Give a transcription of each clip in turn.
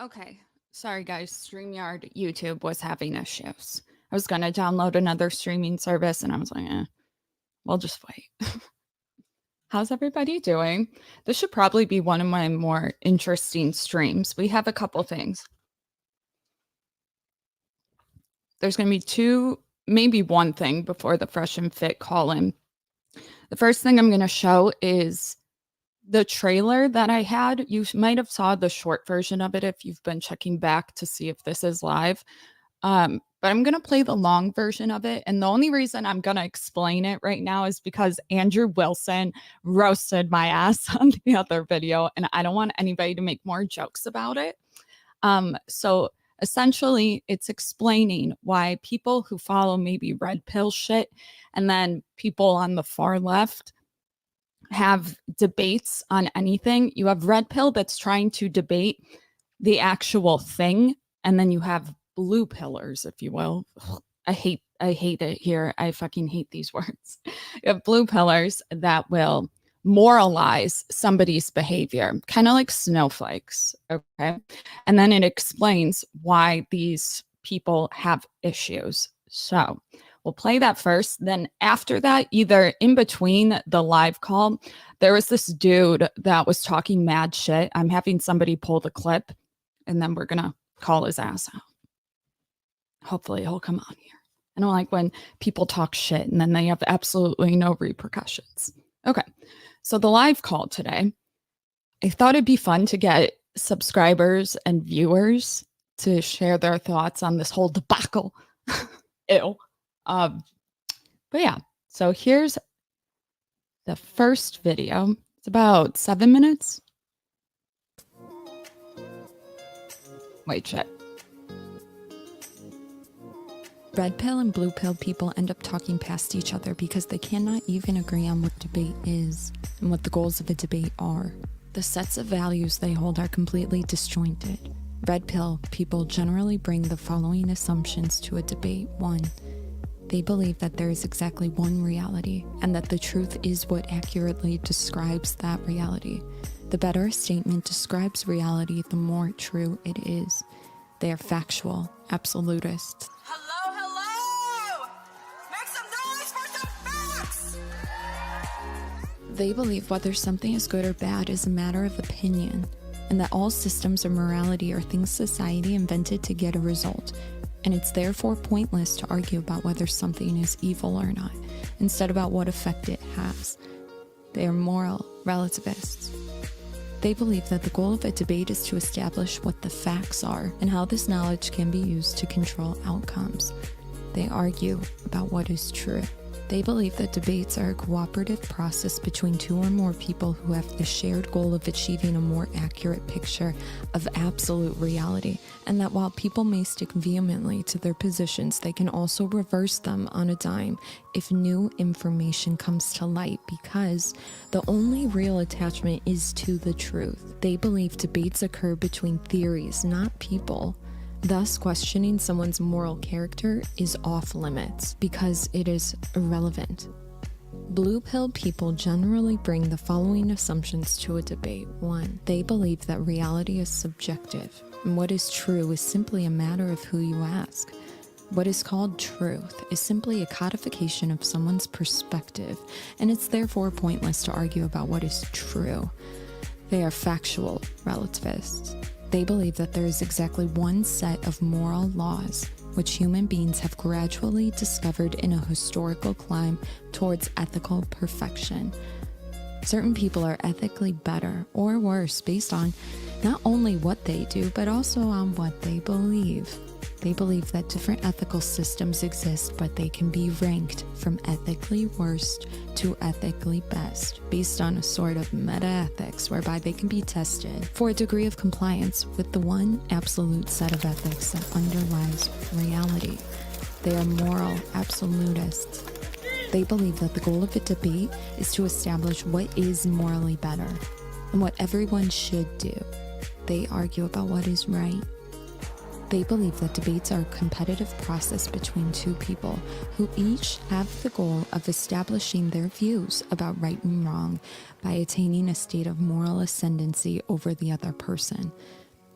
Okay, sorry guys, StreamYard YouTube was having issues. I was going to download another streaming service and I was like, we'll just wait. How's everybody doing? This should probably be one of my more interesting streams. We have a couple things. There's going to be two, maybe one thing before the Fresh and Fit call-in. The first thing I'm going to show is the trailer that I had. You might have saw the short version of it if you've been checking back to see if this is live. But I'm going to play the long version of it. And the only reason I'm going to explain it right now is because Andrew Wilson roasted my ass on the other video, and I don't want anybody to make more jokes about it. So essentially, it's explaining why people who follow maybe red pill shit and then people on the far left have debates on anything. You have red pill that's trying to debate the actual thing, and then you have blue pillars, if you will. I hate it here. I fucking hate these words. You have blue pillars that will moralize somebody's behavior, kind of like snowflakes, okay? And then it explains why these people have issues. So we'll play that first. Then after that, either in between the live call, there was this dude that was talking mad shit. I'm having somebody pull the clip, and then we're going to call his ass out. Hopefully he'll come on here. I don't like when people talk shit and then they have absolutely no repercussions. Okay, so the live call today, I thought it'd be fun to get subscribers and viewers to share their thoughts on this whole debacle. Ew. But yeah, so here's the first video. It's about 7 minutes. Wait, shit. Red pill and blue pill people end up talking past each other because they cannot even agree on what debate is and what the goals of a debate are. The sets of values they hold are completely disjointed. Red pill people generally bring the following assumptions to a debate. 1. They believe that there is exactly one reality and that the truth is what accurately describes that reality. The better a statement describes reality, the more true it is. They are factual, absolutists. They believe whether something is good or bad is a matter of opinion, and that all systems of morality are things society invented to get a result, and it's therefore pointless to argue about whether something is evil or not, instead about what effect it has. They are moral relativists. They believe that the goal of a debate is to establish what the facts are and how this knowledge can be used to control outcomes. They argue about what is true. They believe that debates are a cooperative process between two or more people who have the shared goal of achieving a more accurate picture of absolute reality, and that while people may stick vehemently to their positions, they can also reverse them on a dime if new information comes to light, because the only real attachment is to the truth. They believe debates occur between theories, not people. Thus, questioning someone's moral character is off limits because it is irrelevant. Blue pill people generally bring the following assumptions to a debate. 1. They believe that reality is subjective, and what is true is simply a matter of who you ask. What is called truth is simply a codification of someone's perspective, and it's therefore pointless to argue about what is true. They are factual relativists. They believe that there is exactly one set of moral laws which human beings have gradually discovered in a historical climb towards ethical perfection. Certain people are ethically better or worse based on not only what they do, but also on what they believe. They believe that different ethical systems exist, but they can be ranked from ethically worst to ethically best, based on a sort of meta-ethics whereby they can be tested for a degree of compliance with the one absolute set of ethics that underlies reality. They are moral absolutists. They believe that the goal of a debate is to establish what is morally better and what everyone should do. They argue about what is right. They believe that debates are a competitive process between two people who each have the goal of establishing their views about right and wrong by attaining a state of moral ascendancy over the other person.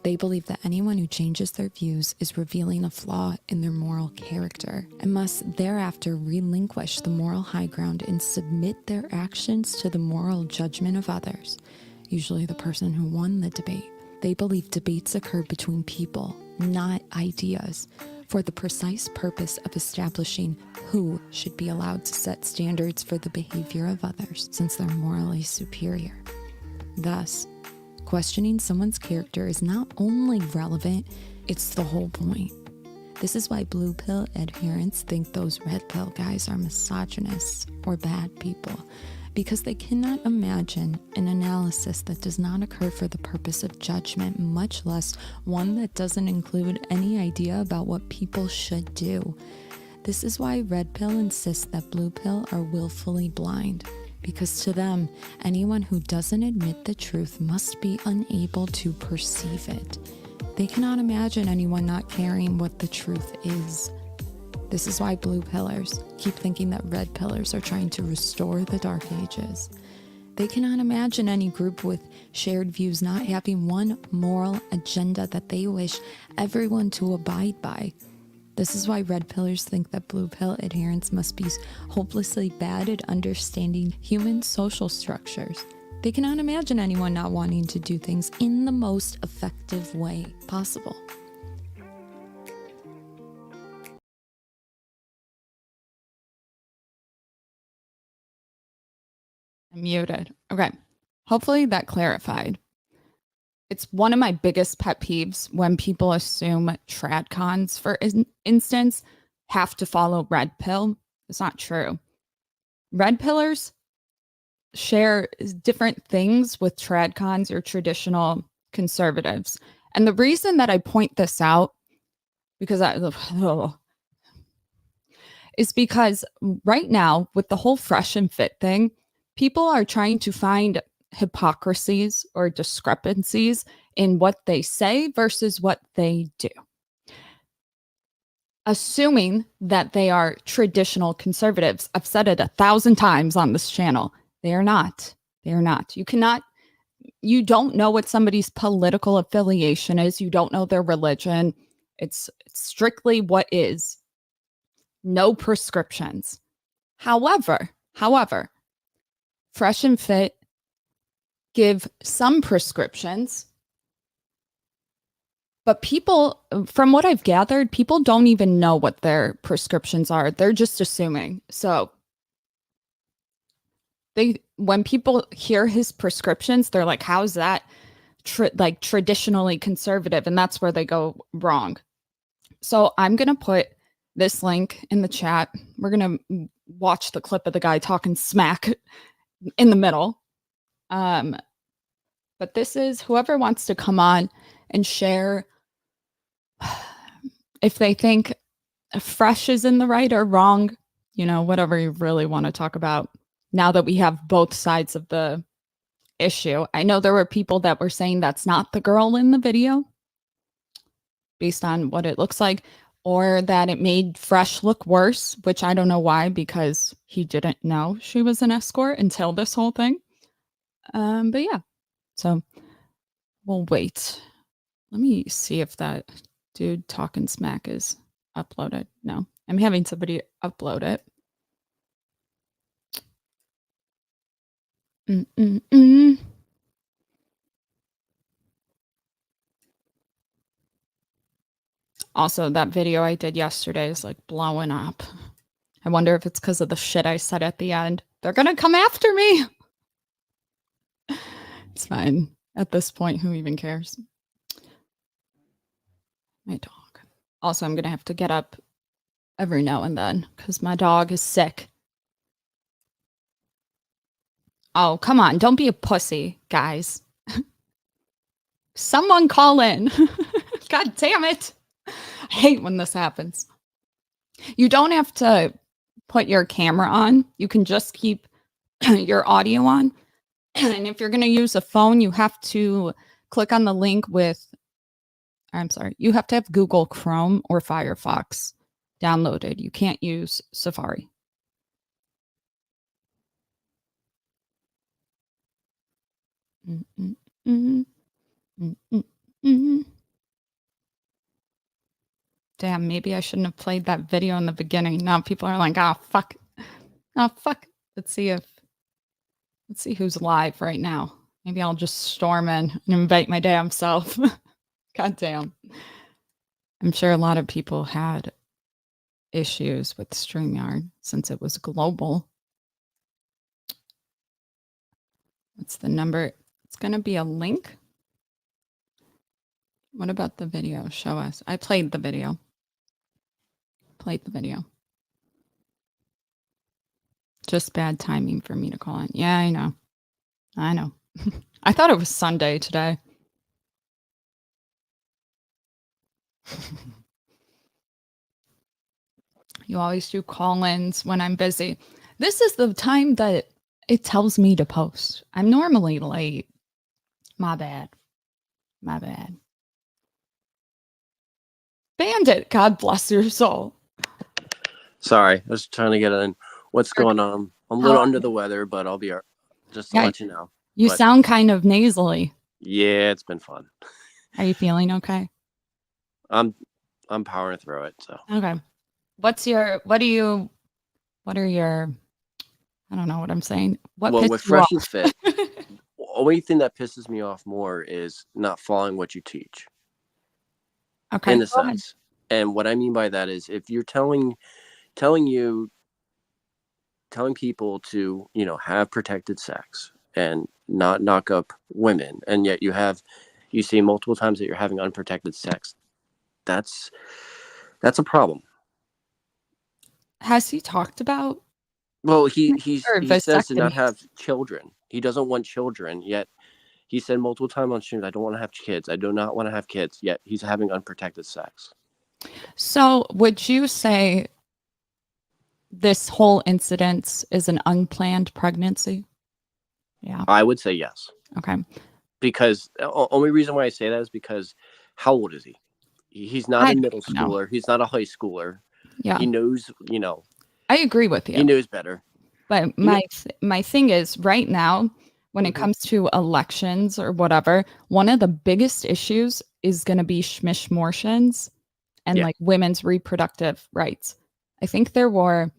They believe that anyone who changes their views is revealing a flaw in their moral character and must thereafter relinquish the moral high ground and submit their actions to the moral judgment of others, usually the person who won the debate. They believe debates occur between people, not ideas, for the precise purpose of establishing who should be allowed to set standards for the behavior of others, since they're morally superior. Thus, questioning someone's character is not only relevant, it's the whole point. This is why blue pill adherents think those red pill guys are misogynists or bad people, because they cannot imagine an analysis that does not occur for the purpose of judgment, much less one that doesn't include any idea about what people should do. This is why red pill insists that blue pill are willfully blind, because to them, anyone who doesn't admit the truth must be unable to perceive it. They cannot imagine anyone not caring what the truth is. This is why blue pillars keep thinking that red pillars are trying to restore the Dark Ages. They cannot imagine any group with shared views not having one moral agenda that they wish everyone to abide by. This is why red pillars think that blue pill adherents must be hopelessly bad at understanding human social structures. They cannot imagine anyone not wanting to do things in the most effective way possible. Muted. Okay. Hopefully that clarified. It's one of my biggest pet peeves when people assume tradcons, for instance, have to follow red pill. It's not true. Red pillars share different things with tradcons or traditional conservatives. And the reason that I point this out, because is because right now with the whole fresh and fit thing, people are trying to find hypocrisies or discrepancies in what they say versus what they do, assuming that they are traditional conservatives. I've said it 1,000 times on this channel. They are not. They are not. You don't know what somebody's political affiliation is. You don't know their religion. It's strictly what is. No prescriptions. However, Fresh and Fit give some prescriptions, but people, from what I've gathered, people don't even know what their prescriptions are. They're just assuming. So when people hear his prescriptions, they're like, how's that traditionally conservative? And that's where they go wrong. So I'm going to put this link in the chat. We're going to watch the clip of the guy talking smack in the middle. But this is whoever wants to come on and share if they think Fresh is in the right or wrong, whatever you really want to talk about now that we have both sides of the issue. I know there were people that were saying that's not the girl in the video based on what it looks like, or that it made Fresh look worse, which I don't know why, because he didn't know she was an escort until this whole thing. But yeah, so we'll wait. Let me see if that dude talking smack is uploaded. No, I'm having somebody upload it. Also, that video I did yesterday is like blowing up. I wonder if it's because of the shit I said at the end. They're gonna come after me. It's fine. At this point, who even cares? My dog. Also, I'm gonna have to get up every now and then because my dog is sick. Oh, come on. Don't be a pussy, guys. Someone call in. God damn it. I hate when this happens. You don't have to put your camera on. You can just keep your audio on. And if you're going to use a phone, you have to click on the link with, I'm sorry, you have to have Google Chrome or Firefox downloaded. You can't use Safari. Damn, maybe I shouldn't have played that video in the beginning. Now people are like, oh, fuck. Oh, fuck. Let's see who's live right now. Maybe I'll just storm in and invite my damn self. God damn. I'm sure a lot of people had issues with StreamYard since it was global. What's the number? It's going to be a link. What about the video? Show us. I played the video. Just bad timing for me to call in. Yeah, I know. I thought it was Sunday today. You always do call-ins when I'm busy. This is the time that it tells me to post. I'm normally late. My bad. Bandit, God bless your soul. Sorry, I was trying to get in. What's going on? I'm a little under the weather, but I'll be just to let you know. You sound kind of nasally. Yeah, it's been fun. Are you feeling okay? I'm powering through it. So okay. What are your I don't know what I'm saying. What with Fresh and Fit, the only thing that pisses me off more is not following what you teach. Okay. In a sense. And what I mean by that is if you're telling people to, have protected sex and not knock up women, and yet you say multiple times that you're having unprotected sex, that's a problem. Has he talked about? Well, he says to not have children. He doesn't want children, yet he said multiple times on streams, I don't want to have kids. I do not want to have kids, yet he's having unprotected sex. So would you say this whole incident is an unplanned pregnancy? Yeah. I would say yes. Okay. Because the only reason why I say that is because how old is he? He's not a middle schooler. He's not a high schooler. Yeah. He knows, I agree with you. He knows better. But my thing is right now, when it comes to elections or whatever, one of the biggest issues is going to be schmishmortions and like women's reproductive rights. I think there were,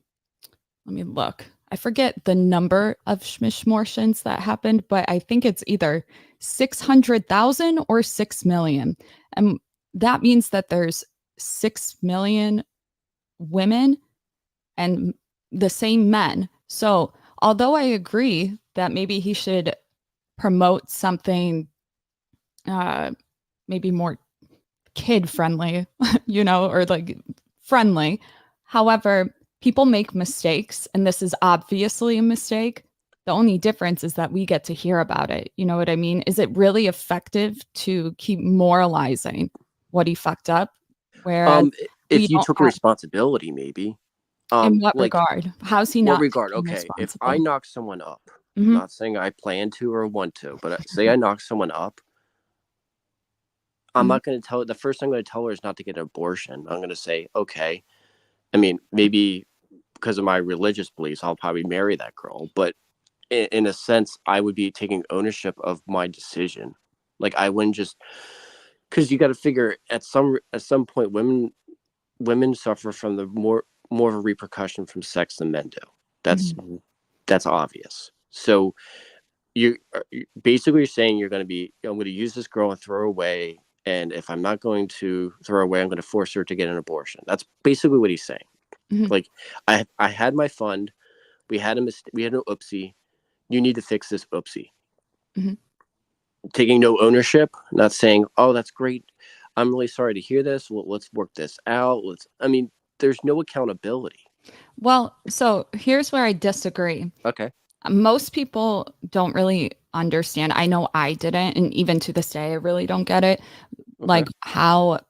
let me look. I forget the number of schmishmortions that happened, but I think it's either 600,000 or 6 million. And that means that there's 6 million women and the same men. So although I agree that maybe he should promote something maybe more kid friendly, or like friendly. However, people make mistakes, and this is obviously a mistake. The only difference is that we get to hear about it. You know what I mean? Is it really effective to keep moralizing what he fucked up? Whereas if you took responsibility, maybe. In what regard? How's he not? What regard? Okay, if I knock someone up, I'm not saying I plan to or want to, but say I knock someone up, I'm not going to tell her. The first thing I'm going to tell her is not to get an abortion. I'm going to say, okay. I mean, maybe because of my religious beliefs, I'll probably marry that girl. But in a sense, I would be taking ownership of my decision. Like I wouldn't just, because you got to figure at some point, women suffer from the more of a repercussion from sex than men do. That's obvious. So you're basically saying I'm going to use this girl and throw her away And if I'm not going to throw her away, I'm going to force her to get an abortion. That's basically what he's saying. Mhm. Like, I had my fund. We had a mistake. We had an oopsie. You need to fix this oopsie. Mhm. Taking no ownership, not saying, "Oh, that's great. I'm really sorry to hear this. Well, let's work this out." I mean, there's no accountability. Well, so here's where I disagree. Okay. Most people don't really understand. I know I didn't, and even to this day, I really don't get it. Okay. Like how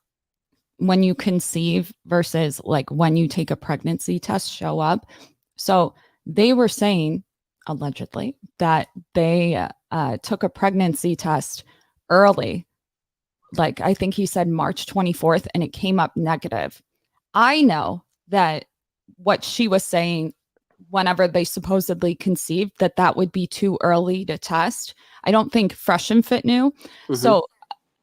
when you conceive versus like when you take a pregnancy test show up. So they were saying allegedly that they took a pregnancy test early. Like I think he said March 24th, and it came up negative. I know that what she was saying whenever they supposedly conceived that would be too early to test. I don't think Fresh and Fit knew. Mm-hmm. So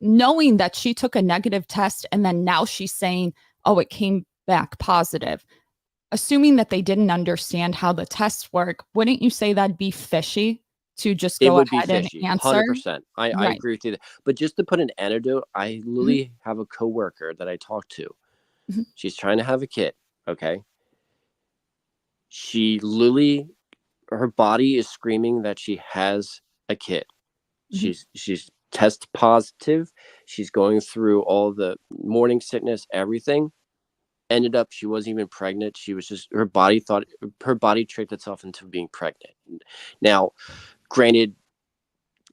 knowing that she took a negative test and then now she's saying, oh, it came back positive, assuming that they didn't understand how the tests work, wouldn't you say that'd be fishy to just It go would be ahead and fishy, answer? 100%. I Right. agree with you. But just to put an antidote, I Mhm. literally have a coworker that I talk to. Mhm. She's trying to have a kid. Okay. She literally, her body is screaming that she has a kid. Mhm. She's test positive. She's going through all the morning sickness, everything. Ended up, she wasn't even pregnant. She was just, her body tricked itself into being pregnant. Now, granted,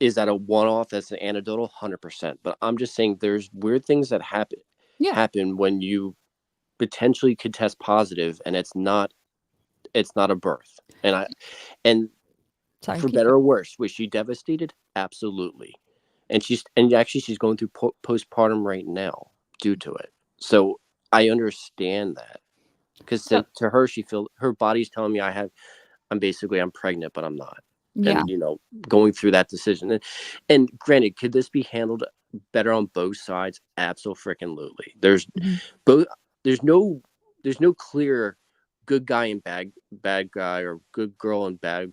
is that a one-off? That's an anecdotal, 100%. But I'm just saying, there's weird things that Yeah. happen when you potentially could test positive, and it's not a birth. And Sorry, for keep better going. or worse, was she devastated? Absolutely. And actually she's going through postpartum right now due to it. So I understand that, because So, to her, she feel her body's telling me I'm pregnant, but I'm not. yeah. And going through that decision, and granted, could this be handled better on both sides? Absolutely. Mhm. Both there's no clear good guy and bad guy, or good girl and bad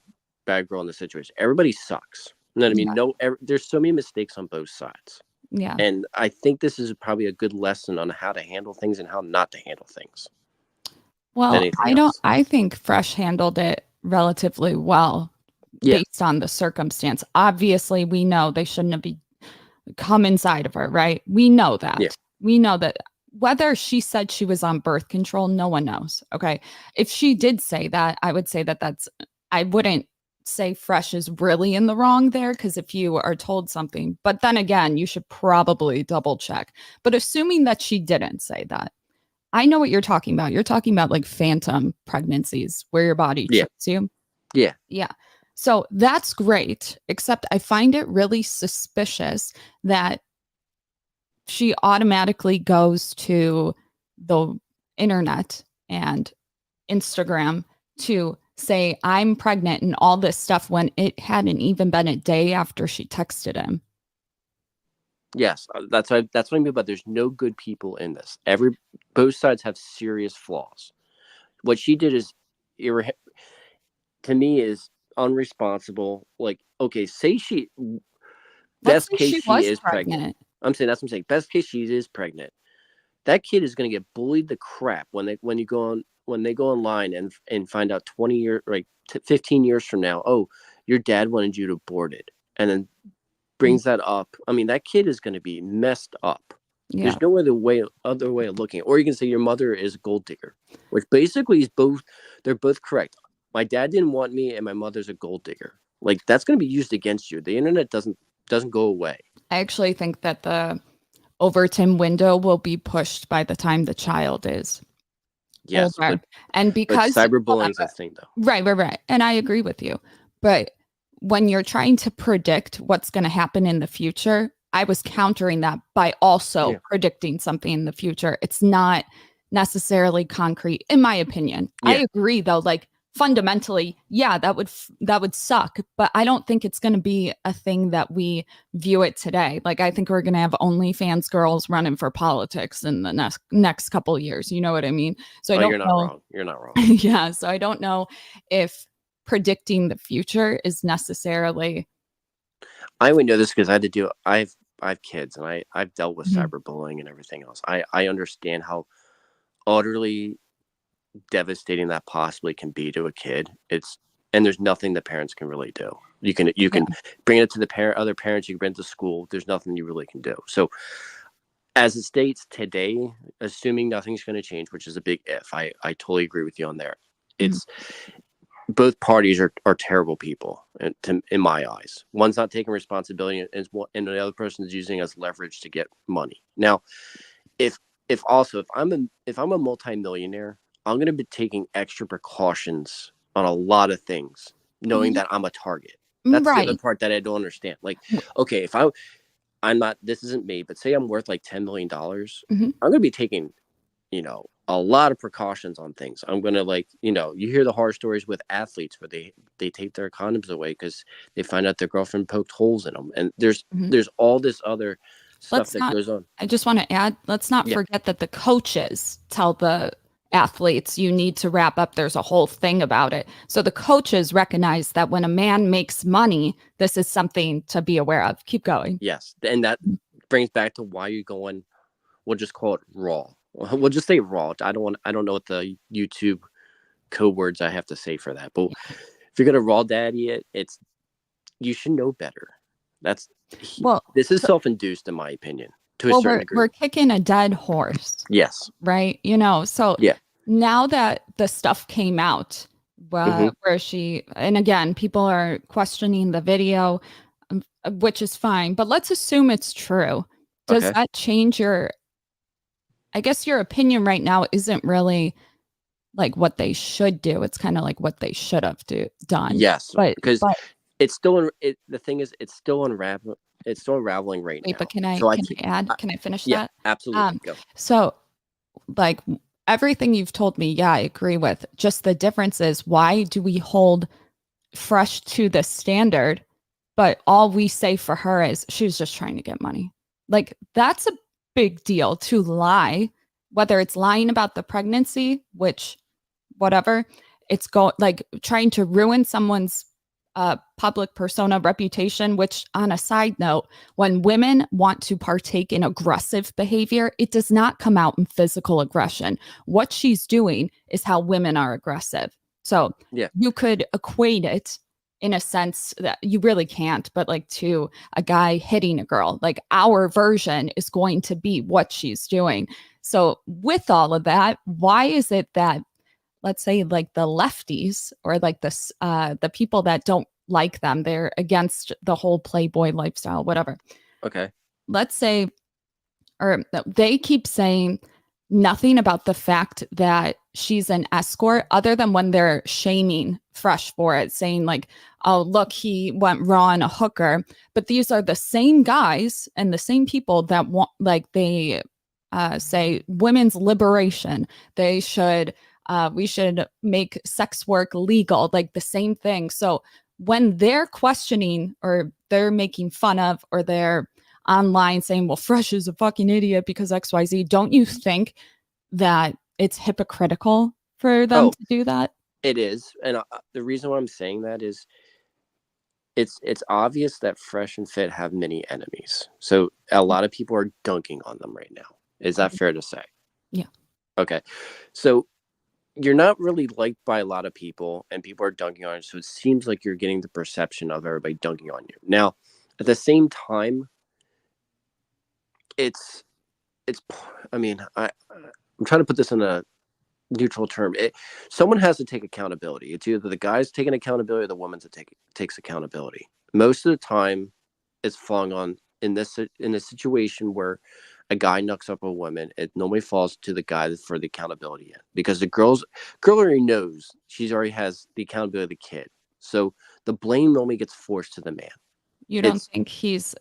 girl in the situation. Everybody sucks. You know what I mean? Yeah. There's so many mistakes on both sides. Yeah. And I think this is probably a good lesson on how to handle things and how not to handle things. Well, Anything else? I think Fresh handled it relatively well Yeah. based on the circumstance. Obviously, we know they shouldn't have come inside of her, right? We know Yeah. that. We know that whether she said she was on birth control, no one knows. Okay. If she did say that, I would say I wouldn't say Fresh is really in the wrong there because if you are told something, but then again, you should probably double check. But assuming that she didn't say that, I know what you're talking about. You're talking about like phantom pregnancies where your body Yeah. tricks you. Yeah. Yeah. So that's great, except I find it really suspicious that she automatically goes to the internet and Instagram to say, I'm pregnant and all this stuff when it hadn't even been a day after she texted him. Yes, that's what I mean. But there's no good people in this. Both sides have serious flaws. What she did is, to me, is unresponsible. Like, okay, say Let's best say case she she was is pregnant. pregnant. I'm saying that's what I'm saying. Best case she is pregnant. That kid is going to get bullied the crap when they go online and find out 20 years, like 15 years from now. Oh, your dad wanted you to abort it, and then Mm. brings that up. I mean, that kid is going to be messed up. Yeah. There's no other way of looking. Or you can say your mother is a gold digger, which basically is both. They're both correct. My dad didn't want me, and my mother's a gold digger. Like, that's going to be used against you. The internet doesn't go away. I actually think that the Overton window will be pushed by the time the child is Yes, older. And but because, hold on, cyberbullying is a thing, though. right. And I agree with you. But when you're trying to predict what's going to happen in the future, I was countering that by also Yeah, predicting something in the future. It's not necessarily concrete, in my opinion. I yeah. agree, though, like fundamentally, yeah, that would suck, but I don't think it's going to be a thing that we view it today. Like I think we're going to have OnlyFans girls running for politics in the next couple of years. You know what I mean? So I Oh, don't you're not know. wrong. You're not wrong. Yeah, so I don't know if predicting the future is necessarily I only know this because I had to do. have kids, and I've dealt with Mhm. cyberbullying and everything else. I understand how utterly devastating that possibly can be to a kid. And there's nothing the parents can really do. You Yeah. can bring it to the other parents. You can bring it to school. There's nothing you really can do. So as it states today, assuming nothing's going to change, which is a big if, I totally agree with you on there. Mhm. It's both parties are terrible people, in my eyes. One's not taking responsibility, and the other person is using as leverage to get money. Now, if if I'm a multimillionaire, I'm going to be taking extra precautions on a lot of things, knowing Ye that I'm a target. That's the other Right. part that I don't understand. Like, W okay, if I'm not, this isn't me, but say I'm worth like $10 million, Mhm. I'm going to be taking, a lot of precautions on things. I'm going to, like, you hear the horror stories with athletes where they take their condoms away because they find out their girlfriend poked holes in them. And Mhm. there's all this other stuff Let's that not goes on. I just wanna add, let's not Yeah. forget that the coaches tell the athletes, "You need to wrap up." There's a whole thing about it. So the coaches recognize that when a man makes money, this is something to be aware of. Keep going. Yes. And that brings back to why you're going, we'll just call it raw. We'll just say raw. I don't know what the YouTube code words I have to say for that. But if you're gonna raw daddy it, you should know better. That's Well, this is so self-induced in my opinion, to a well, certain we're degree. kicking a dead horse, Yes. right? So Yeah. now that the stuff came out, Hmm. where she and again, people are questioning the video, which is fine, but let's assume it's true. Does Okay. that change your I guess your opinion right now isn't really like what they should do. It's kind of like what they should have done. Yes, But because but it's still the thing is it's still unraveling right wait, but now. So I can keep I add? I, Can I finish yeah, that? absolutely. Um, Go. so like everything you've told me, yeah, I agree with. Just the difference is why do we hold Fresh to the standard, but all we say for her is she was just trying to get money. Like that's a big deal to lie, whether it's lying about the pregnancy, which whatever, it's go like trying to ruin someone's public persona reputation, which on a side note, when women want to partake in aggressive behavior, it does not come out in physical aggression. What she's doing is how women are aggressive. So Yeah. you could equate it in a sense that you really can't, but like to a guy hitting a girl, like our version is going to be what she's doing. So with all of that, why is it that let's say like the lefties or like the people that don't like them, they're against the whole playboy lifestyle, whatever, Okay. let's say, or they keep saying nothing about the fact that she's an escort other than when they're shaming Fresh for it, saying like, oh look, he went raw on a hooker. But these are the same guys and the same people that want, like, they say women's liberation, they should we should make sex work legal, like the same thing. So when they're questioning or they're making fun of or they're online saying, well, Fresh is a fucking idiot because XYZ, don't you think that it's hypocritical for them Oh, to do that? it is, and the reason why I'm saying that is it's obvious that Fresh and Fit have many enemies. So a lot of people are dunking on them right now. Is that fair to say? Yeah. Okay. So you're not really liked by a lot of people, and people are dunking on you. So it seems like you're getting the perception of everybody dunking on you. Now, at the same time, it's it's. I mean, I'm trying to put this in a neutral term. Someone has to take accountability. It's either the guy's taking accountability or the woman's that takes accountability. Most of the time, it's falling on in a situation where a guy knocks up a woman. It normally falls to the guy for the accountability end, because the girl already knows, she already has the accountability of the kid. So the blame normally gets forced to the man. You don't It's think he's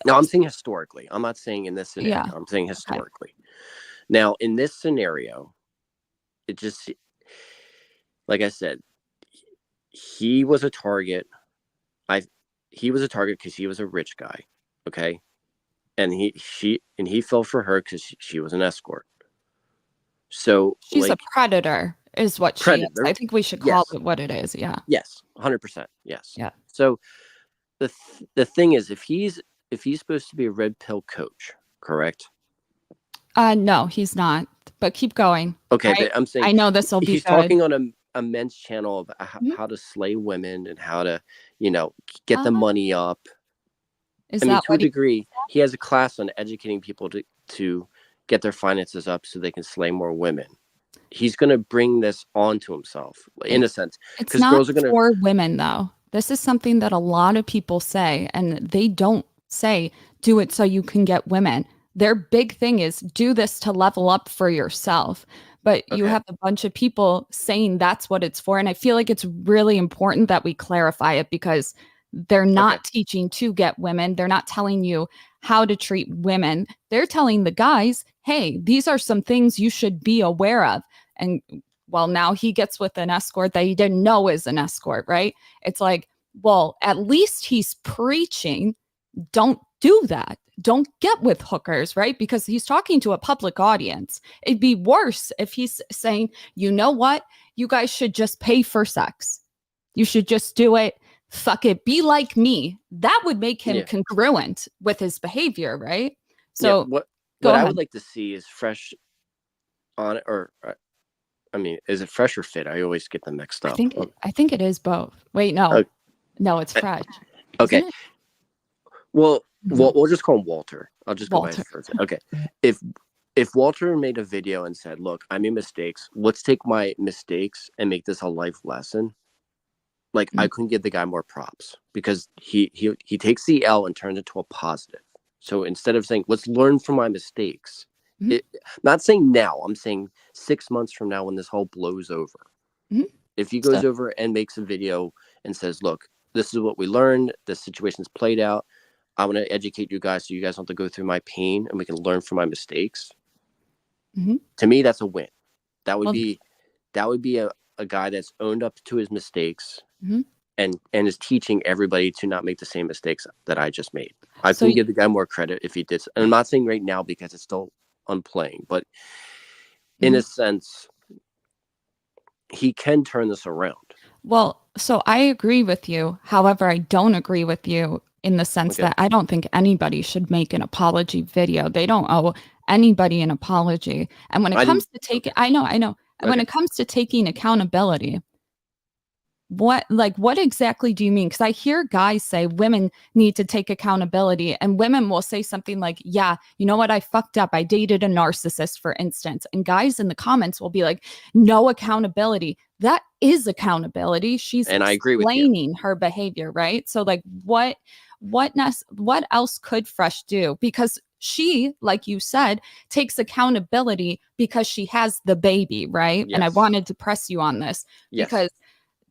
No, I'm saying historically. I'm not saying in this yeah. scenario. I'm saying Okay. historically. Now, in this scenario, it just, like I said, he was a target. I He was a target because he was a rich guy. Okay. And he fell for her because she was an escort. So, She's a like, predator is what she is. predator. I think we should call Yes. it what it is. Yeah. Yes. 100%. Yes. Yeah. So the thing is, if if he's supposed to be a red pill coach, correct? No, he's not. But keep going. Okay, I but I'm saying I know this will be he's good. talking on a men's channel of Mhm. how to slay women and how to, you know, get the Uh, money up. is I mean, that to a what he degree, he has a class on educating people to get their finances up so they can slay more women. He's going to bring this onto himself in a It's sense, it's because not girls are going to. for women though. This is something that a lot of people say, and they don't say do it so you can get women. Their big thing is do this to level up for yourself. But you Okay, have a bunch of people saying that's what it's for. And I feel like it's really important that we clarify it because they're okay, not teaching to get women. They're not telling you how to treat women. They're telling the guys, hey, these are some things you should be aware of. And well, now he gets with an escort that he didn't know is an escort, right? It's like, well, at least he's preaching, don't do that. Don't get with hookers, right? Because he's talking to a public audience. It'd be worse if he's saying, you know what? You guys should just pay for sex. You should just do it. Fuck it. Be like me. That would make him yeah, congruent with his behavior, right? yeah. So What go I would ahead. like to see is fresh on it, or I mean, is it fresh or fit? I always get them mixed up. I think it is both. Wait, no. Uh, No, it's fresh. okay, Isn't it? well, Mhm. we'll just call him Walter. I'll just go by his Walter. first name. Okay, if Walter made a video and said, "Look, I made mistakes. Let's take my mistakes and make this a life lesson." Like, I Mhm. couldn't give the guy more props because he takes the L and turns it to a positive. So instead of saying, "Let's learn from my mistakes," Mhm. it, not saying now. I'm saying 6 months from now when this whole blows over. Mhm. If he So goes over and makes a video and says, "Look, this is what we learned. The situation's played out. I want to educate you guys so you guys don't have to go through my pain and we can learn from my mistakes." mhm. To me, that's a win. That would Well, be a guy that's owned up to his mistakes mhm. and is teaching everybody to not make the same mistakes that I just made. I So can give the guy more credit if he did. And I'm not saying right now because it's still on playing, but in mhm. a sense, he can turn this around. Well, so I agree with you. However, I don't agree with you in the sense Okay. that I don't think anybody should make an apology video. They don't owe anybody an apology. And when it I comes didn't. to taking, Okay. I know. And when Okay. it comes to taking accountability, what exactly do you mean? Because I hear guys say women need to take accountability, and women will say something like, yeah, you know what, I fucked up, I dated a narcissist, for instance, and guys in the comments will be like, no accountability. That is accountability. She's And I agree with you. explaining her behavior, right? So like what else could Fresh do? Because she, like you said, takes accountability because she has the baby, right? And I Yes. wanted to press you on this Yes. because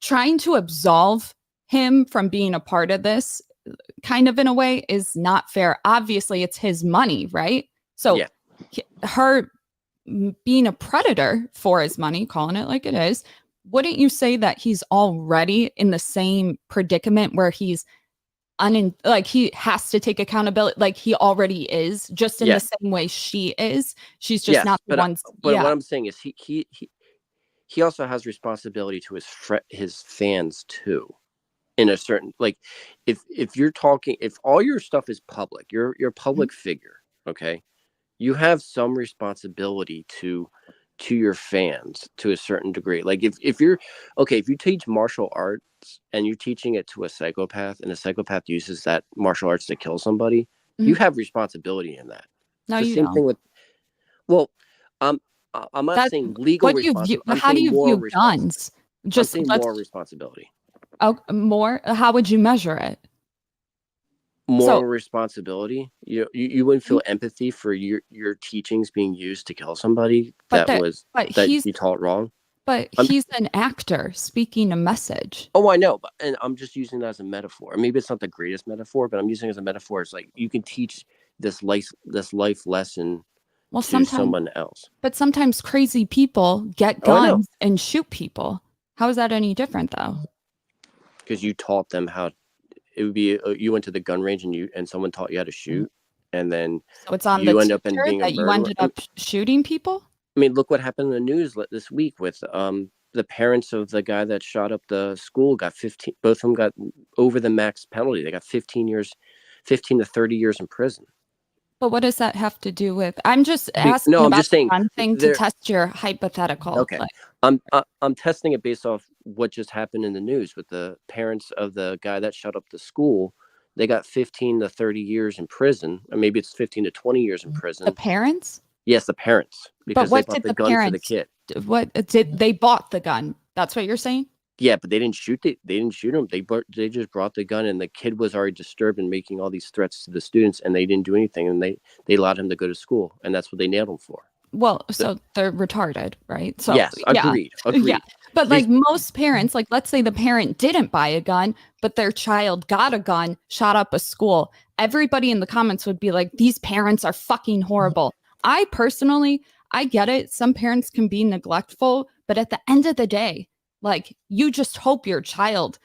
trying to absolve him from being a part of this kind of in a way is not fair. Obviously, it's his money, right? So Yeah. her being a predator for his money, calling it like it is, wouldn't you say that he's already in the same predicament where he's like he has to take accountability like he already is, just in the Yes. same way she is. She's just Yes. not the ones. But Yeah. what I'm saying is he also has responsibility to his fans too. In a certain, like, if you're talking, if all your stuff is public, you're a Mhm. public figure, okay, you have some responsibility to your fans to a certain degree. Like, if you're okay, if you teach martial arts and you're teaching it to a psychopath and a psychopath uses that martial arts to kill somebody, you Mhm. have responsibility in that. No, It's the you same don't. thing with, well, i'm I'm not That saying legal what do you view? responsibility. I'm How do saying you moral view responsibility. guns? I'm Just saying let's moral responsibility. more. How would you measure it? Moral So, responsibility. You wouldn't mhm, feel empathy for your teachings being used to kill somebody but but that he's you taught wrong. I'm an actor speaking a message. Oh, I know, but and I'm just using that as a metaphor. Maybe it's not the greatest metaphor, but I'm using it as a metaphor. It's like you can teach this life lesson Well, to sometimes, someone else. but sometimes crazy people get Oh, I know, guns and shoot people. How is that any different, though? because you taught them how. It would be you went to the gun range and someone taught you how to Mhm. shoot, and then So it's on the you end up in teacher being a that you murderer. ended up shooting people. I mean, look what happened in the news this week with the parents of the guy that shot up the school got 15. Both of them got over the max penalty. They got 15 years, 15 to 30 years in prison. But what does that have to do with? I'm just asking No, I'm about just the saying gun thing to there. test your hypothetical. Okay, Like, I'm testing it based off what just happened in the news with the parents of the guy that shut up the school. They got 15 to 30 years in prison, or maybe it's 15 to 20 years in the prison. parents? Yes, the parents, But because they what bought did the the gun for the parents? kid. What did they bought the gun? That's what you're saying? Yeah, but they didn't shoot it. They didn't shoot him. They just brought the gun, and the kid was already disturbed and making all these threats to the students, and they didn't do anything, and they allowed him to go to school, and that's what they nailed him for. Well, The, so they're retarded, right? So yes, yeah, yeah. agreed. But like These most parents, like let's say the parent didn't buy a gun, but their child got a gun, shot up a school. Everybody in the comments would be like, these parents are fucking horrible. I personally, I get it. Some parents can be neglectful, but at the end of the day, like you just hope your child,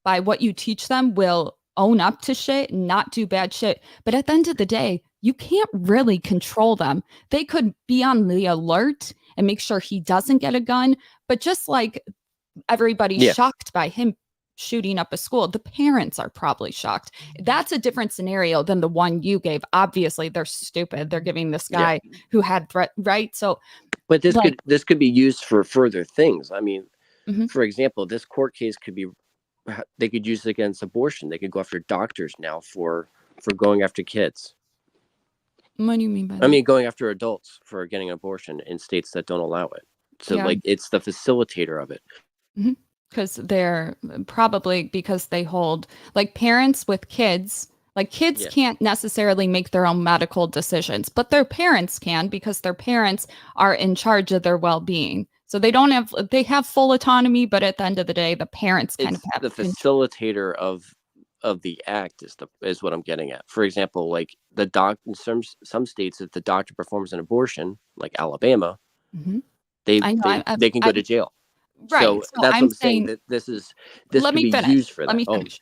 by what you teach them, will own up to shit and not do bad shit. But at the end of the day, you can't really control them. They could be on the alert and make sure he doesn't get a gun. But just like everybody's yeah, shocked by him shooting up a school, the parents are probably shocked. That's a different scenario than the one you gave. Obviously, they're stupid. They're giving this yeah. guy who had threat, right? So, But like, this could be used for further things. I mean, mhm. for example, this court case could be, they could use it against abortion. They could go after doctors now for going after kids. What do you mean by I that? mean, going after adults for getting an abortion in states that don't allow it. So, Yeah. like, it's the facilitator of it. Because they're probably because they hold like parents with kids. Like kids Yeah, can't necessarily make their own medical decisions, but their parents can because their parents are in charge of their well-being. So they have full autonomy, but at the end of the day, the parents kind of it's have the control. facilitator of the act is what I'm getting at. For example, like the doc in some states, if the doctor performs an abortion, like Alabama, Mhm. they I know. they they can go to jail. Right. So So that's what I'm I'm saying. saying, That this let could me be finish. used for Let that. me Oh, finish.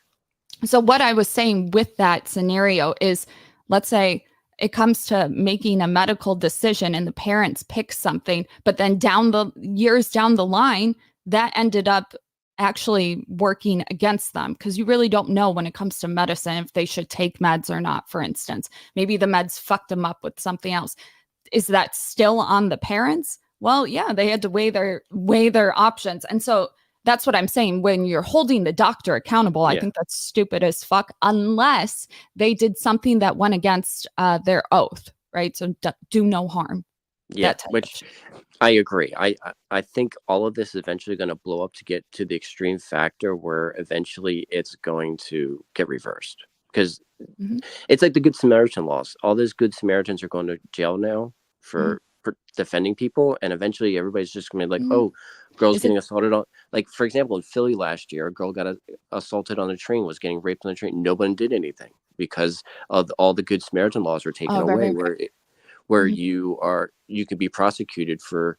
So what I was saying with that scenario is, let's say it comes to making a medical decision and the parents pick something, but then down the years down the line, that ended up actually working against them because you really don't know when it comes to medicine if they should take meds or not, for instance. Maybe the meds fucked them up with something else. Is that still on the parents? Well, yeah, they had to weigh their options. And so that's what I'm saying. When you're holding the doctor accountable, I yeah, think that's stupid as fuck, unless they did something that went against their oath, right? So do no harm, yeah. that type of Which shit. I agree. I think all of this is eventually going to blow up to get to the extreme factor where eventually it's going to get reversed because Mhm, it's like the Good Samaritan laws. All those Good Samaritans are going to jail now mhm, for defending people, and eventually everybody's just going to be like, mhm. "Oh, girls Is it getting assaulted on." Like for example, in Philly last year, a girl got assaulted on the train, was getting raped on the train. No one did anything because of all the Good Samaritan laws were taken oh, right, away, right, right. where Mhm. you can be prosecuted for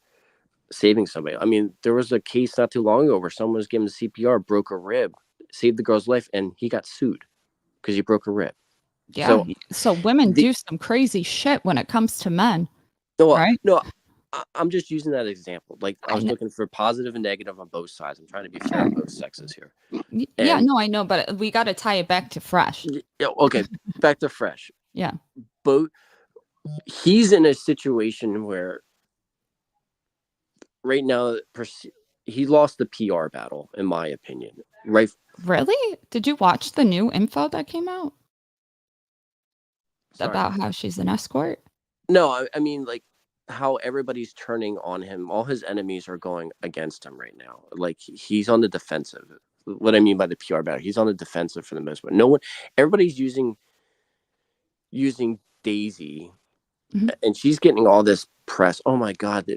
saving somebody. I mean, there was a case not too long ago where someone was given CPR, broke a rib, saved the girl's life, and he got sued because he broke a rib. Yeah. So So women the do some crazy shit when it comes to men, no, right? no, I'm just using that example. Like I I was know. looking for positive and negative on both sides. I'm trying to be fair on both sexes here. Yeah, And no, I know, but we got to tie it back to fresh. yeah, okay, back to Fresh. Yeah. Both he's in a situation where right now he lost the PR battle, in my opinion. Right? Really? Did you watch the new info that came out Sorry. about how she's an escort? No, I mean like how everybody's turning on him. All his enemies are going against him right now. Like he's on the defensive. What I mean by the PR battle, he's on the defensive for the most part. No one, everybody's using Daisy, Mhm. and she's getting all this press. Oh my God,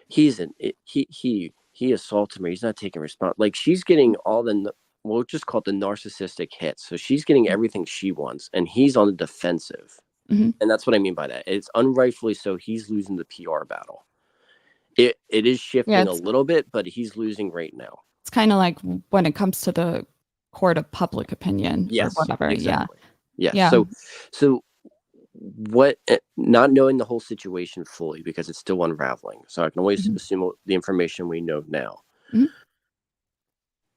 he's an he assaulted me. He's not taking response. Like she's getting all the we'll just call it the narcissistic hits. So she's getting everything she wants, and he's on the defensive. Mhm. And that's what I mean by that. It's unrightfully so. He's losing the PR battle. It is Yeah, shifting a little bit, but he's losing right now. it's kind of like when it comes to the court of public opinion or Yes, whatever. Yeah. exactly. Yes. Yeah. So what? Not knowing the whole situation fully because it's still unraveling. So I can always Mhm. assume the information we know now. Mhm.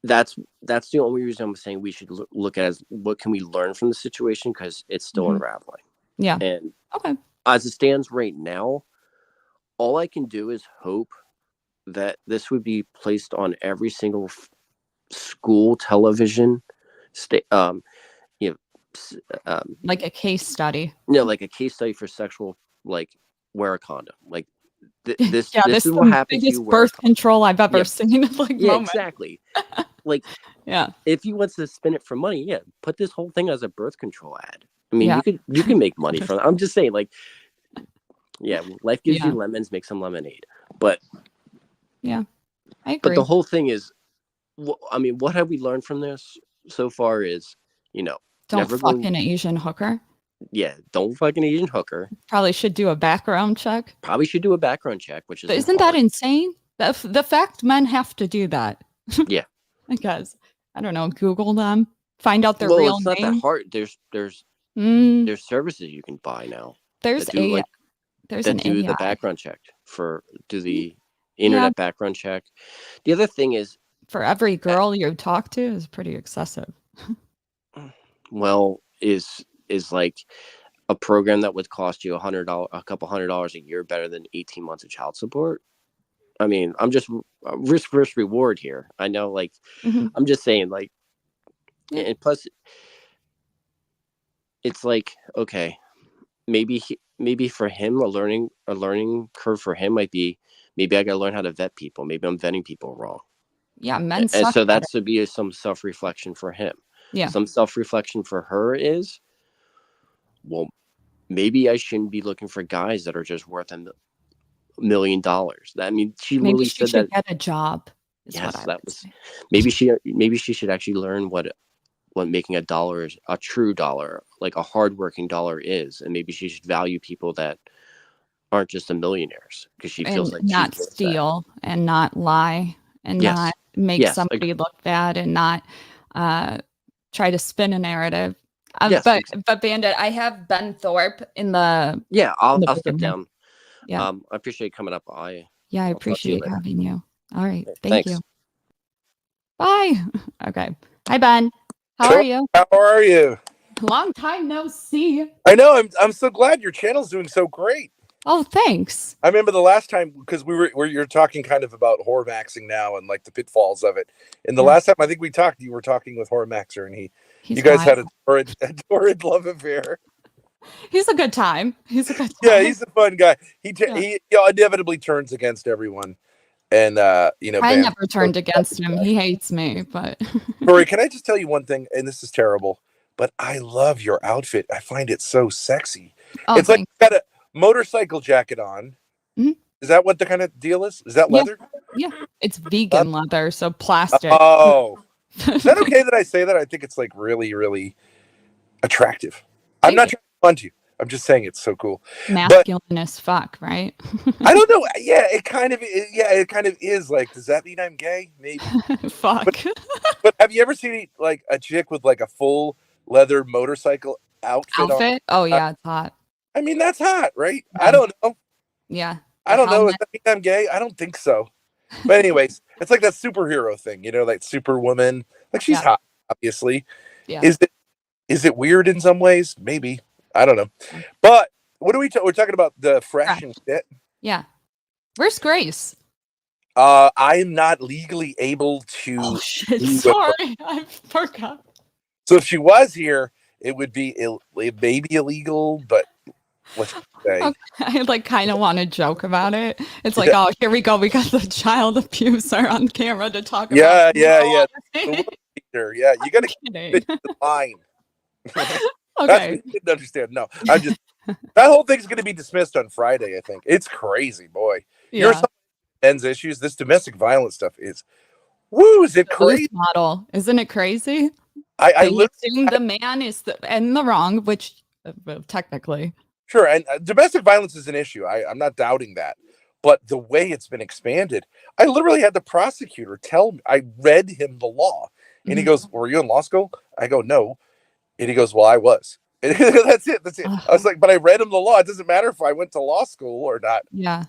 that's the only reason I'm saying we should look at as what can we learn from the situation, because it's still unraveling. Yeah. And Okay. as it stands right now, all I can do is hope that this would be placed on every single school television, you know, Like a case study. like a case study for sexual, like, wear a condom. Like this Yeah, this this is is what the happens. You biggest wear a birth condom. control I've ever Yeah, seen. Like yeah, moment. exactly. Like, Yeah. if he wants to spin it for money, yeah, put this whole thing as a birth control ad. I mean, Yeah. you can make money from it. I'm just saying, like, yeah, life gives Yeah. you lemons, make some lemonade. But Yeah, I agree. but the whole thing is, I mean, what have we learned from this so far is, Don't never fuck go. an Asian hooker. Yeah, don't fuck an Asian hooker. Probably should do a background check. Probably should do a background check, which isn't Isn't that hard. insane? The fact men have to do that. Yeah. I guess. I don't know. Google them. Find out their Well, real it's not that name. hard. There's Mm, services you can buy now there's that do there's that an do the AI. background check do the Yeah. internet background check. The other thing is, For every girl you talk to is pretty excessive. well, is like a program that would cost you a couple $100 a year better than 18 months of child support. I mean, I'm just risk versus reward here. I know, like, I'm just saying, like, and plus, it's like, okay, maybe for him, a learning curve for him might be, maybe I got to learn how to vet people. Maybe I'm vetting people wrong. Yeah, men And suck. so that's to be some self-reflection for him. Yeah. Some self-reflection for her is, well, maybe I shouldn't be looking for guys that are just worth $1 million. I mean, she Maybe literally she said should that. get a job. Yes, that was say. Maybe she should actually learn what making a dollar is, a true dollar, like a hardworking dollar is, and maybe she should value people that aren't just millionaires, because she feels like not steal and not lie and not make somebody look bad and not try to spin a narrative. But Bandit, I have Ben Thorpe in the I'll step down. Yeah, I appreciate coming up. I appreciate having you. All right, thanks. You. Bye. Okay. Hi, Ben. How are you? How are you? Long time no see. I know. I'm so glad your channel's doing so great. Oh, thanks. I remember the last time, because you're talking kind of about horror maxing now and like the pitfalls of it. And the last time I think we talked, you were talking with Horror Maxer, and you guys had a torrid love affair. He's a good time. Yeah, he's a fun guy. He inevitably turns against everyone. And I never turned against him. He hates me, but Torrie, can I just tell you one thing? And this is terrible, but I love your outfit. I find it so sexy. Oh, it's like you got a motorcycle jacket on. Mm-hmm. Is that what the kind of deal is? Is that leather? Yeah, it's vegan leather, so plastic. Oh, is that okay that I say that? I think it's like really, really attractive. I'm not trying to fund you. I'm just saying it's so cool. Masculine as fuck, right? I don't know. Yeah, it kind of is. Like, does that mean I'm gay? Maybe. Fuck. But have you ever seen like a chick with like a full leather motorcycle outfit? On? Oh yeah, it's hot. I mean, that's hot, right? Yeah. I don't know. Yeah. I don't know. Does that mean I'm gay? I don't think so. But anyways, it's like that superhero thing, like Superwoman. Like, she's hot, obviously. Yeah. Is it weird in some ways? Maybe. I don't know. But what are we're talking about the Fresh and Fit? Yeah. Where's Grace? I'm not legally able to. Oh shit! Sorry, I forgot. So if she was here, it would be maybe illegal, but let's say. Okay. I like kind of want to joke about it. It's like, oh, here we go. We got the child abuser on camera to talk about. Yeah. Yeah, you got to fit the line. Okay. I didn't understand. No, I'm just that whole thing's going to be dismissed on Friday. I think it's crazy, boy. Yeah. You're men's issues. This domestic violence stuff is. Woo! Is it crazy? Model, isn't it crazy? I assume the man is in the wrong, which technically. Sure, and domestic violence is an issue. I'm not doubting that, but the way it's been expanded, I literally had the prosecutor tell me. I read him the law, and he goes, "Were you in law school?" I go, "No." And he goes, "Well, I was." And that's it. I was like, but I read him the law. It doesn't matter if I went to law school or not. Yeah.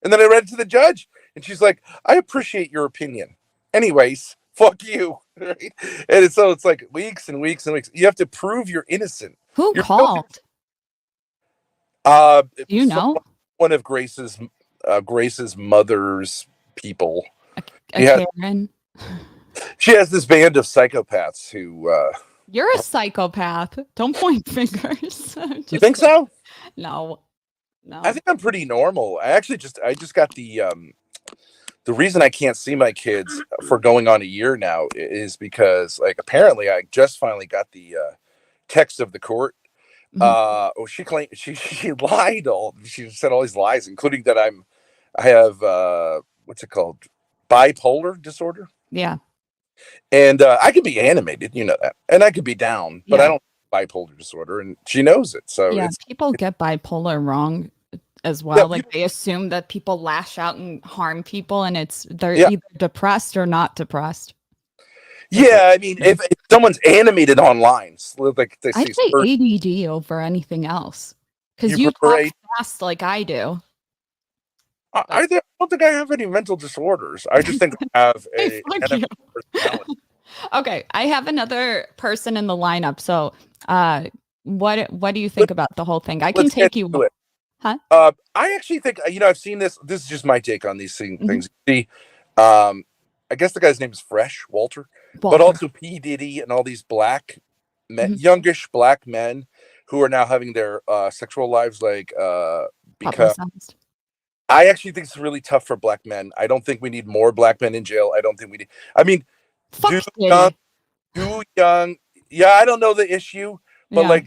And then I read it to the judge, and she's like, "I appreciate your opinion." Anyways, fuck you, right? And so it's like weeks and weeks and weeks. You have to prove you're innocent. Who You're called? uh Do you know? one of Grace's mother's people. A Karen? She has this band of psychopaths who You're a psychopath. Don't point fingers. you think so? No. I think I'm pretty normal. I just got the reason I can't see my kids for going on a year now is because, like, apparently I just finally got the text of the court. She claimed she lied she said all these lies, including that I have what's it called, bipolar disorder. Yeah. And I could be animated, you know that, and I could be down, but I don't have bipolar disorder, and she knows it. So yeah, people get bipolar wrong as well. Like they assume that people lash out and harm people, and they're either depressed or not depressed. Yeah, I mean, if someone's animated online, like they I'd say ADD over anything else, because you talk fast like I do. I don't think I have any mental disorders. I just think I have a personality. Okay, I have another person in the lineup. So, what do you think about the whole thing? I can take you. Huh? I actually think, I've seen this. This is just my take on these things. See, I guess the guy's name is Fresh, Walter, but also P. Diddy and all these black men, youngish black men who are now having their sexual lives become. I actually think it's really tough for black men. I don't think we need more black men in jail. I don't think we need. I mean, too young. Yeah, I don't know the issue, but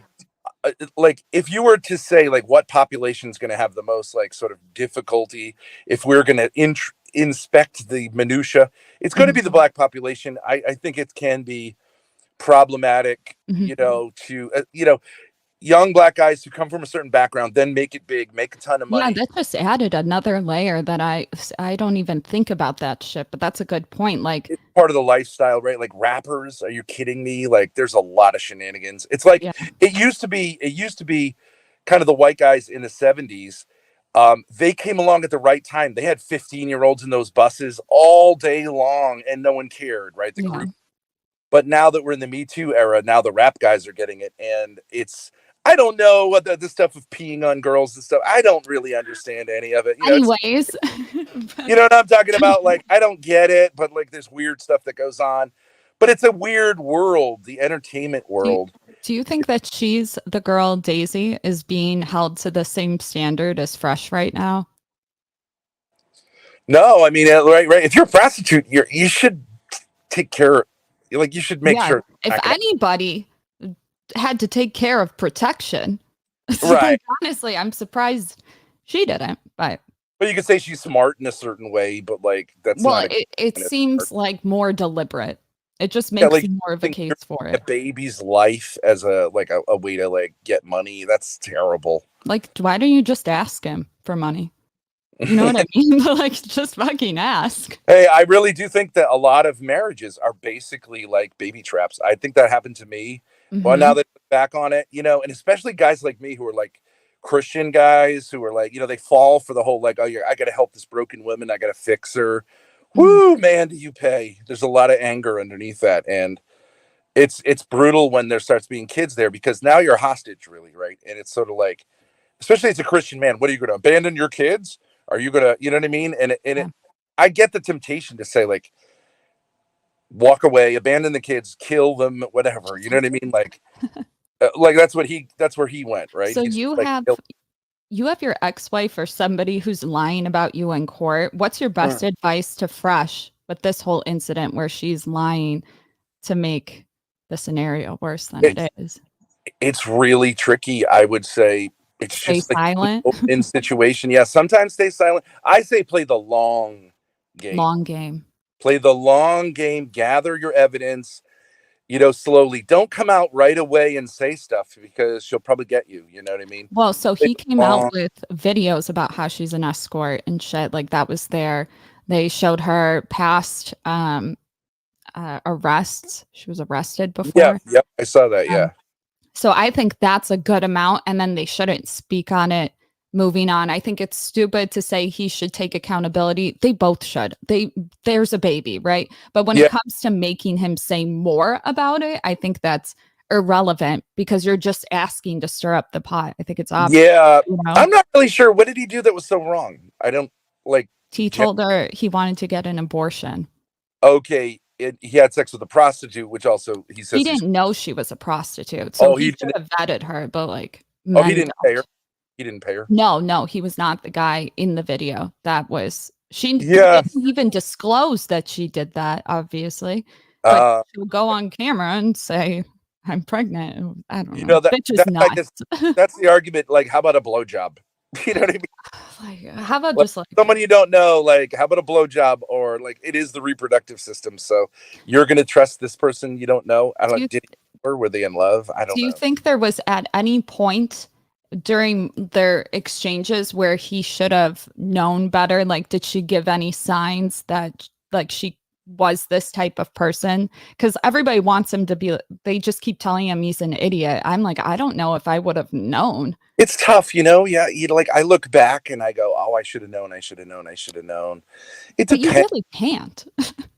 like if you were to say like what population is going to have the most like sort of difficulty if we're going to inspect the minutia, it's going to be the black population. I think it can be problematic, to young black guys who come from a certain background, then make it big, make a ton of money. Yeah, that just added another layer that I don't even think about that shit, but that's a good point. Like, it's part of the lifestyle, right? Like rappers, are you kidding me? Like there's a lot of shenanigans. It's like it used to be kind of the white guys in the 70s. They came along at the right time. They had 15-year-olds in those buses all day long and no one cared, right? The group. But now that we're in the Me Too era, now the rap guys are getting it, and I don't know what the stuff of peeing on girls and stuff. I don't really understand any of it. Anyways, you know what I'm talking about? Like, I don't get it, but like there's weird stuff that goes on. But it's a weird world, the entertainment world. Do you think that she's the girl, Daisy, is being held to the same standard as Fresh right now? No, I mean, right. If you're a prostitute, you should take care. Like, you should make sure. If anybody had to take care of protection, right? Honestly, I'm surprised she didn't. But you could say she's smart in a certain way, but like that's not. It seems like more deliberate. It just makes more of a case for it. A baby's life as a way to like get money. That's terrible. Like, why don't you just ask him for money? You know what I mean? Like, just fucking ask. Hey, I really do think that a lot of marriages are basically like baby traps. I think that happened to me. Well, now that I look back on it, and especially guys like me who are like Christian guys who are like, they fall for the whole like, oh, I got to help this broken woman. I got to fix her. Woo, man, do you pay? There's a lot of anger underneath that. And it's brutal when there starts being kids there because now you're a hostage, really, right? And it's sort of like, especially as a Christian man, what are you going to abandon your kids? Are you going to, you know what I mean? And I get the temptation to say like, walk away, abandon the kids, kill them, whatever. You know what I mean? Like that's where he went, right? So you have your ex-wife or somebody who's lying about you in court. What's your best advice to Fresh with this whole incident where she's lying to make the scenario worse than it is? It's really tricky. I would say it's stay just silent in situation. Yeah, sometimes stay silent. I say play the long game. Play the long game. Gather your evidence. Slowly. Don't come out right away and say stuff because she'll probably get you. You know what I mean? Well, so he came out with videos about how she's an escort and shit. Like that was there. They showed her past arrests. She was arrested before. Yeah, I saw that. Yeah. So I think that's a good amount. And then they shouldn't speak on it moving on. I think it's stupid to say he should take accountability. They both should. There's a baby, right? But when it comes to making him say more about it, I think that's irrelevant because you're just asking to stir up the pot. I think it's obvious. Yeah, you know? I'm not really sure. What did he do that was so wrong? I don't like. He told her he wanted to get an abortion. Okay, he had sex with a prostitute, which also he says He didn't know she was a prostitute, so he should have vetted her. But like, he didn't pay her. He didn't pay her. No, he was not the guy in the video. That was she. Didn't even disclose that she did that. Obviously, but she'll go on camera and say, "I'm pregnant." I don't know. Bitch is nuts. That's the argument. Like, how about a blowjob? You know what I mean? Like, how about just like someone you don't know? Like, how about a blowjob? Or like, it is the reproductive system. So you're gonna trust this person you don't know? I don't. Were they in love? I don't know. Do you think there was at any point during their exchanges where he should have known better? Like, did she give any signs that like she was this type of person? Because everybody wants him to be, they just keep telling him he's an idiot. I'm like, I don't know if I would have known. It's tough, you know. Yeah, like I look back and I go, oh, I should have known. I should have known. I should have known. But you really can't.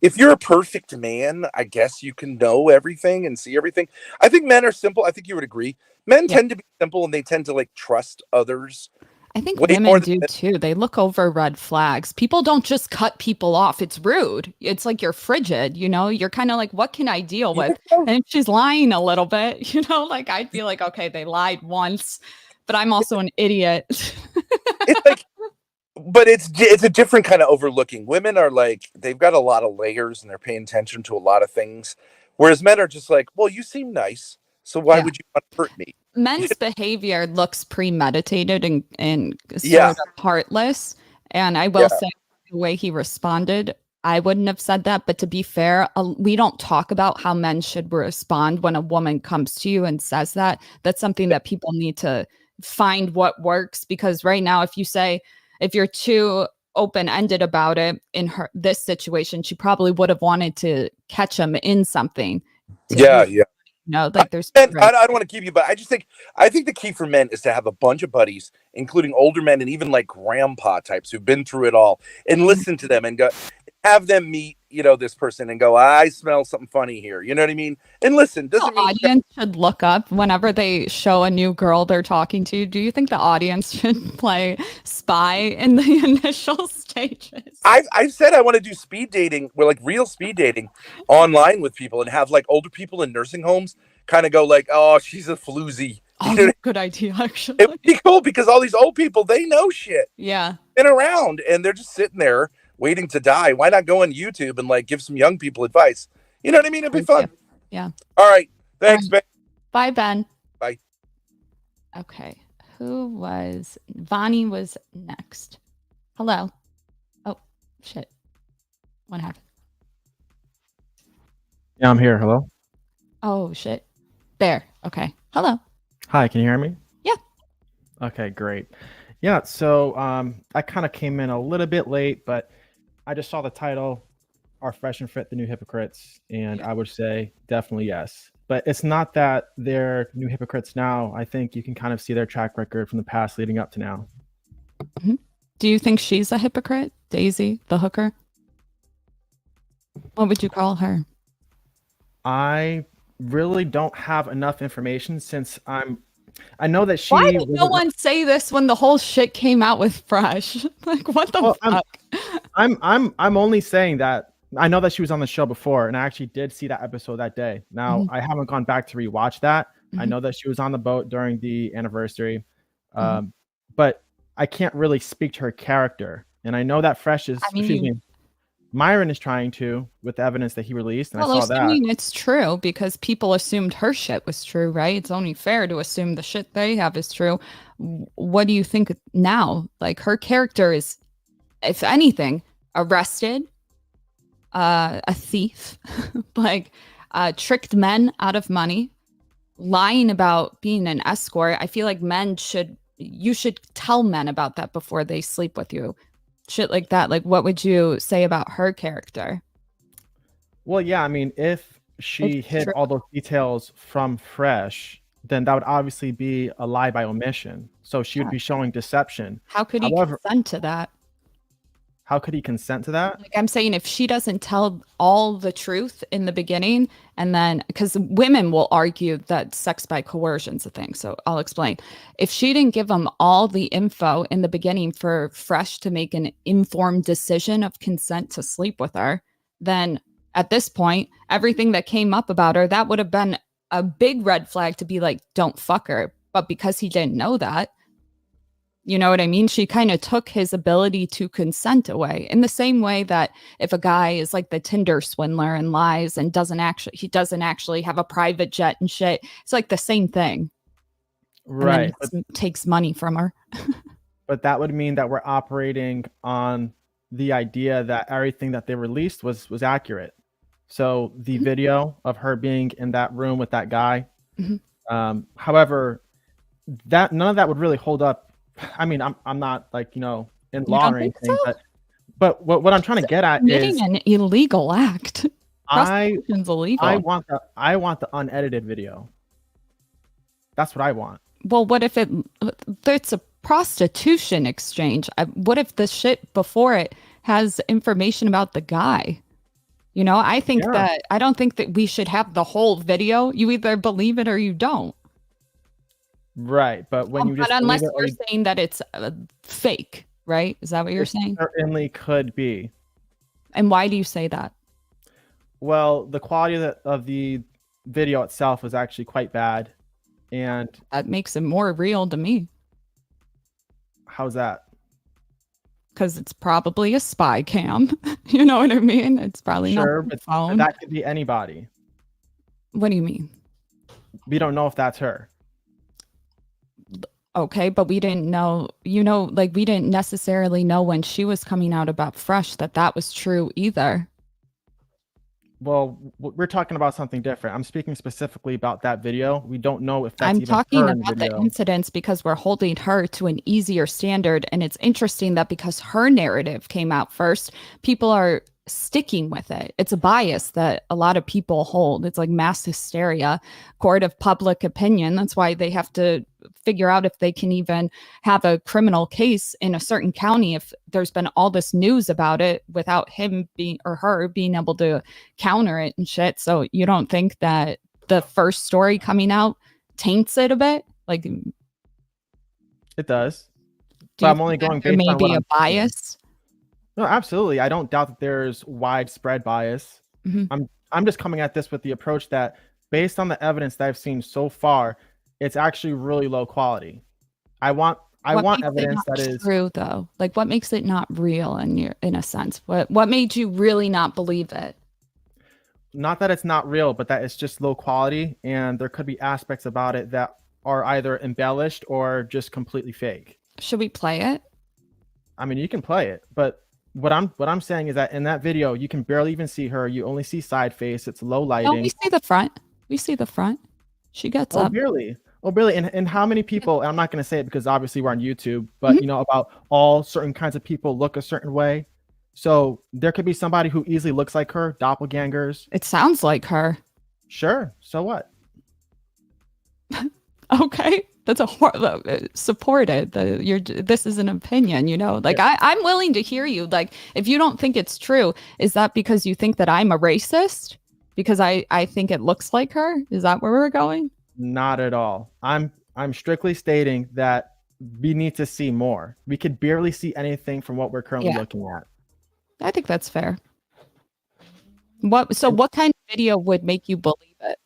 If you're a perfect man, I guess you can know everything and see everything. I think men are simple. I think you would agree. Men tend to be simple and they tend to like trust others. I think women do too. They look over red flags. People don't just cut people off. It's rude. It's like you're frigid, you know? You're kind of like, what can I deal with? And if she's lying a little bit, you know, like I'd be like, okay, they lied once, but I'm also an idiot. It's like, but it's a different kind of overlooking. Women are like, they've got a lot of layers and they're paying attention to a lot of things. Whereas men are just like, well, you seem nice, so why would you want to hurt me? Men's behavior looks premeditated and sort of heartless. And I will say the way he responded, I wouldn't have said that. But to be fair, we don't talk about how men should respond when a woman comes to you and says that. That's something that people need to find what works. Because right now, if you're too open-ended about it in this situation, she probably would have wanted to catch him in something. No, like there's. I don't want to keep you, but I think the key for men is to have a bunch of buddies, including older men and even like grandpa types who've been through it all, and listen to them and go, have them meet, you know, this person and go, I smell something funny here. You know what I mean? And listen, doesn't mean the audience should look up whenever they show a new girl they're talking to. Do you think the audience should play spy in the initial stages? I've said I want to do speed dating, where like real speed dating online with people and have like older people in nursing homes kind of go like, oh, she's a floozy. Oh, that's a good idea, actually. It would be cool because all these old people, they know shit. Yeah. Been around and they're just sitting there waiting to die. Why not go on YouTube and like give some young people advice? You know what I mean? It'd be fun. Yeah. All right. Thanks, Ben. Bye, Ben. Bye. Okay. Vonnie was next. Hello. Oh, shit. What happened? Yeah, I'm here. Hello. Oh, shit. There. Okay. Hello. Hi, can you hear me? Yeah. Okay, great. Yeah, so I kind of came in a little bit late, but I just saw the title, Are Fresh and Fit the New Hypocrites? And I would say definitely yes. But it's not that they're new hypocrites now. I think you can kind of see their track record from the past leading up to now. Mm-hmm. Do you think she's a hypocrite? Daisy, the hooker? What would you call her? I really don't have enough information since I know that she. Why did no one say this when the whole shit came out with Fresh? Like, what the fuck? I'm only saying that I know that she was on the show before, and I actually did see that episode that day. Now I haven't gone back to rewatch that. I know that she was on the boat during the anniversary, but I can't really speak to her character. And I know that Fresh is. Myron is trying to with the evidence that he released, and I saw that. I mean, it's true because people assumed her shit was true, right? It's only fair to assume the shit they have is true. What do you think now? Like, her character is, if anything, arrested, a thief, like tricked men out of money, lying about being an escort. I feel like you should tell men about that before they sleep with you. Shit like that. Like, what would you say about her character? Well, yeah, I mean, if she hid all those details from Fresh, then that would obviously be a lie by omission. So she would be showing deception. How could he However, consent to that? how could he consent to that? Like I'm saying, if she doesn't tell all the truth in the beginning, and then because women will argue that sex by coercion is a thing. So I'll explain. If she didn't give him all the info in the beginning for Fresh to make an informed decision of consent to sleep with her, then at this point, everything that came up about her, that would have been a big red flag to be like, don't fuck her. But because he didn't know that, you know what I mean? She kind of took his ability to consent away in the same way that if a guy is like the Tinder swindler and lies and doesn't actually have a private jet and shit, it's like the same thing. Right. And then takes money from her. But that would mean that we're operating on the idea that everything that they released was accurate. So the video of her being in that room with that guy, however, that none of that would really hold up. I mean, I'm not like, in law or anything, so? but what I'm trying to get at is an illegal act. Prostitution's illegal. I want the unedited video. That's what I want. Well, what if it's a prostitution exchange? What if the shit before it has information about the guy? I think that I don't think that we should have the whole video. You either believe it or you don't. Right, but when but unless you're saying that it's fake, right? Is that what you're saying? Certainly could be. And why do you say that? Well, the quality of the video itself was actually quite bad, and that makes it more real to me. How's that? Because it's probably a spy cam. You know what I mean? It's probably not but phone. That could be anybody. What do you mean? We don't know if that's her. Okay, but we didn't know, we didn't necessarily know when she was coming out about Fresh that was true either. Well, we're talking about something different. I'm speaking specifically about that video. We don't know if that's I'm even talking her about video. The incidents because we're holding her to an easier standard. And it's interesting that because her narrative came out first, people are sticking with it. It's a bias that a lot of people hold. It's like mass hysteria, court of public opinion. That's why they have to figure out if they can even have a criminal case in a certain county if there's been all this news about it without him being or her being able to counter it and shit. So you don't think that the first story coming out taints it a bit? Like it does. But I'm only going based on maybe a bias. No, absolutely. I don't doubt that there's widespread bias. I'm just coming at this with the approach that based on the evidence that I've seen so far, it's actually really low quality. I want evidence that is true though. Like what makes it not real in a sense? What made you really not believe it? Not that it's not real, but that it's just low quality and there could be aspects about it that are either embellished or just completely fake. Should we play it? I mean, you can play it, but what I'm saying is that in that video, you can barely even see her. You only see side face. It's low lighting. No, we see the front. We see the front. She gets up. Barely. Oh, really? And how many people, and I'm not going to say it because obviously we're on YouTube, but about all certain kinds of people look a certain way. So there could be somebody who easily looks like her, doppelgangers. It sounds like her. Sure. So what? Okay. That's supported. This is an opinion, Like I'm willing to hear you. Like if you don't think it's true, is that because you think that I'm a racist? Because I think it looks like her? Is that where we're going? Not at all. I'm strictly stating that we need to see more. We could barely see anything from what we're currently looking at. I think that's fair. What kind of video would make you believe it?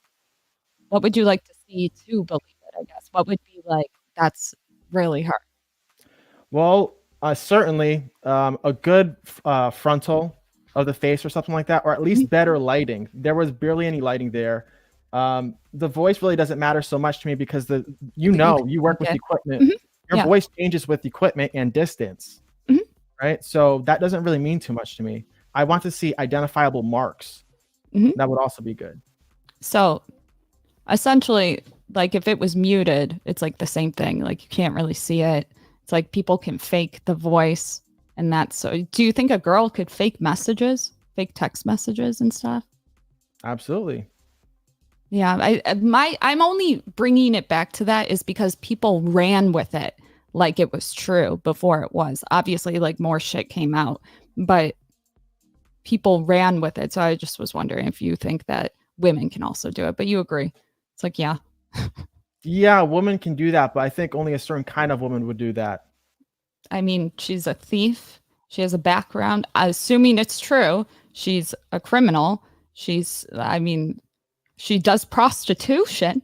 What would you like to see to believe it, I guess? What would be like, that's really her? Well, certainly a good frontal of the face or something like that, or at least better lighting. There was barely any lighting there. The voice really doesn't matter so much to me because you work with equipment. Your voice changes with equipment and distance, right? So that doesn't really mean too much to me. I want to see identifiable marks. That would also be good. So essentially, like if it was muted, it's like the same thing. Like you can't really see it. It's like people can fake the voice and that's so. Do you think a girl could fake messages, fake text messages and stuff? Absolutely. Yeah, I'm only bringing it back to that is because people ran with it like it was true before it was. Obviously, like more shit came out, but people ran with it. So I just was wondering if you think that women can also do it, but you agree. It's like, yeah. Yeah, a woman can do that, but I think only a certain kind of woman would do that. I mean, she's a thief. She has a background. Assuming it's true, she's a criminal. I mean, she does prostitution.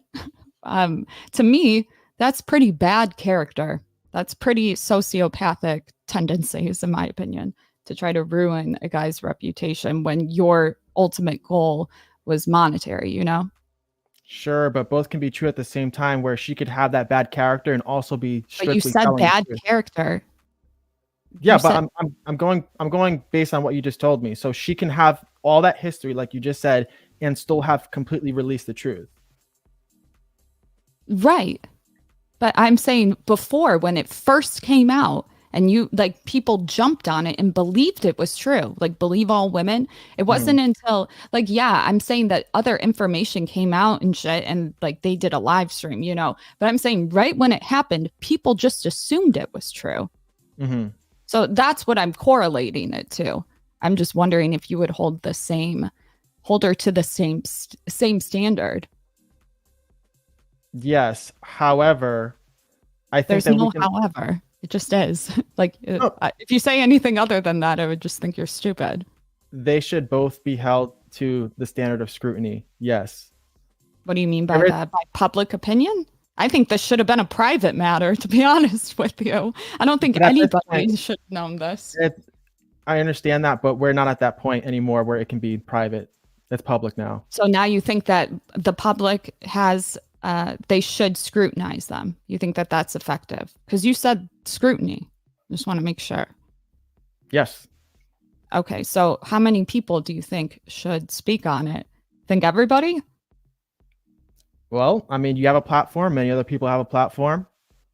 To me, that's pretty bad character. That's pretty sociopathic tendencies, in my opinion, to try to ruin a guy's reputation when your ultimate goal was monetary, you know? Sure, but both can be true at the same time, where she could have that bad character and also be But you strictly said telling the bad truth. character. Yeah, You but said, I'm going based on what you just told me. So she can have all that history, like you just said, and still have completely released the truth. right. But I'm saying before, when it first came out, and you like people jumped on it and believed it was true, like believe all women. It wasn't until like, yeah, I'm saying that other information came out and shit, and like they did a live stream, you know. But I'm saying right when it happened, people just assumed it was true. Mm-hmm. So that's what I'm correlating it to. I'm just wondering if you would hold her to the same standard. Yes. However, I think There's that no we can. however. It just is. Like, No, if you say anything other than that, I would just think you're stupid. they should both be held to the standard of scrutiny. Yes. What do you mean by There is- that? By public opinion? I think this should have been a private matter, to be honest with you. I don't think But at this anybody point- should have known this. I understand that, but we're not at that point anymore where it can be private. It's public now. So now you think that the public they should scrutinize them. You think that that's effective? Because you said scrutiny. Just want to make sure. Yes. Okay, so how many people do you think should speak on it? Think everybody? Well, I mean, you have a platform. Many other people have a platform.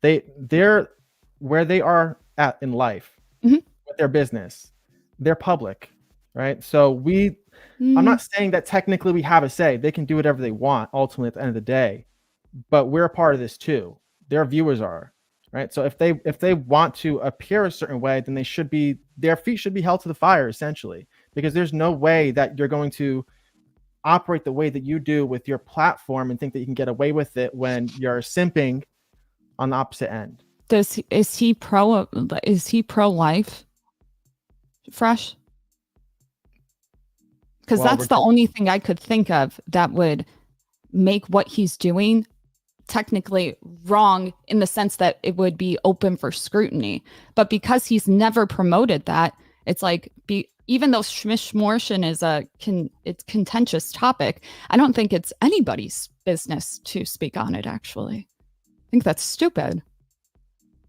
They're where they are at in life Mhm. with their business. They're public, right? So I'm not saying that technically we have a say. They can do whatever they want ultimately at the end of the day, but we're a part of this too. Their viewers are, right? So if they want to appear a certain way, then their feet should be held to the fire essentially, because there's no way that you're going to operate the way that you do with your platform and think that you can get away with it when you're simping on the opposite end. Is he pro-life? Fresh? Because Well, that's the only thing I could think of that would make what he's doing technically wrong, in the sense that it would be open for scrutiny. But because he's never promoted that, it's like, even though schmishmortion is it's contentious topic, I don't think it's anybody's business to speak on it, actually. I think that's stupid.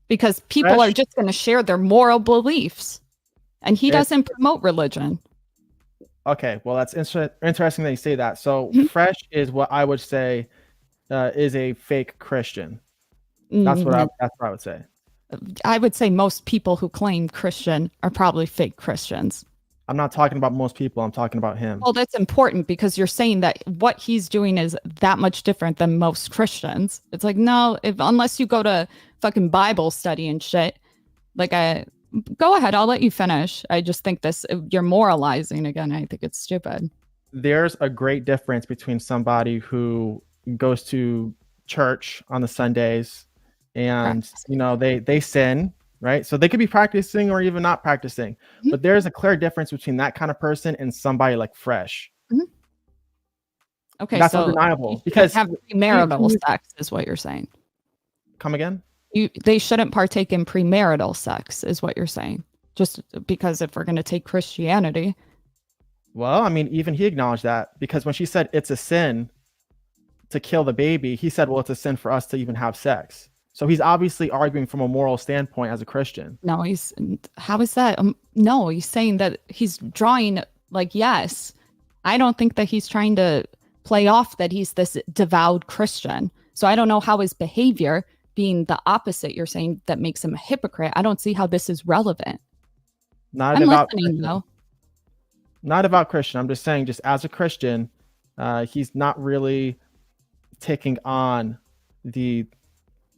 Because people are just going to share their moral beliefs. And he doesn't promote religion. Okay, well, that's interesting that you say that. So Fresh is what I would say is a fake Christian. That's what I would say. I would say most people who claim Christian are probably fake Christians. I'm not talking about most people. I'm talking about him. Well, that's important, because you're saying that what he's doing is that much different than most Christians. It's like, no, unless you go to fucking Bible study and shit, like go ahead, I'll let you finish. I just think you're moralizing again. I think it's stupid. There's a great difference between somebody who goes to church on the Sundays and, they sin, right? So they could be practicing or even not practicing, Mm-hmm. but there's a clear difference between that kind of person and somebody like Fresh. Mm-hmm. Okay, that's so undeniable, because have premarital sex is what you're saying. Come again? They shouldn't partake in premarital sex is what you're saying. Just because if we're going to take Christianity. Well, I mean, even he acknowledged that, because when she said it's a sin to kill the baby, he said, well, it's a sin for us to even have sex. So he's obviously arguing from a moral standpoint as a Christian. No, how is that? No, he's saying that he's drawing, like, yes. I don't think that he's trying to play off that he's this devout Christian. So I don't know how his behavior, being the opposite, you're saying, that makes him a hypocrite. I don't see how this is relevant. Not I'm about listening, though. Not about Christian. I'm just saying, just as a Christian, he's not really taking on the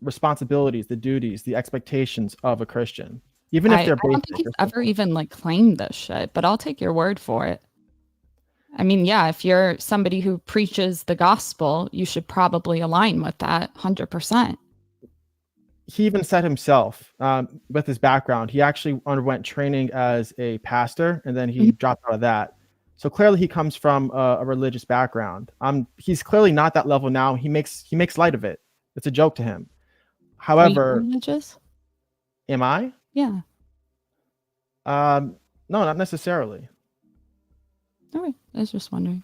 responsibilities, the duties, the expectations of a Christian, even if they're I don't think he's ever even like claimed this shit, but I'll take your word for it. I mean, yeah, if you're somebody who preaches the gospel, you should probably align with that 100%. He even said himself, with his background, he actually underwent training as a pastor, and then he dropped out of that. So clearly, he comes from a religious background. He's clearly not that level now. He makes light of it. It's a joke to him. However, religious? Am I? Yeah. No, not necessarily. All right. I was just wondering.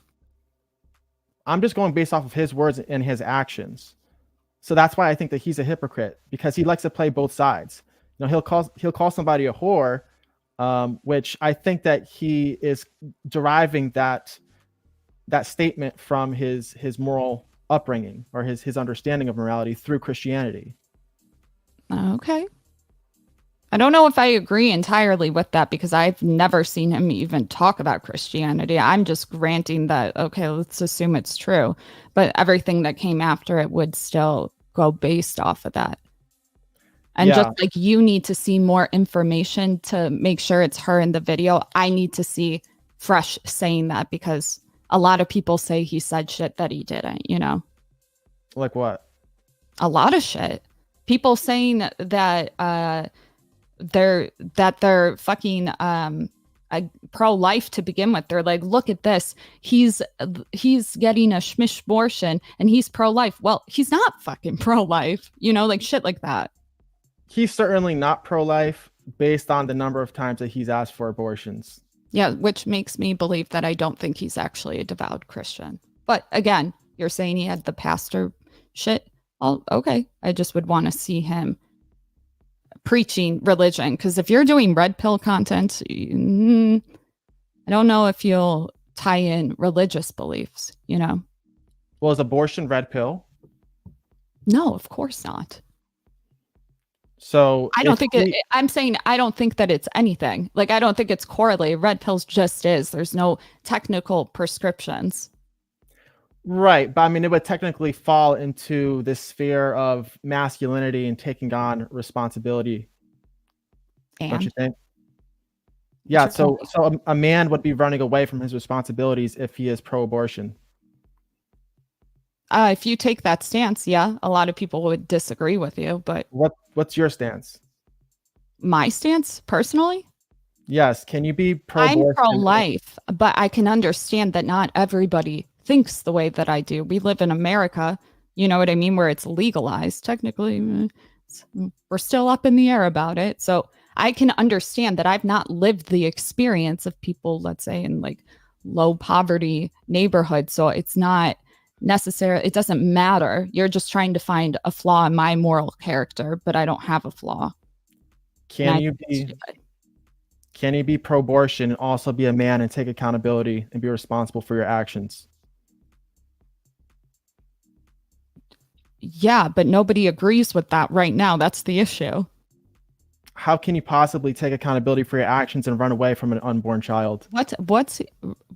I'm just going based off of his words and his actions. So that's why I think that he's a hypocrite, because he likes to play both sides. You know, he'll call somebody a whore, which I think that he is deriving that statement from his moral upbringing or his understanding of morality through Christianity. Okay. I don't know if I agree entirely with that, because I've never seen him even talk about Christianity. I'm just granting that, okay, let's assume it's true. But everything that came after it would still go based off of that. And just like you need to see more information to make sure it's her in the video, I need to see Fresh saying that, because a lot of people say he said shit that he didn't, you know? Like what? A lot of shit. People saying that they're fucking pro-life to begin with. They're like, look at this, he's getting a schmish-abortion and he's pro-life. Well, he's not fucking pro-life, you know, like shit like that. He's certainly not pro-life based on the number of times that he's asked for abortions. Yeah, which makes me believe that I don't think he's actually a devout Christian. But again, you're saying he had the pastor shit. Oh, okay. I just would want to see him preaching religion, because if you're doing red pill content, I don't know if you'll tie in religious beliefs, you know? Well, is abortion red pill? No, of course not. So I don't think I'm saying I don't think that it's anything. Like, I don't think it's correlated. Red pills just is. There's no technical prescriptions. Right. But I mean, it would technically fall into this sphere of masculinity and taking on responsibility. Don't you think? Yeah. So a man would be running away from his responsibilities if he is pro-abortion. If you take that stance, yeah, a lot of people would disagree with you. But what's your stance? My stance, personally? Yes. Can you be pro-abortion? I'm pro-life, but I can understand that not everybody thinks the way that I do. We live in America, you know what I mean, where it's legalized. Technically, we're still up in the air about it. So I can understand that I've not lived the experience of people, let's say, in like low poverty neighborhoods. So it's not necessarily, it doesn't matter. You're just trying to find a flaw in my moral character, but I don't have a flaw. Can you be pro-abortion and also be a man and take accountability and be responsible for your actions? Yeah, but nobody agrees with that right now. That's the issue. How can you possibly take accountability for your actions and run away from an unborn child? What's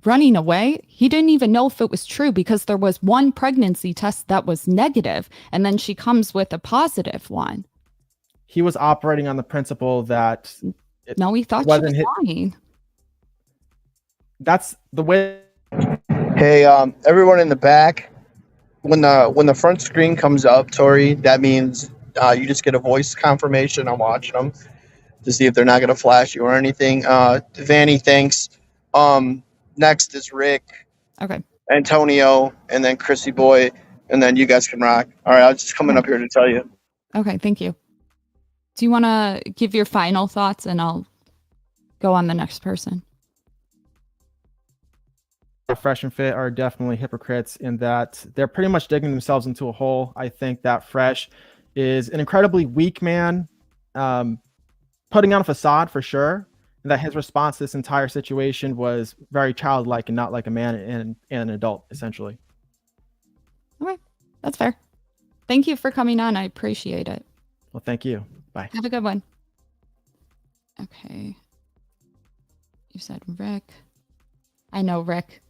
running away? He didn't even know if it was true, because there was one pregnancy test that was negative, and then she comes with a positive one. He was operating on the principle that no, he thought she was lying. That's the way. Hey, everyone in the back, when the front screen comes up, Torrie, that means you just get a voice confirmation. I'm watching them to see if they're not going to flash you or anything. Vanny, thanks. Next is Rick. Okay. Antonio, and then Chrissy Boy, and then you guys can rock. All right, I was just coming up here to tell you. Okay, thank you. Do you want to give your final thoughts, and I'll go on the next person? Fresh and Fit are definitely hypocrites in that they're pretty much digging themselves into a hole. I think that Fresh is an incredibly weak man, putting on a facade for sure, and that his response to this entire situation was very childlike and not like a man and an adult, essentially. Okay, that's fair. Thank you for coming on. I appreciate it. Well, thank you. Bye. Have a good one. Okay. You said Rick. I know Rick.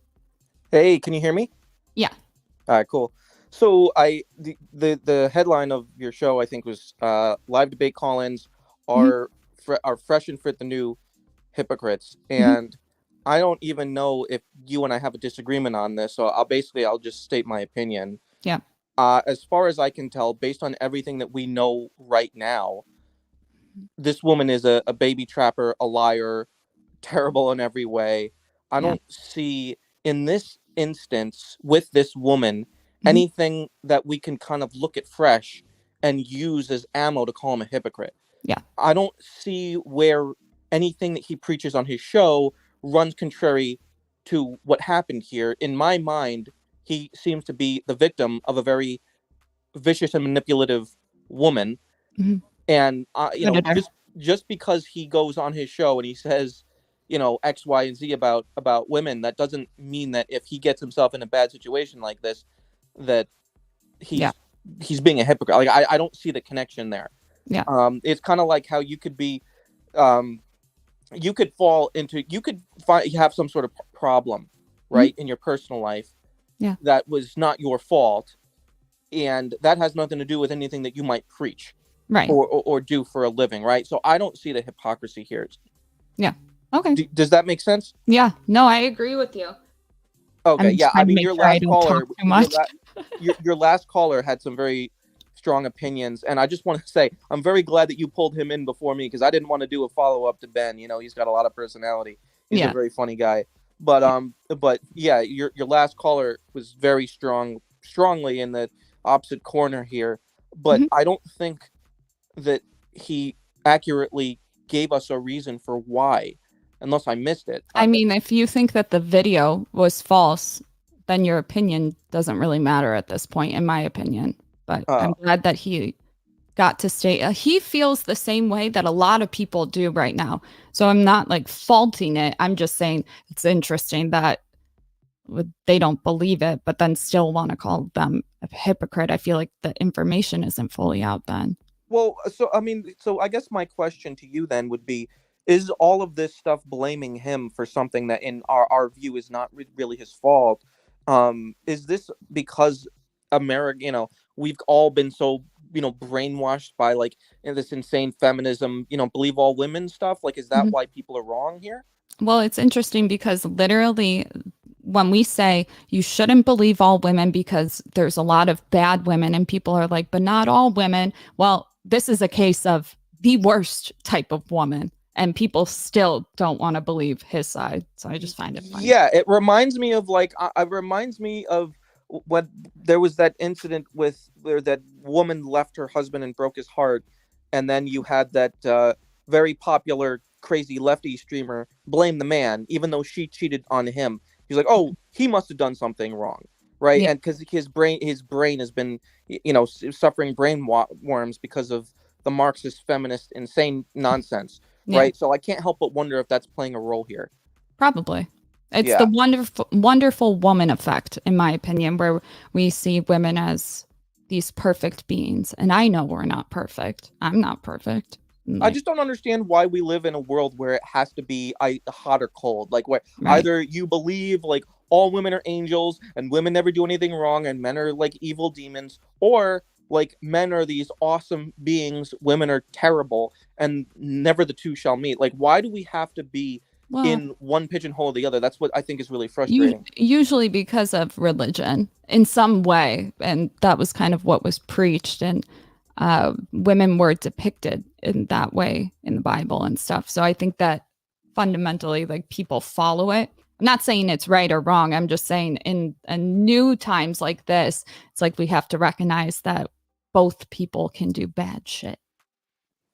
Hey, can you hear me? Yeah. All right, cool. So the headline of your show, I think, was live debate call-ins are Fresh and Fit the new hypocrites, and I don't even know if you and I have a disagreement on this. So I'll just state my opinion. Yeah. As far as I can tell, based on everything that we know right now, this woman is a baby trapper, a liar, terrible in every way. I don't see in this instance with this woman anything that we can kind of look at Fresh and use as ammo to call him a hypocrite. Yeah. I don't see where anything that he preaches on his show runs contrary to what happened here. In my mind, he seems to be the victim of a very vicious and manipulative woman. And just because he goes on his show and he says, X, Y, and Z about women, that doesn't mean that if he gets himself in a bad situation like this, that he's being a hypocrite. Like I don't see the connection there. Yeah. It's kind of like how you could be, you could have some sort of problem, right, in your personal life. Yeah. That was not your fault, and that has nothing to do with anything that you might preach. Right. Or do for a living, right? So I don't see the hypocrisy here. Yeah. Okay. Does that make sense? Yeah. No, I agree with you. Okay. Yeah. I mean, your last caller, your last caller had some very strong opinions, and I just want to say I'm very glad that you pulled him in before me because I didn't want to do a follow up to Ben. He's got a lot of personality. He's a very funny guy. But yeah, your last caller was very strongly in the opposite corner here. But I don't think that he accurately gave us a reason for why, unless I missed it. I mean, if you think that the video was false, then your opinion doesn't really matter at this point, in my opinion. But I'm glad that he got to state he feels the same way that a lot of people do right now. So I'm not like faulting it. I'm just saying it's interesting that they don't believe it, but then still want to call them a hypocrite. I feel like the information isn't fully out then. Well, so I guess my question to you then would be, is all of this stuff blaming him for something that in our view is not really his fault? Is this because America, we've all been so, brainwashed by like this insane feminism, believe all women stuff? Like, is that why people are wrong here? Well, it's interesting because literally when we say you shouldn't believe all women because there's a lot of bad women and people are like, but not all women. Well, this is a case of the worst type of woman and people still don't want to believe his side. So I just find it funny. Yeah, it reminds me of when there was that incident where that woman left her husband and broke his heart. And then you had that very popular crazy lefty streamer blame the man, even though she cheated on him. He's like, oh, he must have done something wrong. Right. Yeah. And because his brain has been, suffering brain worms because of the Marxist feminist insane nonsense. Yeah. Right. So I can't help but wonder if that's playing a role here. Probably. It's the wonderful woman effect, in my opinion, where we see women as these perfect beings. And I know we're not perfect. I'm not perfect. I just don't understand why we live in a world where it has to be hot or cold. Like where either you believe like all women are angels and women never do anything wrong and men are like evil demons, or like men are these awesome beings, women are terrible, and never the two shall meet. Like, why do we have to be in one pigeonhole or the other? That's what I think is really frustrating. Usually because of religion in some way. And that was kind of what was preached. And women were depicted in that way in the Bible and stuff. So I think that fundamentally, like, people follow it. I'm not saying it's right or wrong. I'm just saying in new times like this, it's like we have to recognize that both people can do bad shit.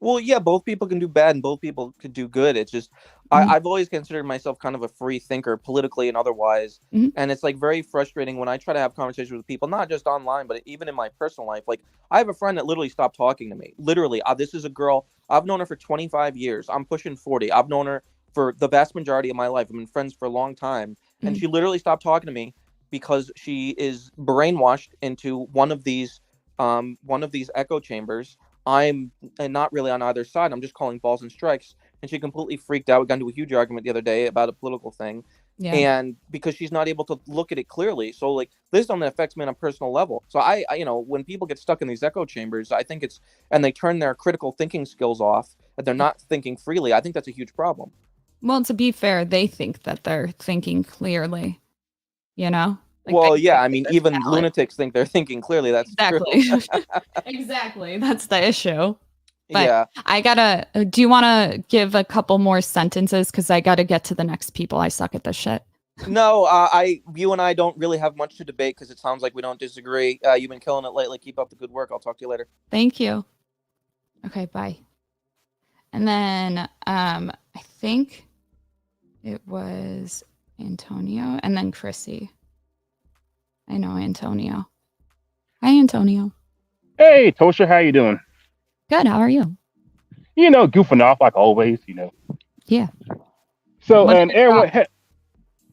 Well, yeah, both people can do bad and both people can do good. It's just, I've always considered myself kind of a free thinker politically and otherwise. And it's like very frustrating when I try to have conversations with people, not just online, but even in my personal life. Like, I have a friend that literally stopped talking to me. Literally, this is a girl. I've known her for 25 years. I'm pushing 40. I've known her for the vast majority of my life. I've been friends for a long time. And she literally stopped talking to me because she is brainwashed into one of these echo chambers. I'm not really on either side. I'm just calling balls and strikes. And she completely freaked out. We got into a huge argument the other day about a political thing. Yeah. And because she's not able to look at it clearly. So like this only affects me on a personal level. So I when people get stuck in these echo chambers, I think and they turn their critical thinking skills off, and they're not thinking freely. I think that's a huge problem. Well, to be fair, they think that they're thinking clearly, Like, well, yeah, I mean, even valid. Lunatics think they're thinking clearly. That's exactly. true. Exactly. That's the issue. But yeah. I gotta, do you want to give a couple more sentences? Because I gotta get to the next people. I suck at this shit. No, you and I don't really have much to debate because it sounds like we don't disagree. You've been killing it lately. Keep up the good work. I'll talk to you later. Thank you. Okay, bye. And then I think it was Antonio and then Chrissy. I know Antonio. Hi, Antonio. Hey, Tosha, how you doing? Good. How are you? Goofing off like always, Yeah. So, What and did you everyone,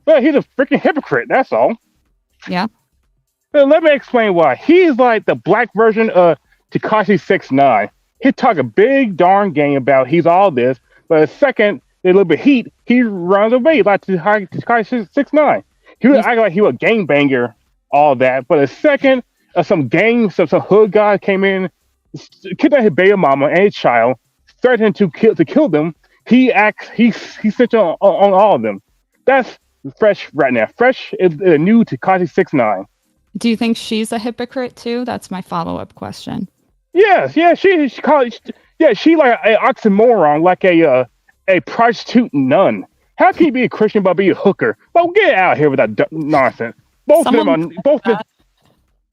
well, he's a freaking hypocrite, that's all. Yeah. Well, let me explain why. He's like the black version of Tekashi 6ix9ine. He talk a big darn game about he's all this, but the second a little bit heat, he runs away like Tekashi 6ix9ine. He would act like he was a gangbanger, all that, but the second some hood guy came in, kidnapped his baby mama and his child, threatened to kill them, he snitched on all of them. That's Fresh right now. Fresh is the new Tekashi 6ix9ine. Do you think she's a hypocrite too? That's my follow-up question. Yes, yeah, she like an oxymoron, like a prostitute nun. How can you be a Christian but be a hooker? Well, get out of here with that nonsense. Both of them are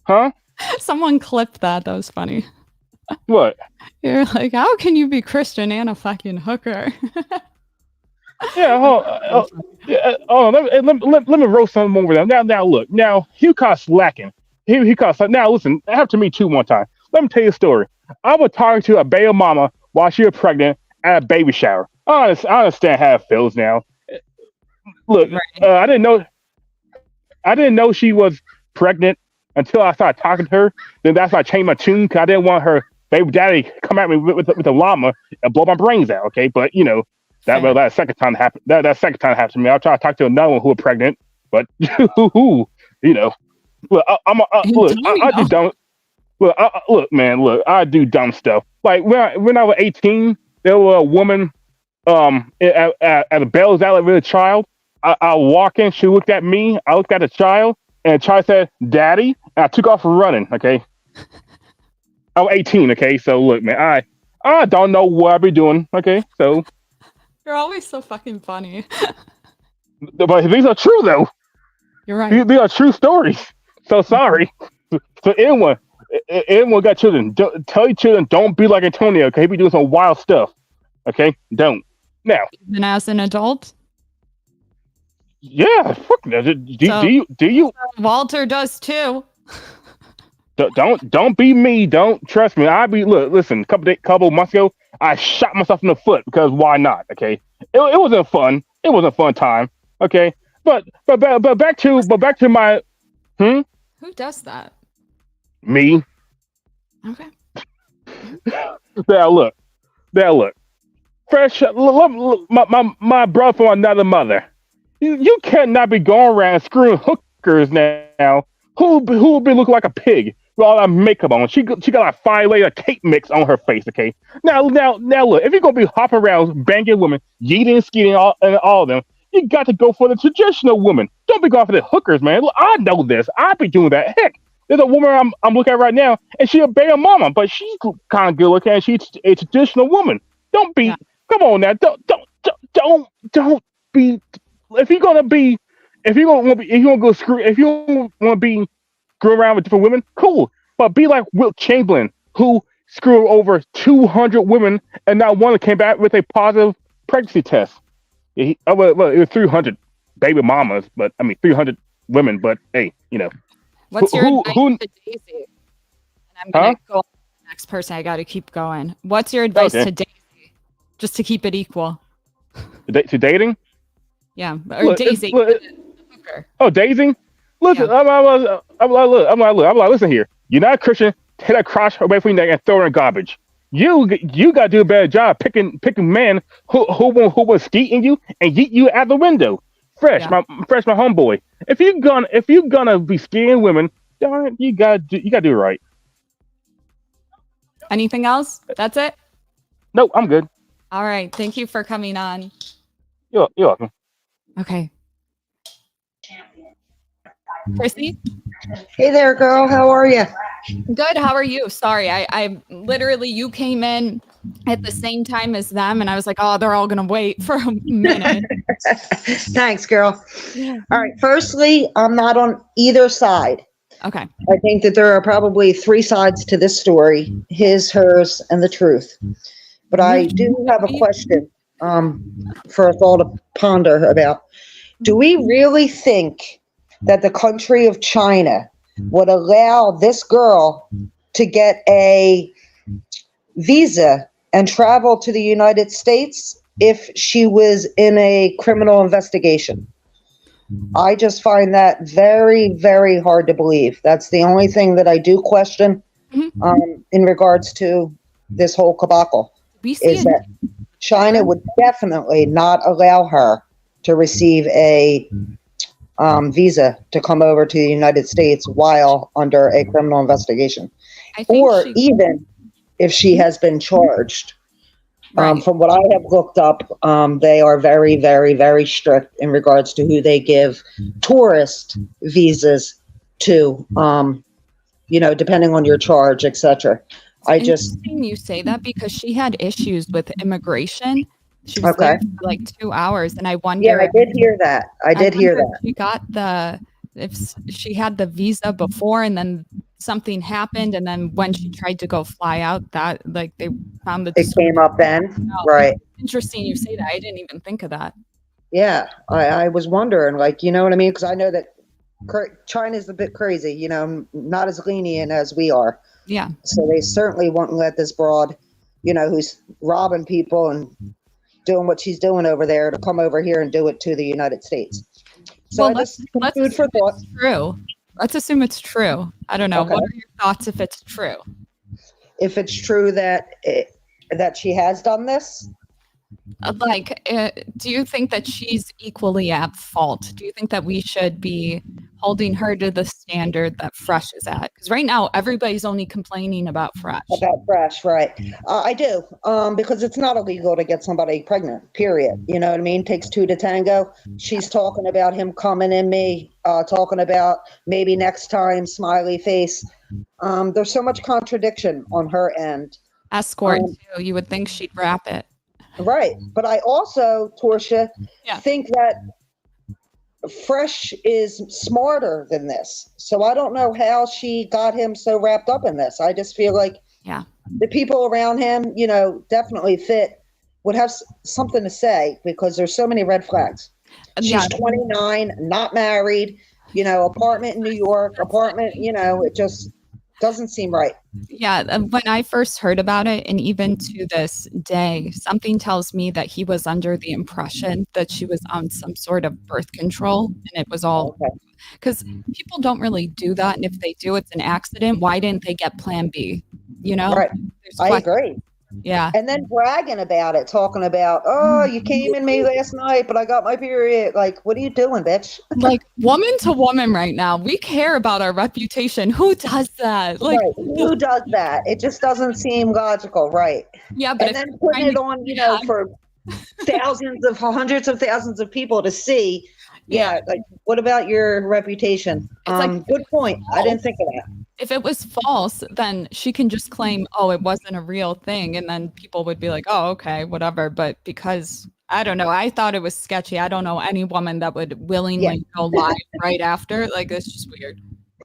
huh? Someone clipped that. That was funny. What? You're like, how can you be Christian and a fucking hooker? Yeah, let me roast some more with them. Now look, now he caught slacking. He caught slacking. Now listen, have to me too one time. Let me tell you a story. I was talking to a baby mama while she was pregnant at a baby shower. I understand how it feels now. Look, Right. I didn't know she was pregnant until I started talking to her. Then that's why I changed my tune because I didn't want her baby daddy to come at me with a llama and blow my brains out. Okay, but that second time happened. That second time happened to me. I'll try to talk to another one who was pregnant, but look, I do dumb. Look, man, I do dumb stuff. Like when I was 18, there was a woman at a Bell's Outlet with a child. I walk in, she looked at me, I looked at the child, and the child said, "Daddy," and I took off running. Okay, I was 18. Okay, so look, man, I don't know what I be doing. Okay, so. You're always so fucking funny. But these are true, though. You're right. These are true stories. So sorry. So anyone got children, tell your children don't be like Antonio, okay? He be doing some wild stuff. Okay? Don't. Now. Even as an adult? Yeah. Fuck no. Do you? Walter does too. Don't be me. Don't trust me. Listen. Couple months ago, I shot myself in the foot because why not? Okay, it wasn't fun. It wasn't a fun time. Okay, but back to my Who does that? Me. Okay. Now look. Fresh. My brother from another mother. You cannot be going around screwing hookers now. Who be looking like a pig with all that makeup on? She got like 5 layers of cake mix on her face. Okay. Now look. If you're gonna be hopping around banging women, yeeting and skeeting and all of them, you got to go for the traditional woman. Don't be going for the hookers, man. Look, I know this. I be doing that. Heck, there's a woman I'm looking at right now, and she a baby mama, but she's kind of good looking, and she's a traditional woman. Don't be. Yeah. Come on now. Don't be. If you want to be screw around with different women, cool. But be like Wilt Chamberlain, who screwed over 200 women and not one came back with a positive pregnancy test. It was 300 baby mamas, but 300 women. But hey, What's your advice to Daisy? And I'm gonna go on to the next person. I got to keep going. What's your advice to Daisy? Just to keep it equal. To dating? Yeah, or Daisy. Oh, Daisy. Listen, yeah. I'm like, listen here. You're not a Christian. Take that cross away from your neck and throw it in garbage. You got to do a better job picking men who will skeet in you and yeet you out the window. Fresh, Yeah. my homeboy. If you're gonna be skiing women, darn it, you gotta do it right. Anything else? That's it? No, I'm good. All right. Thank you for coming on. You're welcome. Okay. Chrissy? Hey there, girl. How are you? Good. How are you? Sorry. I literally, you came in at the same time as them, and I was like, oh, they're all going to wait for a minute. Thanks, girl. All right. Firstly, I'm not on either side. Okay. I think that there are probably 3 sides to this story: his, hers, and the truth. But I do have a question for us all to ponder about. Do we really think that the country of China would allow this girl to get a visa and travel to the United States if she was in a criminal investigation? I just find that very, very hard to believe. That's the only thing that I do question in regards to this whole debacle, is that China would definitely not allow her to receive a visa to come over to the United States while under a criminal investigation, or even if she has been charged. From what I have looked up, they are very, very, very strict in regards to who they give tourist visas to, depending on your charge, etc. Interesting you say that, because she had issues with immigration. She was there for like 2 hours, and I wonder. Yeah, I did hear that. I did hear that. She got if she had the visa before, and then something happened, and then when she tried to go fly out, that like they found that it came up then. Right. Interesting you say that. I didn't even think of that. Yeah, I was wondering, like, you know what I mean? Because I know that China's a bit crazy, not as lenient as we are. Yeah. So they certainly won't let this broad, who's robbing people and doing what she's doing over there, to come over here and do it to the United States. So well, let's food for thought. True. Let's assume it's true. I don't know. Okay. What are your thoughts if it's true? If it's true that she has done this? Do you think that she's equally at fault? Do you think that we should be holding her to the standard that Fresh is at? Because right now, everybody's only complaining about Fresh. About Fresh, right. I do, because it's not illegal to get somebody pregnant, period. You know what I mean? Takes 2 to tango. She's talking about him coming in me, talking about maybe next time, smiley face. There's so much contradiction on her end. Escort, too. You would think she'd wrap it. Right. But I also, Torshaa, think that Fresh is smarter than this. So I don't know how she got him so wrapped up in this. I just feel like the people around him, definitely Fit would have something to say, because there's so many red flags. She's 29, not married, apartment in New York, it just doesn't seem right. Yeah, when I first heard about it, and even to this day, something tells me that he was under the impression that she was on some sort of birth control, and it was all because people don't really do that, and if they do, it's an accident. Why didn't they get Plan B? Right. I agree. Yeah. And then bragging about it, talking about, oh, you came in me last night, but I got my period. Like, what are you doing, bitch? Like, woman to woman right now, we care about our reputation. Who does that? Like, right. Who does that? It just doesn't seem logical, right? Yeah, but and then putting it on, for hundreds of thousands of people to see. Yeah, like, what about your reputation? Good point. I didn't think of that. If it was false, then she can just claim, oh, it wasn't a real thing. And then people would be like, oh, okay, whatever. But because, I don't know, I thought it was sketchy. I don't know any woman that would willingly go live right after. Like, it's just weird.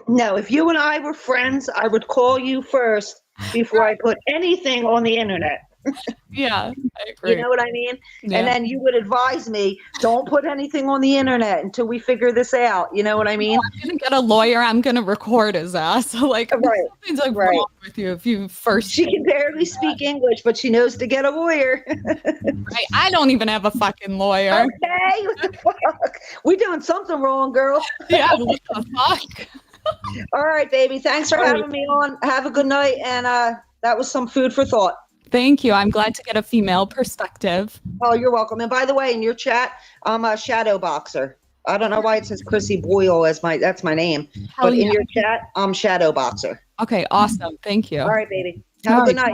No, if you and I were friends, I would call you first before I put anything on the internet. Yeah, I agree. You know what I mean? Yeah. And then you would advise me, don't put anything on the internet until we figure this out. You know what I mean? I'm going to get a lawyer. I'm going to record his ass. So something's wrong with you if you first. She can barely speak English, but she knows to get a lawyer. Right. I don't even have a fucking lawyer. Okay. What the fuck? We doing something wrong, girl. Yeah, what the fuck? All right, baby. Thanks for having me on. Have a good night. And that was some food for thought. Thank you. I'm glad to get a female perspective. Oh, you're welcome. And by the way, in your chat, I'm a shadow boxer. I don't know why it says Chrissy Boyle as that's my name. Hell But in yeah. your chat, I'm Shadow Boxer. Okay, awesome. Thank you. All right, baby. Have a good night.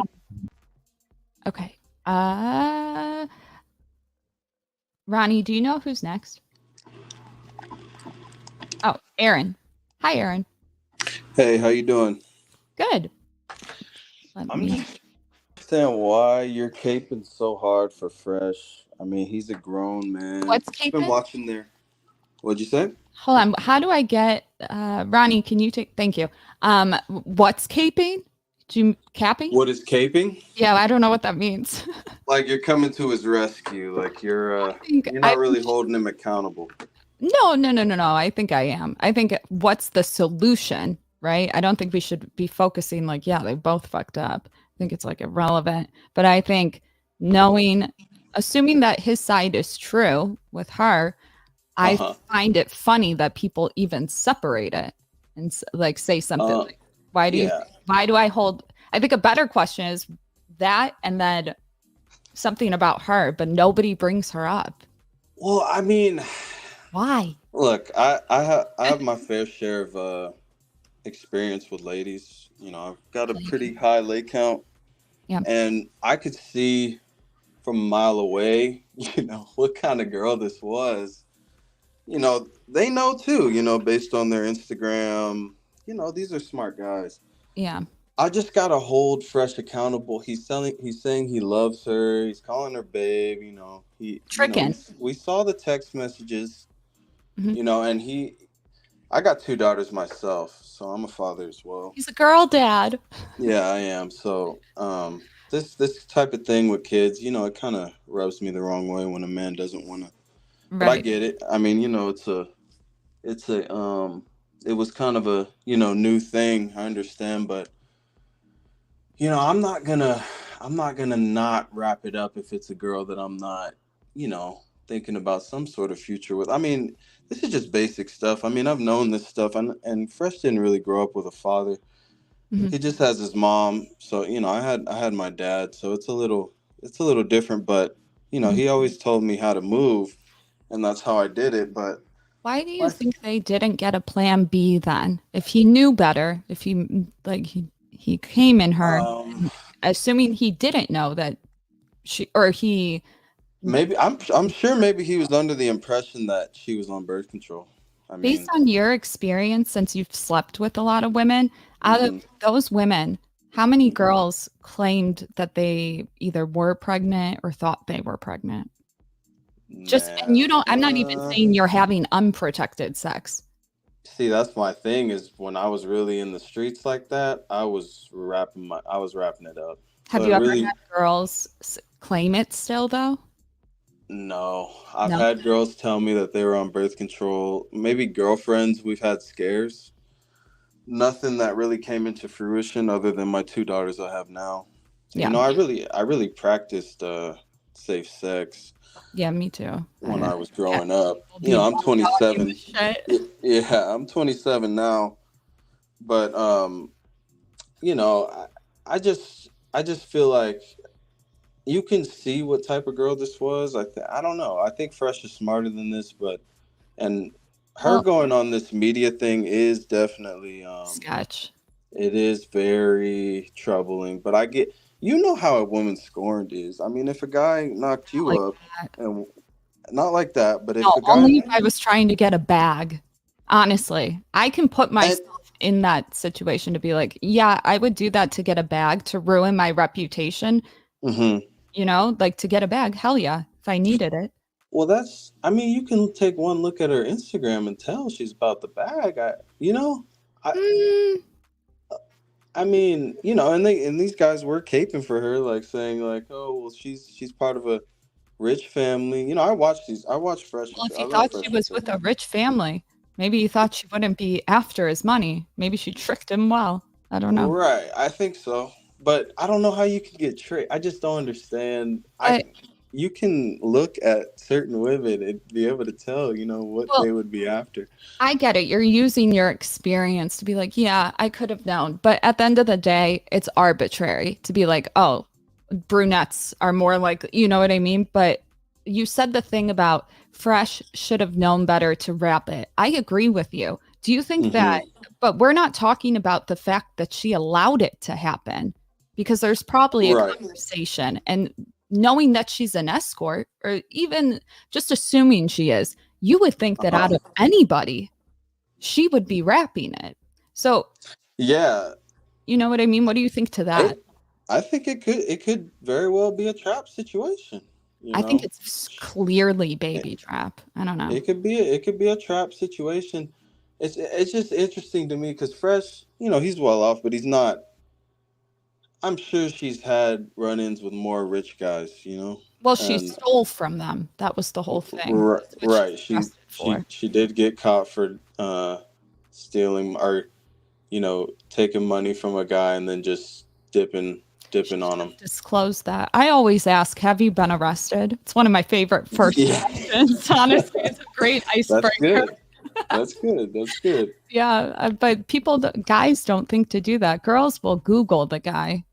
Okay. Ronnie, do you know who's next? Oh, Aaron. Hi, Aaron. Hey, how you doing? Good. I'm just understand why you're caping so hard for Fresh. I mean, he's a grown man. What's I've been caping? watching there. What'd you say? Hold on. How do I get Ronnie? Can you take? Thank you. What's caping? Capping? What is caping? Yeah, I don't know what that means. Like you're coming to his rescue. Like you're not really holding him accountable. No. I think I am. I think what's the solution, right? I don't think we should be focusing like, yeah, they both fucked up. I think it's like irrelevant. But I think assuming that his side is true with her, I find it funny that people even separate it and like say something like, why do I hold? I think a better question is that, and then something about her, but nobody brings her up. Well, I mean, why? Look, I have my fair share of experience with ladies. You know, I've got a pretty high leg count, and I could see from a mile away, you know, what kind of girl this was. You know, they know too, you know, based on their Instagram, you know, these are smart guys. Yeah. I just got to hold Fresh accountable. He's saying he loves her. He's calling her babe, you know. Tricking. We saw the text messages, you know, and I got 2 daughters myself, so I'm a father as well. He's a girl dad. Yeah, I am. So, this type of thing with kids, you know, it kind of rubs me the wrong way when a man doesn't want to. But I get it. I mean, you know, it was kind of a, you know, new thing. I understand, but you know, I'm not gonna not wrap it up if it's a girl that I'm not, you know, thinking about some sort of future with. I mean, this is just basic stuff. I mean, I've known this stuff, and Fresh didn't really grow up with a father. He just has his mom. So, you know, I had my dad, so it's a little different, but you know, he always told me how to move, and that's how I did it. But why do you think they didn't get a plan B then? If he knew better, if he he came in her, assuming he didn't know that maybe I'm sure maybe he was under the impression that she was on birth control. I mean, based on your experience, since you've slept with a lot of women, out of those women, how many girls claimed that they either were pregnant or thought they were pregnant? And you don't, I'm not even saying you're having unprotected sex. See, that's my thing is when I was really in the streets like that, I was wrapping it up. Have you ever had girls claim it still though? No, I've had girls tell me that they were on birth control. Maybe girlfriends, we've had scares. Nothing that really came into fruition other than my 2 daughters I have now. Yeah. You know, I really practiced safe sex. Yeah, me too. When I was growing up. You know, I'm 27. Yeah, I'm 27 now. But you know, I just feel like you can see what type of girl this was. I don't know. I think Fresh is smarter than this, and her going on this media thing is definitely sketch. It is very troubling, but I get, you know how a woman scorned is. I mean, if a guy knocked you up, and not like that, but if a guy, only if I was trying to get a bag. Honestly, I can put myself in that situation to be like, yeah, I would do that to get a bag, to ruin my reputation. You know, like to get a bag. Hell yeah, if I needed it. Well, I mean, you can take one look at her Instagram and tell she's about the bag. I mean, you know, and these guys were caping for her, like saying like, oh, well, she's part of a rich family. You know, I watch Fresh. Well, if you thought she was with a rich family, maybe you thought she wouldn't be after his money. Maybe she tricked him well. I don't know. Right. I think so. But I don't know how you can get tricked. I just don't understand. You can look at certain women and be able to tell, you know, what they would be after. I get it. You're using your experience to be like, yeah, I could have known. But at the end of the day, it's arbitrary to be like, oh, brunettes are more like, you know what I mean? But you said the thing about Fresh should have known better to wrap it. I agree with you. Do you think that, but we're not talking about the fact that she allowed it to happen, because there's probably a conversation, and knowing that she's an escort, or even just assuming she is, you would think that out of anybody, she would be wrapping it. So yeah, you know what I mean? What do you think to that? I think it could very well be a trap situation. I think it's clearly baby trap. I don't know. It could be a trap situation. It's just interesting to me because Fresh, he's well off, but he's not. I'm sure she's had run-ins with more rich guys, Well, she stole from them. That was the whole thing. Right. She did get caught for stealing or taking money from a guy and then just dipping on him. Disclose that. I always ask, have you been arrested? It's one of my favorite first questions. Honestly, it's a great icebreaker. That's good. Yeah, but guys don't think to do that. Girls will Google the guy,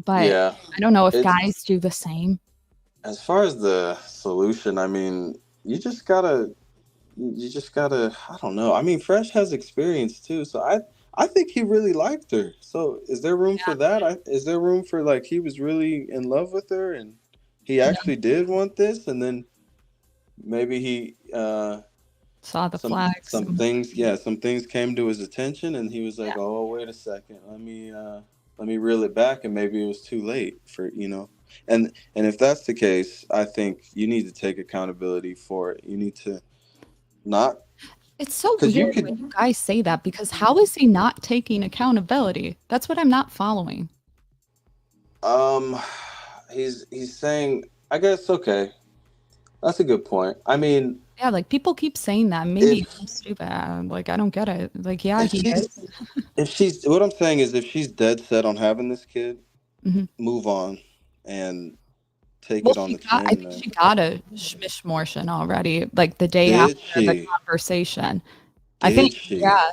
but yeah, I don't know if guys do the same. As far as the solution, I mean, you just gotta, I don't know. I mean, Fresh has experience too, so I think he really liked her. So is there room for that? Is there room for like he was really in love with her and he actually did want this, and then maybe he saw the flags. Some things came to his attention, and he was like, "Oh, wait a second, let me reel it back," and maybe it was too late for And if that's the case, I think you need to take accountability for it. You need to not. It's so weird when you guys say that, because how is he not taking accountability? That's what I'm not following. He's saying, I guess, okay. That's a good point. I mean, yeah, like people keep saying that. Maybe I'm stupid. Like, I don't get it. Like, yeah, he is. What I'm saying is, if she's dead set on having this kid, move on and take it on the chin. I think she got a schmishmortion already, like the day after the conversation. I think, yeah.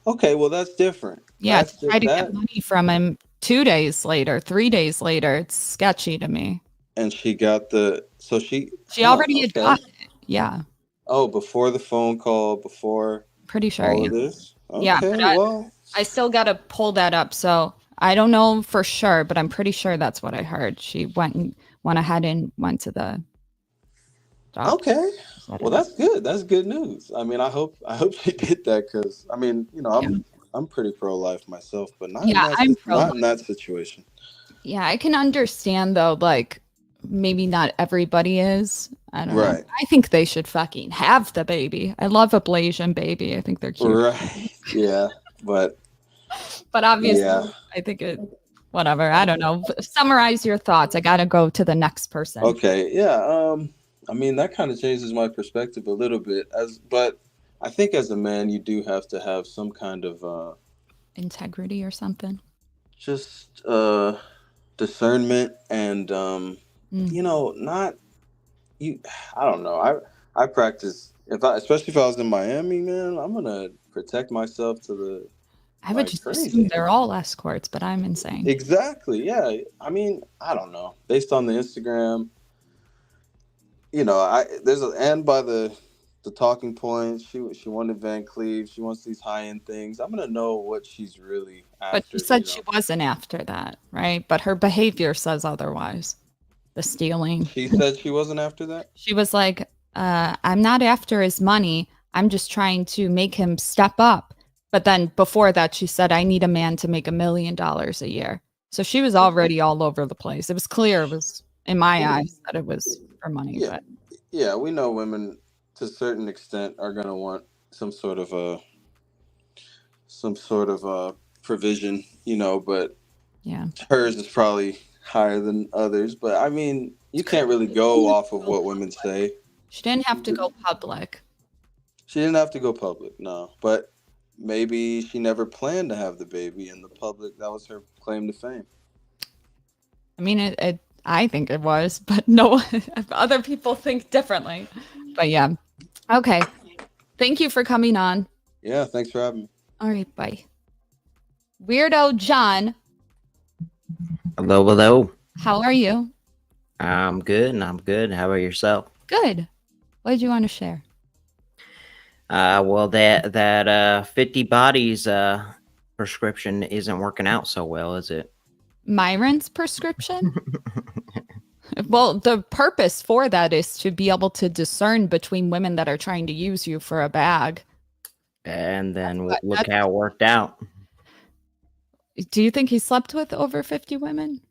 Okay, well, that's different. Yeah, to try to get money from him 2 days later, 3 days later, it's sketchy to me. And she got she already had gotten it. Yeah. Oh, before the phone call, before pretty sure all of this? Okay, yeah, but I still got to pull that up. So I don't know for sure, but I'm pretty sure that's what I heard. She went ahead and went to the doctor. Okay. Well, that's good. That's good news. I mean, I hope she did that, because I mean, I'm pretty pro-life myself, but not in that situation. Yeah, I can understand though, like maybe not everybody is. I don't know. I think they should fucking have the baby. I love a Blasian baby. I think they're cute. Right. Yeah, but obviously, I think whatever. I don't know. Summarize your thoughts. I got to go to the next person. Okay. Yeah. I mean, that kind of changes my perspective a little bit. But I think as a man, you do have to have some kind of integrity or something. Just discernment and not you. I don't know. I practice especially if I was in Miami, man. I'm gonna protect myself to the. I would just assume they're all escorts, but I'm insane. Exactly. Yeah. I mean, I don't know. Based on the Instagram, and by the talking points, she wanted Van Cleef. She wants these high-end things. I'm gonna know what she's really after. But she said she wasn't after that, right? But her behavior says otherwise. The stealing. She said she wasn't after that? She was like, I'm not after his money. I'm just trying to make him step up. But then before that, she said, I need a man to make $1 million a year. So she was already all over the place. It was clear, it was in my eyes, that it was for money. Yeah, yeah, we know women to a certain extent are going to want some sort of a provision, but hers is probably higher than others. But I mean, you can't really go off of what women say. She didn't have to go public. She didn't have to go public, no. But maybe she never planned to have the baby in the public. That was her claim to fame. I mean, I think it was, but no, other people think differently. But yeah. Okay. Thank you for coming on. Yeah, thanks for having me. All right, bye. Weirdo John. Hello. How are you? I'm good, and I'm good. How about yourself? Good. What did you want to share? Well, that 50 bodies prescription isn't working out so well, is it? Myron's prescription? Well, the purpose for that is to be able to discern between women that are trying to use you for a bag. And then look how it worked out. Do you think he slept with over 50 women?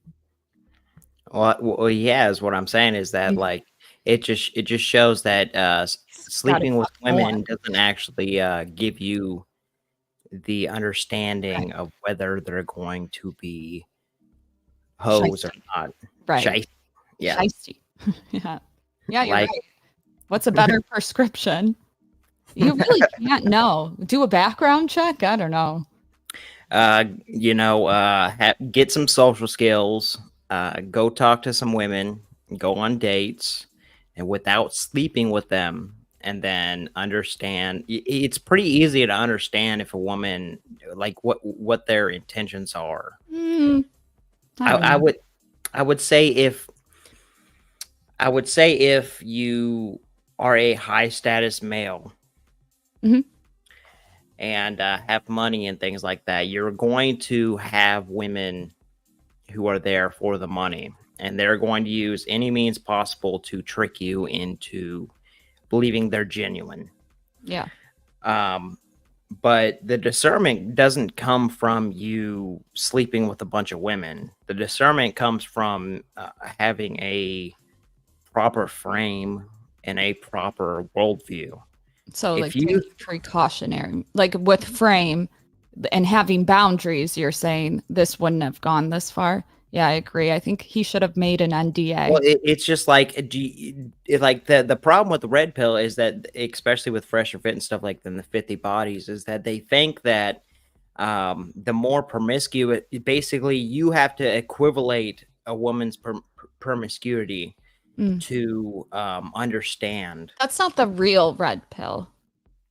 Well, yeah, is what I'm saying is that like it just shows that sleeping with women doesn't actually give you the understanding of whether they're going to be hoes or not. Right. Shiesty. Yeah. Shiesty. Yeah. Yeah, you're right. What's a better prescription? You really can't know. Do a background check? I don't know. Get some social skills, go talk to some women, go on dates, and without sleeping with them, and then understand. It's pretty easy to understand if a woman, like what their intentions are. I would say if you are a high status male. Mm-hmm. And have money and things like that, you're going to have women who are there for the money, and they're going to use any means possible to trick you into believing they're genuine. Yeah. But the discernment doesn't come from you sleeping with a bunch of women. The discernment comes from having a proper frame and a proper worldview. So like precautionary, like with frame and having boundaries, you're saying this wouldn't have gone this far. Yeah, I agree. I think he should have made an NDA. Well, it's just like, the problem with the red pill is that, especially with Fresh&Fit and stuff like the 50 bodies, is that they think that the more promiscuous, basically you have to equivalate a woman's promiscuity to understand. That's not the real red pill.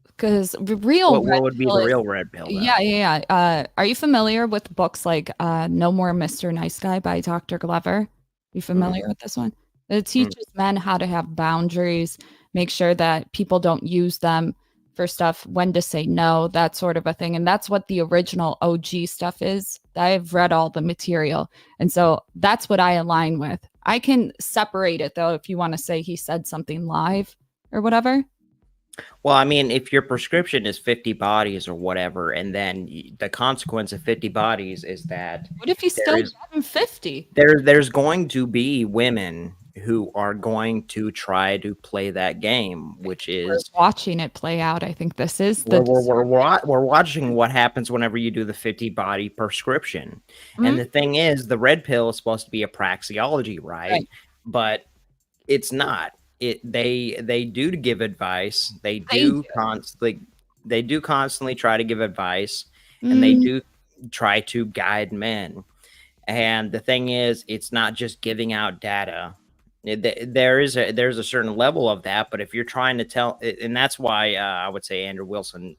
Because real what would be the real red pill? Though? Yeah. Are you familiar with books like No More Mr. Nice Guy by Dr. Glover? You familiar with this one? It teaches men how to have boundaries, make sure that people don't use them for stuff, when to say no, that sort of a thing. And that's what the original OG stuff is. I've read all the material. And so that's what I align with. I can separate it, though, if you want to say he said something live or whatever. Well, I mean, if your prescription is 50 bodies or whatever, and then the consequence of 50 bodies is that... What if he's still having 50? There's going to be women who are going to try to play that game, which is... We're watching it play out. I think this is we're watching what happens whenever you do the 50 body prescription. And the thing is, the red pill is supposed to be a praxeology, right? But it's not. They do give advice. They do constantly try to give advice, and they do try to guide men. And the thing is, it's not just giving out data. There's a certain level of that, but if you're trying to tell, and that's why I would say Andrew Wilson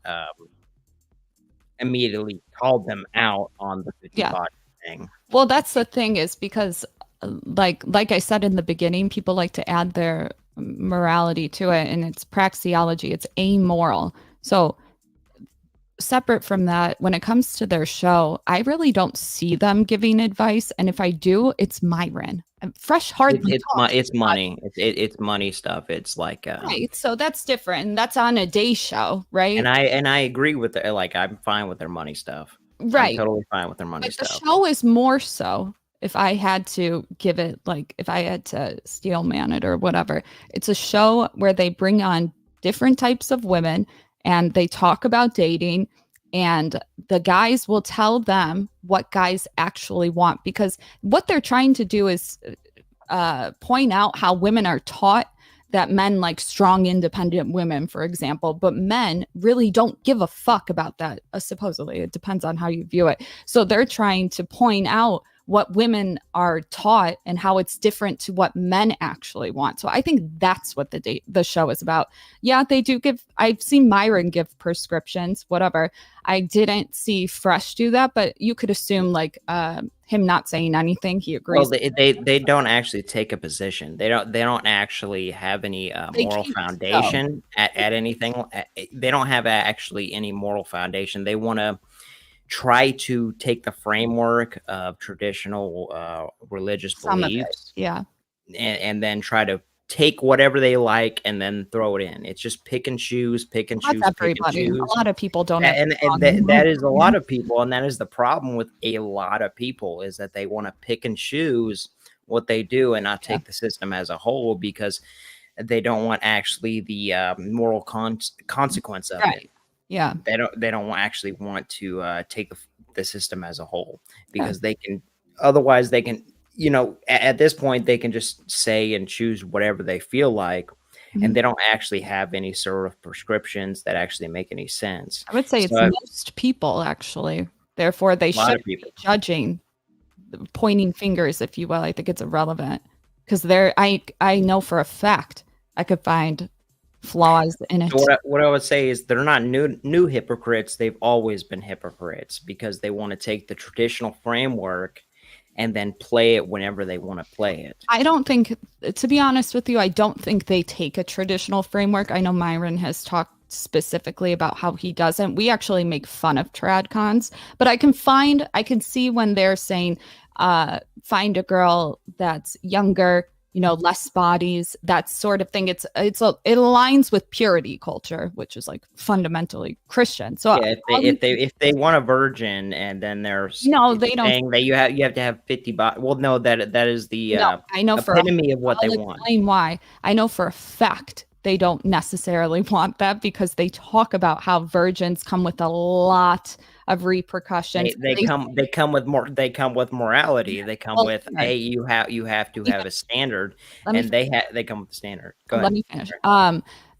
immediately called them out on the 50 body thing. Well, that's the thing, is because like I said in the beginning, people like to add their morality to it, and it's praxeology, it's amoral. So separate from that, when it comes to their show, I really don't see them giving advice, and if I do, it's Myron. Fresh hardly it's money. It's money stuff. It's like right, so that's different, and that's on a day show, right? And I agree with it. Like, I'm fine with their money stuff. Right, I'm totally fine with their money stuff. The show is more so, if I had to give it, like, if I had to steel man it or whatever, it's a show where they bring on different types of women and they talk about dating, and the guys will tell them what guys actually want, because what they're trying to do is point out how women are taught that men like strong, independent women, for example, but men really don't give a fuck about that. Supposedly, it depends on how you view it. So they're trying to point out what women are taught and how it's different to what men actually want. So I think that's what the show is about. Yeah, they do give, I've seen Myron give prescriptions, whatever. I didn't see Fresh do that, but you could assume like him not saying anything. He Well, agrees. they don't actually take a position. They don't actually have any They moral can't, foundation at anything. They don't have actually any moral foundation. They want to try to take the framework of traditional religious Some of it, beliefs, yeah. and then try to take whatever they like and then throw it in. It's just pick and choose, pick and That's choose, pick and everybody. choose. A lot of people don't have And that is a lot of people, and that is the problem with a lot of people, is that they want to pick and choose what they do and not take the system as a whole, because they don't want actually the moral consequence of it. Yeah. They don't actually want to take the system as a whole, because they can, otherwise they can, at this point they can just say and choose whatever they feel like, and they don't actually have any sort of prescriptions that actually make any sense. I would say it's most people, actually. Therefore, they should be judging, pointing fingers, if you will. I think it's irrelevant, because I know for a fact I could find flaws in it. So what I would say is they're not new hypocrites. They've always been hypocrites, because they want to take the traditional framework and then play it whenever they want to play it. I don't think, to be honest with you, I don't think they take a traditional framework. I know Myron has talked specifically about how he doesn't. We actually make fun of tradcons, but I can see when they're saying, find a girl that's younger, less bodies, that sort of thing. It aligns with purity culture, which is like fundamentally Christian. So if they want a virgin, and then there's they don't saying that you have to have 50 bodies. Well, no, that is the I know epitome of what they want. Explain why. I know for a fact they don't necessarily want that, because they talk about how virgins come with a lot of repercussions. They come with morality. They come with you have to have a standard, and they come with a standard. Go ahead. Let me finish.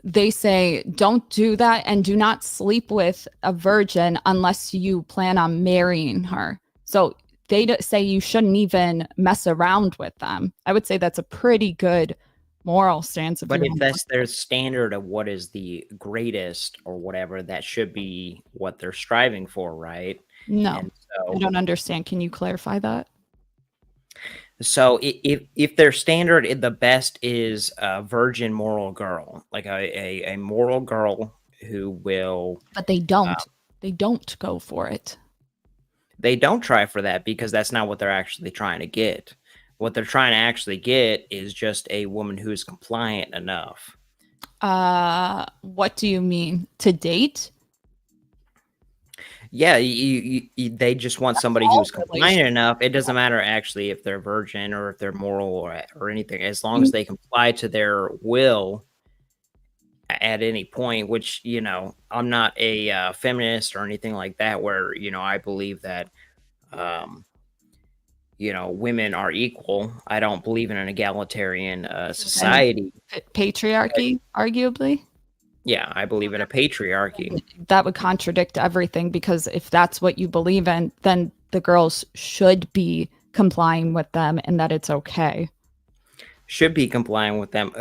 They say don't do that, and do not sleep with a virgin unless you plan on marrying her. So they say you shouldn't even mess around with them. I would say that's a pretty good moral stance. But if that's their standard of what is the greatest or whatever, that should be what they're striving for, right? No, I don't understand. Can you clarify that? So if their standard, the best is a virgin moral girl, like a moral girl who will. But they don't. They don't go for it. They don't try for that, because that's not what they're actually trying to get. What they're trying to actually get is just a woman who is compliant enough. What do you mean? To date? Yeah, they just want somebody who's compliant enough. It doesn't matter actually if they're virgin or if they're moral or anything, as long as they comply to their will at any point, which, I'm not a feminist or anything like that, where, I believe that, women are equal. I don't believe in an egalitarian society. Patriarchy, arguably. Yeah, I believe in a patriarchy. That would contradict everything, because if that's what you believe in, then the girls should be complying with them, and that it's okay. Should be complying with them.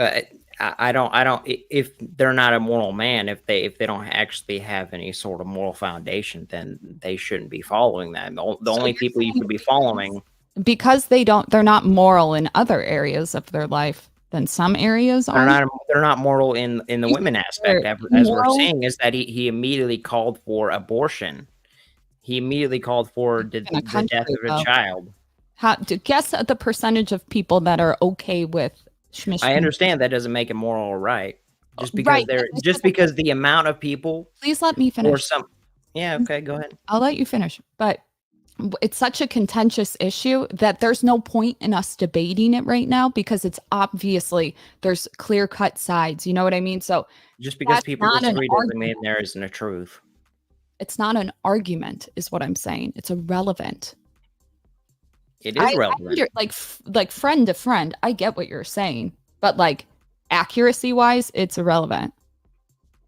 I don't. If they're not a moral man, if they don't actually have any sort of moral foundation, then they shouldn't be following that. The only people you should be following, because they're not moral in other areas of their life, then some areas are. They're not moral in the women aspect. As we're saying, is that he immediately called for abortion. He immediately called for the death of a child. Guess the percentage of people that are okay with. I understand that doesn't make it moral or right. Just because because the amount of people. Please let me finish. Or some. Yeah. Okay. Go ahead. I'll let you finish, but. It's such a contentious issue that there's no point in us debating it right now, because it's obviously there's clear-cut sides. You know what I mean? So just because people disagree doesn't mean there isn't a truth. It's not an argument, is what I'm saying. It's irrelevant. It is relevant. Like friend to friend, I get what you're saying, but like accuracy-wise, it's irrelevant,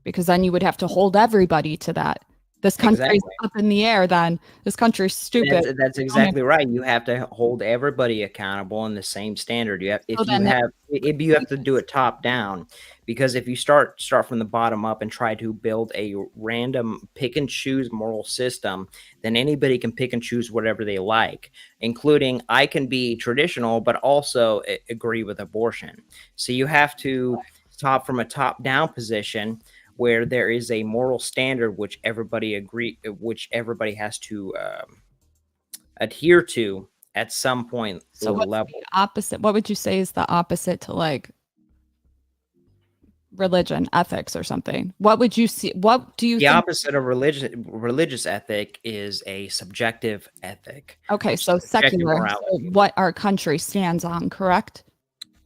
because then you would have to hold everybody to that. This country's Exactly. up in the air. Then this country's stupid. That's exactly right. You have to hold everybody accountable in the same standard. You have you have to do it top down, because if you start from the bottom up and try to build a random pick and choose moral system, then anybody can pick and choose whatever they like, including I can be traditional but also agree with abortion. So you have to from a top down position, where there is a moral standard which everybody has to adhere to at some point So or what's level. the opposite? What would you say is the opposite to like religion, ethics, or something? What would you see? What do you The think? opposite of religious ethic is a subjective ethic. Okay, so Subjective secular, morality. what our country stands on, correct?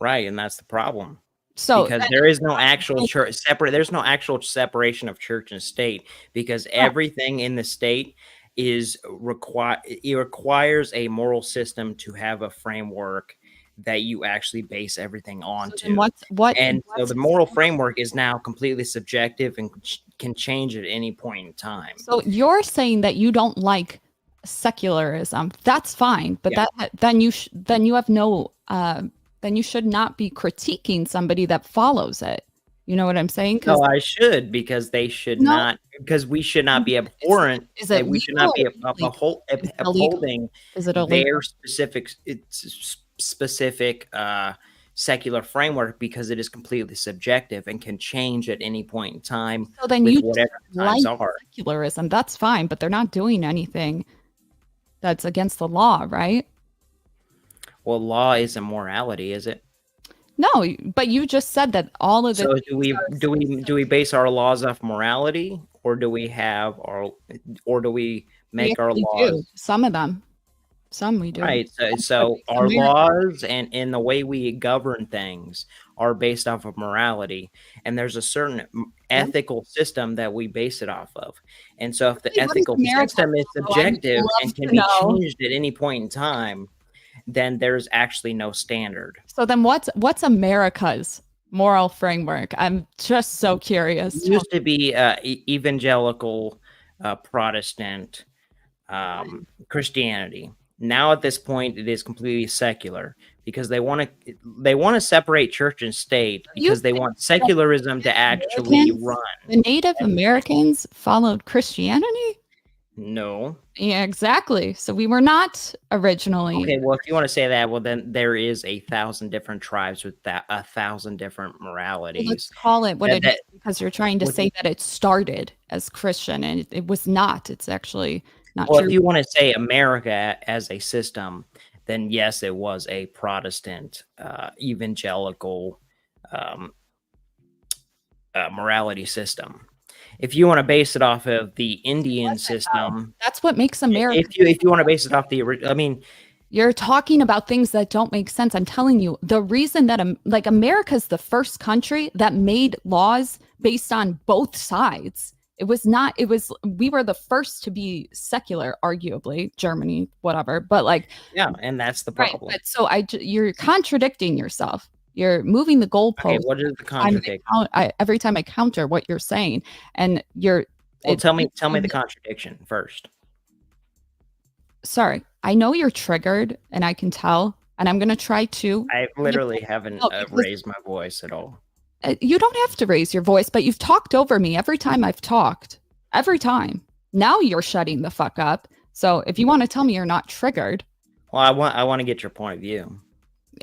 Right, and that's the problem. So Because there is no actual there's no actual separation of church and state, because everything in the state is requires a moral system to have a framework that you actually base everything onto. So the moral framework is now completely subjective and can change at any point in time. So you're saying that you don't like secularism. That's fine, but then you have no then you should not be critiquing somebody that follows it. You know what I'm saying? No, I should, because they should not, because we should not be abhorrent. We should not be upholding their specific secular framework, because it is completely subjective and can change at any point in time. So then with you whatever like times are. secularism. That's fine, but they're not doing anything that's against the law, right? Well, law isn't morality, is it? No, but you just said that all of this. So do we base our laws off morality, or do we make our laws? Some of them, some we do. Right. So our laws and in the way we govern things are based off of morality, and there's a certain ethical system that we base it off of. And so if the ethical system is subjective and can be changed at any point in time, then there's actually no standard. So then what's America's moral framework? I'm just so curious. It used to be evangelical Protestant Christianity. Now at this point it is completely secular, because they want to separate church and state, because they want secularism to actually run. The Native Americans followed Christianity? No. Yeah, exactly. So we were not originally. Okay, well, if you want to say that, well, then there is 1,000 different tribes with 1,000 different moralities. Let's call it what it is, because you're trying to say that it started as Christian, and it was not. It's actually not true. Well, if you want to say America as a system, then yes, it was a Protestant evangelical morality system. If you want to base it off of the Indian system, that's what makes America. If you want to base it off you're talking about things that don't make sense. I'm telling you, the reason that America's the first country that made laws based on both sides. We were the first to be secular, arguably, Germany, whatever. But and that's the problem. Right, but so you're contradicting yourself. You're moving the goalpost. Okay, what is the contradiction? Every time I counter what you're saying, and tell me the contradiction first. Sorry, I know you're triggered, and I can tell, and I'm gonna try to. I literally haven't raised my voice at all. You don't have to raise your voice, but you've talked over me every time I've talked. Every time. Now you're shutting the fuck up. So if you want to tell me you're not triggered, well, I want to get your point of view.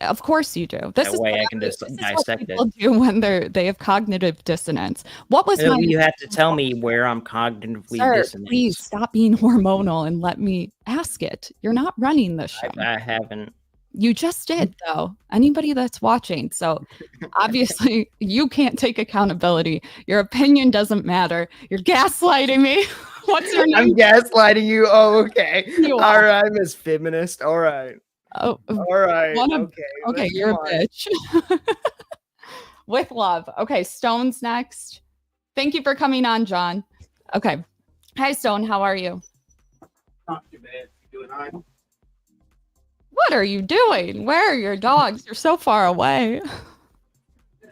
Of course you do. This is way I can just dissect it. People do when they have cognitive dissonance. What was my? You have to tell me where I'm cognitively dissonant. Please stop being hormonal and let me ask it. You're not running the show. I haven't. You just did, though. Anybody that's watching. So obviously you can't take accountability. Your opinion doesn't matter. You're gaslighting me. What's your name? I'm gaslighting you. Oh, okay. All right, Miss Feminist. All right. Oh, all right. Okay, you're a bitch. With love. Okay, Stone's next. Thank you for coming on, John. Okay. Hi, Stone. How are you? Not too bad. You doing all right? What are you doing? Where are your dogs? You're so far away.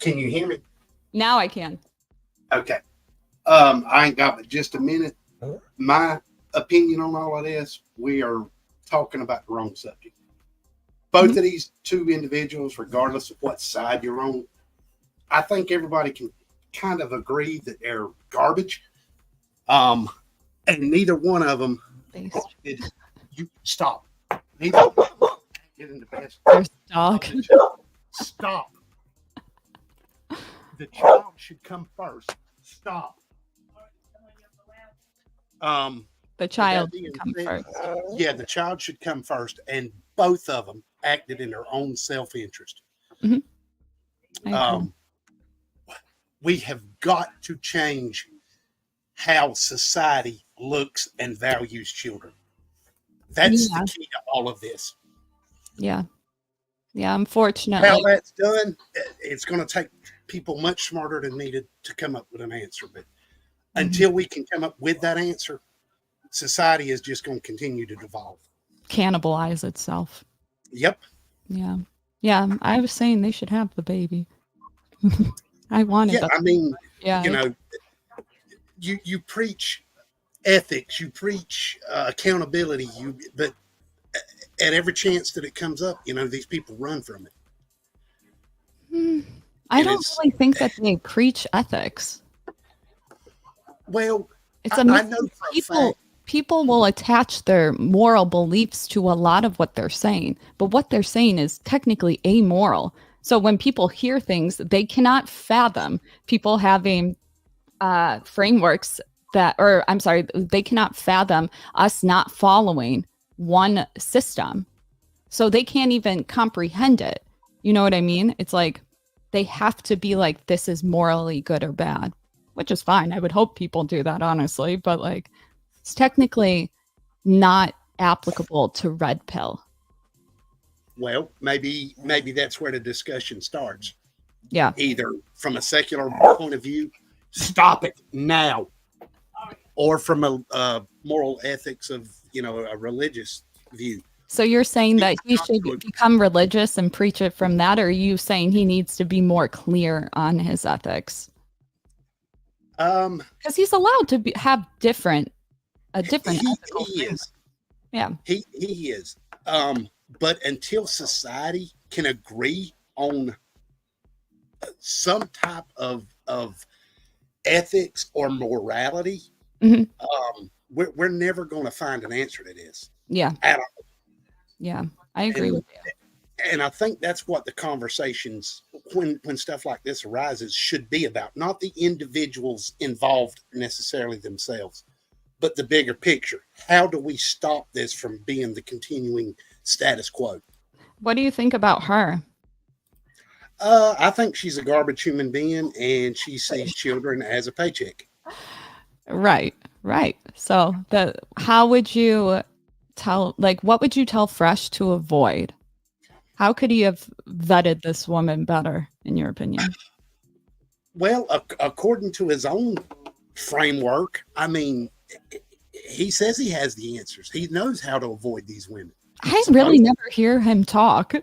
Can you hear me? Now I can. Okay. I ain't got but just a minute. my opinion on all of this, we are talking about the wrong subject. Both of these two individuals, regardless of what side you're on, I think everybody can kind of agree that they're garbage. And neither one of them you stop. Neither one of them get in the best. There's a dog. Stop. The child should come first. Stop. The child should come first. Yeah, the child should come first, and both of them acted in their own self-interest. We have got to change how society looks and values children. That's the key to all of this. Yeah. Yeah, unfortunately. How that's done, it's going to take people much smarter than me to come up with an answer. But until we can come up with that answer, society is just going to continue to devolve. Cannibalize itself. Yep. Yeah. Yeah, I was saying they should have the baby. I wanted Yeah, that. I mean, Yeah. you know, you preach ethics, you preach accountability, but at every chance that it comes up, you know, these people run from it. I don't really think that they preach ethics. Well, It's I know for a fact. People will attach their moral beliefs to a lot of what they're saying, but what they're saying is technically amoral. So when people hear things, they cannot fathom people having frameworks they cannot fathom us not following one system. So they can't even comprehend it. You know what I mean? It's like they have to be like, this is morally good or bad, which is fine. I would hope people do that, honestly, but like it's technically not applicable to red pill. Well, maybe that's where the discussion starts. Yeah. Either from a secular point of view, stop it now, or from a moral ethics of, you know, a religious view. So you're saying that he should become religious and preach it from that, or are you saying he needs to be more clear on his ethics? Because he's allowed to have a different ethical he framework. is. Yeah. He is. But until society can agree on some type of ethics or morality, we're never going to find an answer to this. Yeah. At all. Yeah, I agree with you. And I think that's what the conversations, when stuff like this arises, should be about. Not the individuals involved necessarily themselves, but the bigger picture. How do we stop this from being the continuing status quo? What do you think about her? I think she's a garbage human being, and she sees children as a paycheck. Right. So how would you what would you tell Fresh to avoid? How could he have vetted this woman better, in your opinion? Well, according to his own framework, I mean, he says he has the answers. He knows how to avoid these women. I really never hear him talk.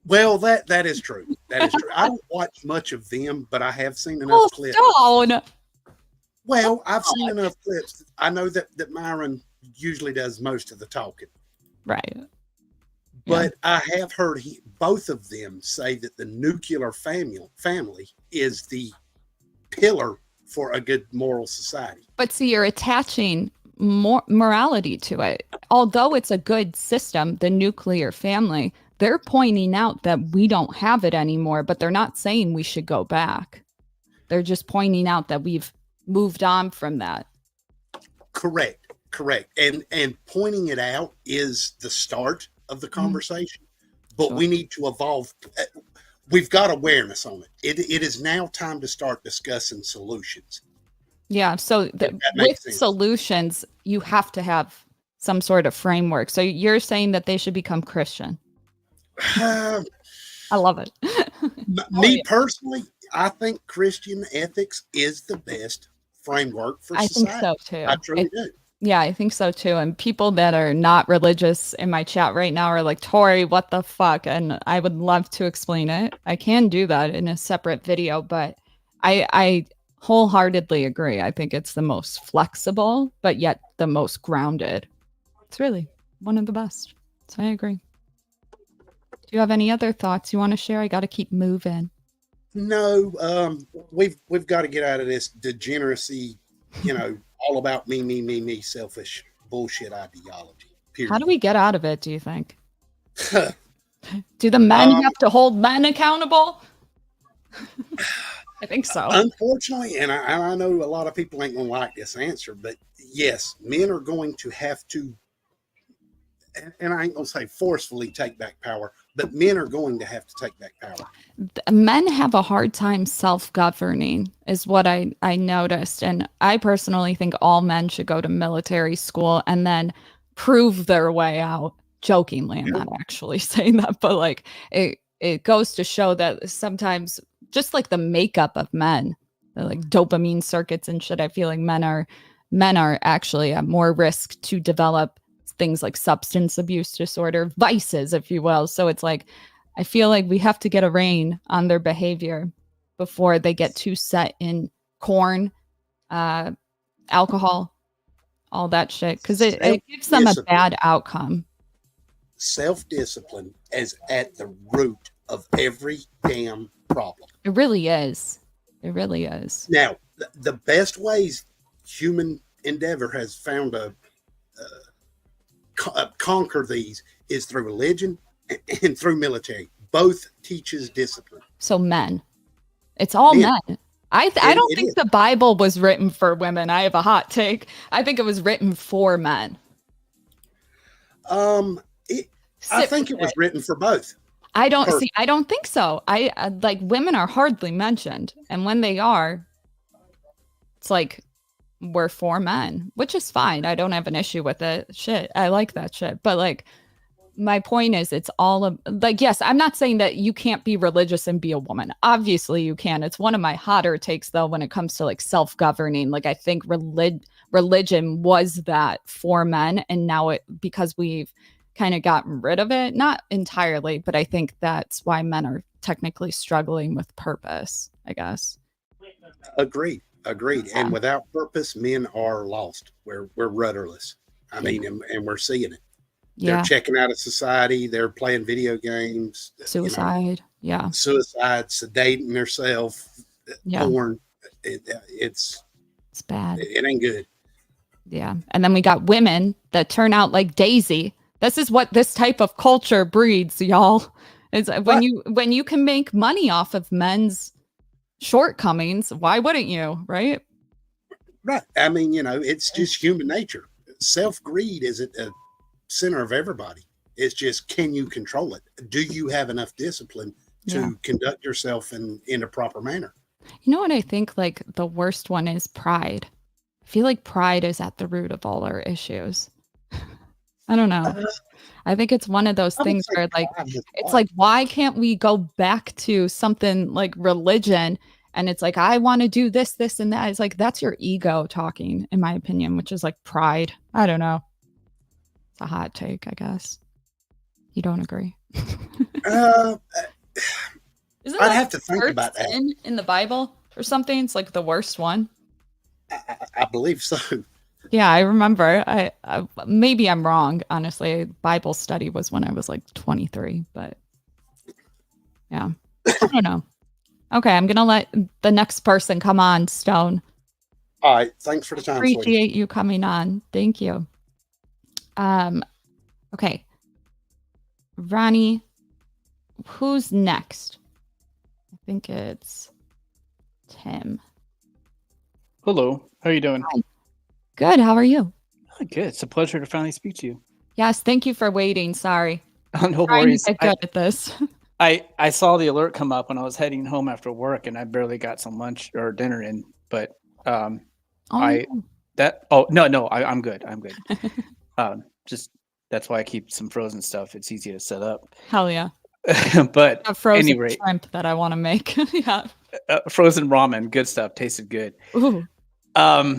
Well, that is true. That is true. I don't watch much of them, but I have seen enough clips. Stone. Well, I've seen enough clips. I know that Myron usually does most of the talking. Right. But I have heard both of them say that the nuclear family is the pillar for a good moral society. But see, you're attaching more morality to it. Although it's a good system, the nuclear family, they're pointing out that we don't have it anymore, but they're not saying we should go back. They're just pointing out that we've moved on from that. Correct. And pointing it out is the start of the conversation, but we need to evolve. We've got awareness on it. It is now time to start discussing solutions. Yeah. So with solutions, you have to have some sort of framework. So you're saying that they should become Christian. I love it. Me personally, I think Christian ethics is the best framework for society. I think so too. I truly do. Yeah, I think so too. And people that are not religious in my chat right now are like, Tori, what the fuck? And I would love to explain it. I can do that in a separate video, but I wholeheartedly agree. I think it's the most flexible, but yet the most grounded. It's really one of the best. So I agree. Do you have any other thoughts you want to share? I got to keep moving. No, we've got to get out of this degeneracy, all about me, selfish bullshit ideology. Period. How do we get out of it, do you think? Do the men have to hold men accountable? I think so. Unfortunately, and I know a lot of people ain't going to like this answer, but yes, men are going to have to, and I ain't going to say forcefully take back power, but men are going to have to take back power. Men have a hard time self-governing is what I noticed. And I personally think all men should go to military school and then prove their way out. Jokingly, I'm not actually saying that, but like it goes to show that sometimes just like the makeup of men, like dopamine circuits and shit, I feel like men are actually at more risk to develop things like substance abuse disorder, vices, if you will. So it's like, I feel like we have to get a rein on their behavior before they get too set in corn, alcohol, all that shit. Because it gives them a bad outcome. Self-discipline is at the root of every damn problem. It really is. It really is. Now, the best ways human endeavor has found to conquer these is through religion and through military. Both teaches discipline. So men. It's all men. I don't think the Bible was written for women. I have a hot take. I think it was written for men. I think it was written for both. I don't think so. I like women are hardly mentioned. And when they are, it's like we're for men, which is fine. I don't have an issue with it. Shit. I like that shit. But like my point is it's all of like, yes, I'm not saying that you can't be religious and be a woman. Obviously you can. It's one of my hotter takes though when it comes to like self-governing. Like I think religion was that for men, and now because we've kind of gotten rid of it, not entirely, but I think that's why men are technically struggling with purpose, I guess. Agreed. Yeah. And without purpose, men are lost. We're rudderless. I mean, and we're seeing it. They're checking out of society. They're playing video games. Suicide. Suicide, sedating themselves. Porn. It's bad. It ain't good. Yeah. And then we got women that turn out like Daisy. This is what this type of culture breeds, y'all. It's when you can make money off of men's shortcomings, why wouldn't you, right? Right. I mean, it's just human nature. Self-greed is at the center of everybody. It's just, can you control it? Do you have enough discipline to conduct yourself in a proper manner? You know what I think like the worst one is pride. I feel like pride is at the root of all our issues. I don't know. I think it's one of those things where like, it's like, why can't we go back to something like religion? And it's like, I want to do this, this, and that. It's like, that's your ego talking, in my opinion, which is like pride. I don't know. It's a hot take, I guess. You don't agree? I'd have to think first about that. sin in the Bible or something? It's like the worst one. I believe so. Yeah, I remember. I maybe I'm wrong. Honestly, Bible study was when I was like 23, but yeah, I don't know. Okay, I'm gonna let the next person come on. Stone. All right, thanks for the time. Appreciate you coming on. Thank you. Okay, Ronnie, who's next? I think it's Tim. Hello, how are you doing? Hi. Good. How are you? Good. It's a pleasure to finally speak to you. Yes. Thank you for waiting. Sorry. Oh, no worries. I'm good at this. I saw the alert come up when I was heading home after work, and I barely got some lunch or dinner in. But I'm good. I'm good. Just that's why I keep some frozen stuff. It's easy to set up. Hell yeah. But a frozen anyway, shrimp that I want to make. Yeah. Frozen ramen, good stuff. Tasted good. Ooh. All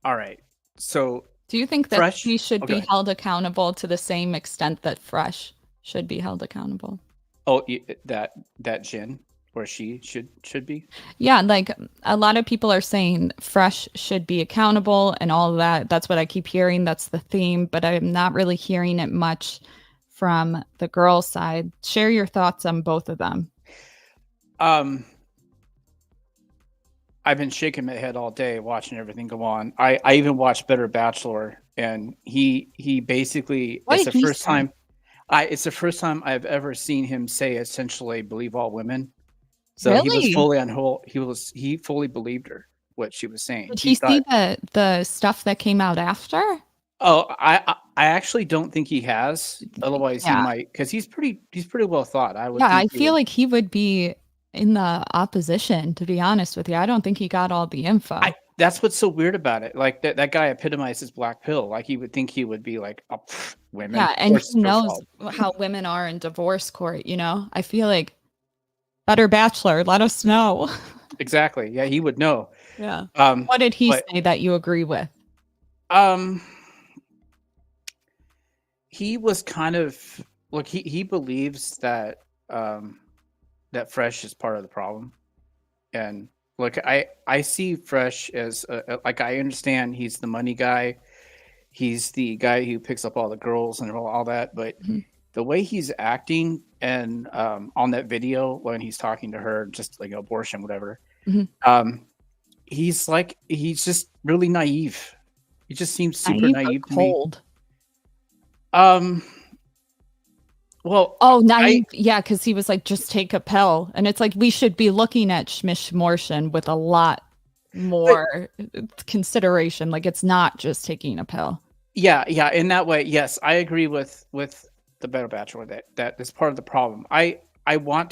right. So do you think that Fresh, she should be held accountable to the same extent that Fresh should be held accountable? Oh, that Jin, where she should be. Yeah, like a lot of people are saying Fresh should be accountable and all of that. That's what I keep hearing. That's the theme, but I'm not really hearing it much from the girl side. Share your thoughts on both of them. I've been shaking my head all day watching everything go on. I even watched Better Bachelor, and he basically it's the first time I've ever seen him say essentially believe all women. So really? He was fully on hold. He fully believed her what she was saying. Did he see the stuff that came out after? Oh, I actually don't think he has. Otherwise, he might, because he's pretty well thought. I feel like he would be in the opposition, to be honest with you. I don't think he got all the info. That's what's so weird about it. Like that guy epitomizes black pill. Like you would think he would be like, oh, women. Yeah, and he knows how women are in divorce court. You know, I feel like Better Bachelor. Let us know. Exactly. Yeah, he would know. Yeah. What did he say that you agree with? He was kind of look. He believes that that Fresh is part of the problem, and look, I see Fresh as like I understand he's the money guy, he's the guy who picks up all the girls and all that, but the way he's acting and on that video when he's talking to her, just like abortion, whatever, he's just really naive. He just seems super naive to cold. Well, naive. Yeah, because he was like, just take a pill. And it's like, we should be looking at Schmish-Mortion with a lot more consideration. Like, it's not just taking a pill. Yeah. In that way, yes, I agree with the Better Bachelor that is part of the problem. I don't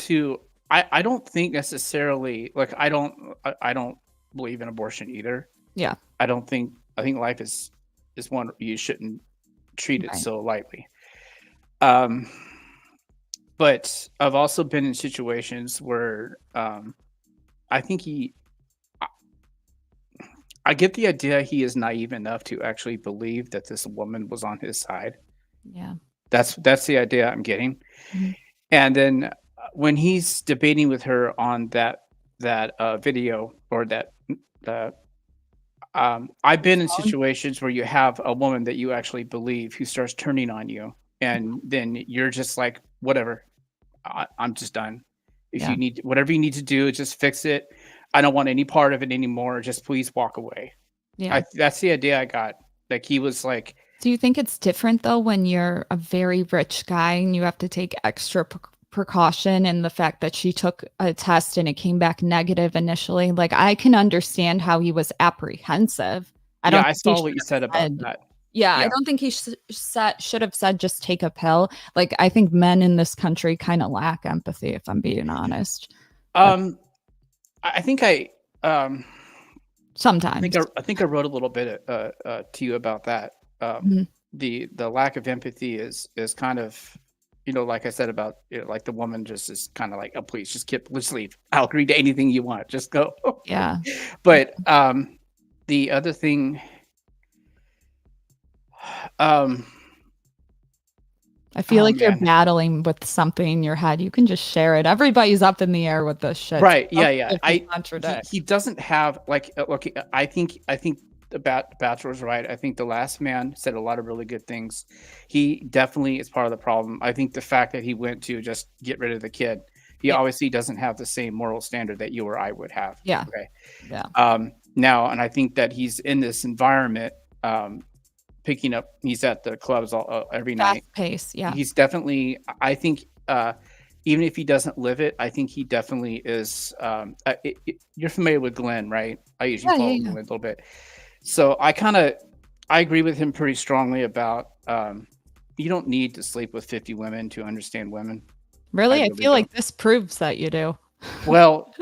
think necessarily, like, I don't believe in abortion either. Yeah. I think life is one you shouldn't treat it so lightly. But I've also been in situations where I think I get the idea he is naive enough to actually believe that this woman was on his side. Yeah. That's the idea I'm getting. And then when he's debating with her on that video or that I've been in situations where you have a woman that you actually believe who starts turning on you, and then you're just like, whatever, I'm just done. If you need whatever you need to do, just fix it. I don't want any part of it anymore. Just please walk away. Yeah, that's the idea I got. Like he was like. Do you think it's different though when you're a very rich guy and you have to take extra precaution in the fact that she took a test and it came back negative initially? Like I can understand how he was apprehensive. I saw what you said about that. Yeah, I don't think he should have said just take a pill. Like I think men in this country kind of lack empathy, if I'm being honest. I think sometimes I think I wrote a little bit to you about that. The lack of empathy is kind of, like I said about like the woman just is kind of like, oh please just leave. I'll agree to anything you want. Just go. Yeah. But the other thing. I feel like you're battling with something in your head. You can just share it. Everybody's up in the air with this shit. Right. Yeah. He doesn't have like, look, I think the Bachelor's right. I think The Last Man said a lot of really good things. He definitely is part of the problem. I think the fact that he went to just get rid of the kid, he obviously doesn't have the same moral standard that you or I would have. Yeah. Okay. Yeah. Now, and I think that he's in this environment, picking up, he's at the clubs every night. Fast pace. Yeah. He's definitely, I think, even if he doesn't live it, I think he definitely is. You're familiar with Glenn, right? I usually follow Glenn a little bit. So I agree with him pretty strongly about you don't need to sleep with 50 women to understand women. Really? I feel like this proves that you do. Well,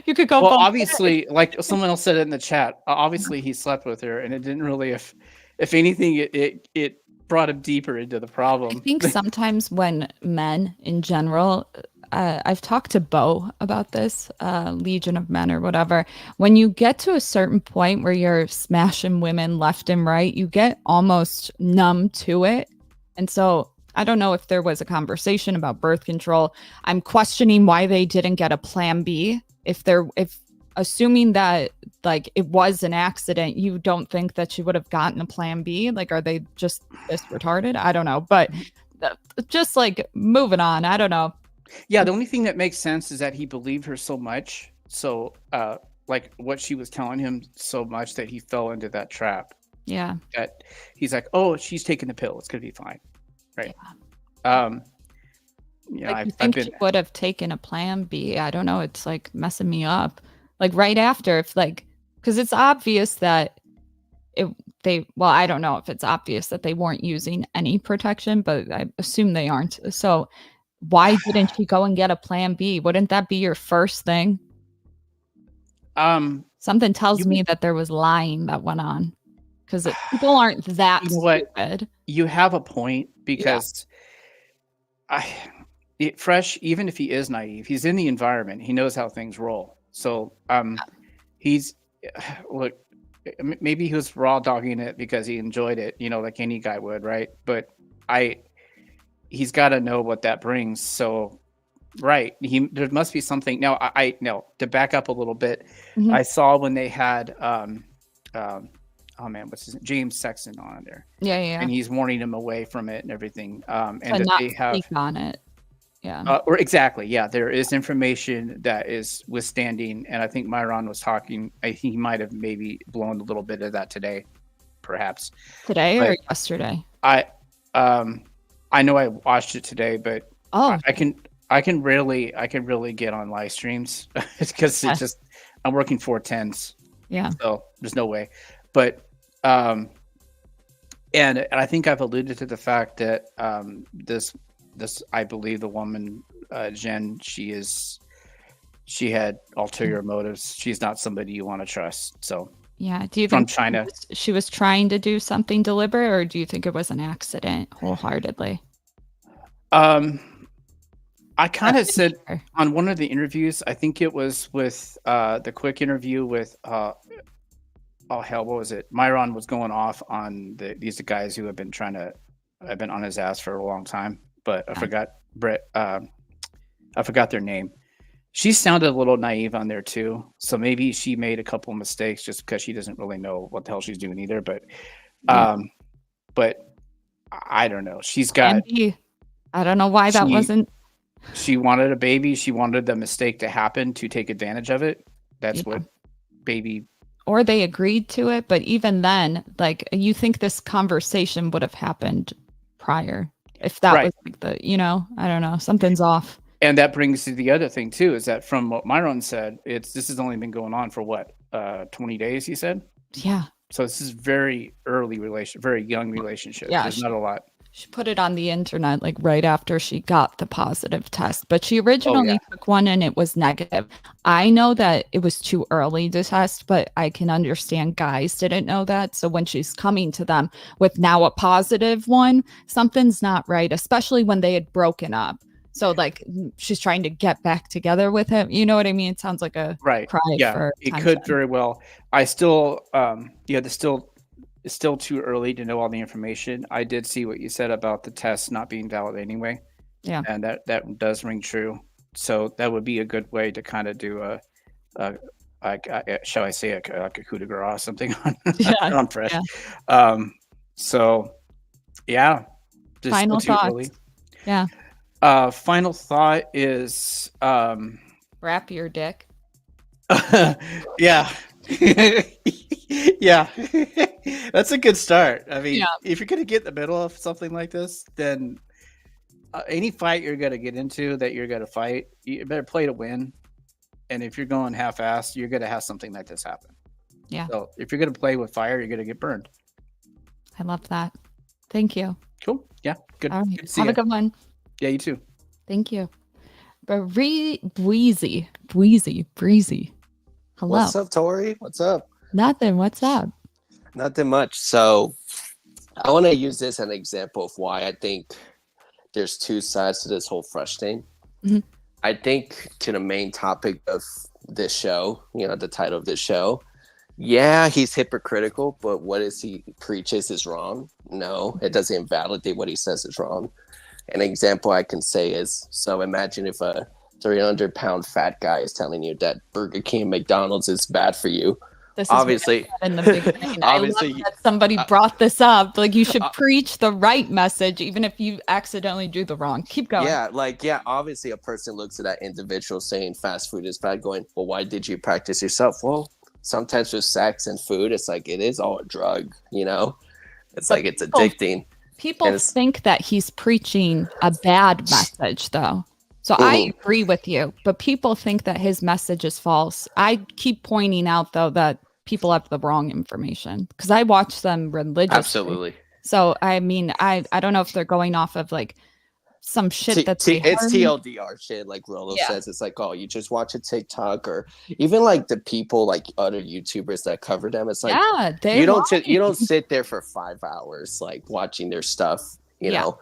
you could go. Well, obviously, like someone else said it in the chat, obviously he slept with her, and it didn't really. If anything, it brought him deeper into the problem. I think sometimes when men in general, I've talked to Bo about this, Legion of Men or whatever. When you get to a certain point where you're smashing women left and right, you get almost numb to it. And so I don't know if there was a conversation about birth control. I'm questioning why they didn't get a plan B. If assuming that like it was an accident, you don't think that she would have gotten a plan B? Like, are they just this retarded? I don't know. But just like moving on. I don't know. Yeah, the only thing that makes sense is that he believed her so much. So like what she was telling him so much that he fell into that trap. Yeah. That he's like, oh, she's taking the pill. It's gonna be fine. Right. Yeah. You know, like, you think she would have taken a plan B? I don't know. It's like messing me up. Like right after, if like, because it's obvious that I don't know if it's obvious that they weren't using any protection, but I assume they aren't. So why didn't she go and get a plan B? Wouldn't that be your first thing? Something tells me that there was lying that went on, because people aren't that stupid. You have a point, because Fresh, even if he is naive, he's in the environment. He knows how things roll. So look, maybe he was raw dogging it because he enjoyed it, you know, like any guy would, right? But he's got to know what that brings. So right, there must be something. Now I no, to back up a little bit, I saw when they had oh man, what's his name? James Sexton on there. Yeah. And he's warning him away from it and everything. And that not they have on it. Yeah. Or exactly. Yeah. There is information that is withstanding. And I think Myron was talking, he might have maybe blown a little bit of that today, perhaps. Today or yesterday? I know I watched it today, but I can really get on live streams because it's just, I'm working 410s. Yeah. So there's no way. But and I think I've alluded to the fact that this I believe the woman Jen, she had ulterior motives. She's not somebody you want to trust. So yeah, do you think from China she was trying to do something deliberate, or do you think it was an accident wholeheartedly? I kind of said on one of the interviews, I think it was with the quick interview with oh hell, what was it? Myron was going off on these guys who have been on his ass for a long time, but I forgot I forgot their name. She sounded a little naive on there too, so maybe she made a couple mistakes just because she doesn't really know what the hell she's doing either. But I don't know. She's got. I don't know why that wasn't. She wanted a baby. She wanted the mistake to happen to take advantage of it. That's what baby. Or they agreed to it, but even then, like, you think this conversation would have happened prior if that was like I don't know, something's off. And that brings to the other thing too, is that from what Myron said, this has only been going on for what, 20 days, he said? Yeah. So this is very early very young relationship. Yeah, there's not a lot. She put it on the internet like right after she got the positive test, but she originally took one and it was negative. I know that it was too early to test, but I can understand guys didn't know that. So when she's coming to them with now a positive one, something's not right, especially when they had broken up. So like she's trying to get back together with him. You know what I mean? It sounds like a cry. Yeah, for it could very well. I still, it's still too early to know all the information. I did see what you said about the test not being valid anyway. Yeah. And that does ring true. So that would be a good way to kind of do shall I say like a coup de grace or something on Fresh. Yeah. So yeah. Final thoughts. Yeah. Final thought is wrap your dick. Yeah. Yeah. That's a good start. I mean, if you're gonna get in the middle of something like this, then any fight you're gonna get into that you're gonna fight, you better play to win. And if you're going half-assed, you're gonna have something like this happen. Yeah. So if you're gonna play with fire, you're gonna get burned. I love that. Thank you. Cool. Yeah. Good. Right. Good to see Have you. a good one. Yeah, you too. Thank you. Breezy. Hello. What's up, Tori? What's up? Nothing. What's up? Nothing much. So I want to use this as an example of why I think there's two sides to this whole Fresh thing. Mm-hmm. I think to the main topic of this show, the title of this show, he's hypocritical, but what he preaches is wrong. No, it doesn't invalidate what he says is wrong. an example I can say is, so imagine if a 300-pound fat guy is telling you that Burger King and McDonald's is bad for you. This is Obviously, what I said in the beginning. I love obviously, that somebody brought this up. Like, you should preach the right message, even if you accidentally do the wrong. Keep going. yeah, like, yeah, obviously a person looks at that individual saying fast food is bad, going, well, why did you practice yourself? Well, sometimes with sex and food, it's like, it is all a drug, you know? It's But like, it's addicting. People think that he's preaching a bad message, though. So I agree with you, but people think that his message is false. I keep pointing out, though, that people have the wrong information because I watch them religiously. Absolutely. So, I mean, I don't know if they're going off of like some shit it's TLDR shit, like Rolo says. It's like, oh, you just watch a TikTok, or even like the people, like other YouTubers that cover them. It's like, you don't sit there for 5 hours like watching their stuff, you know,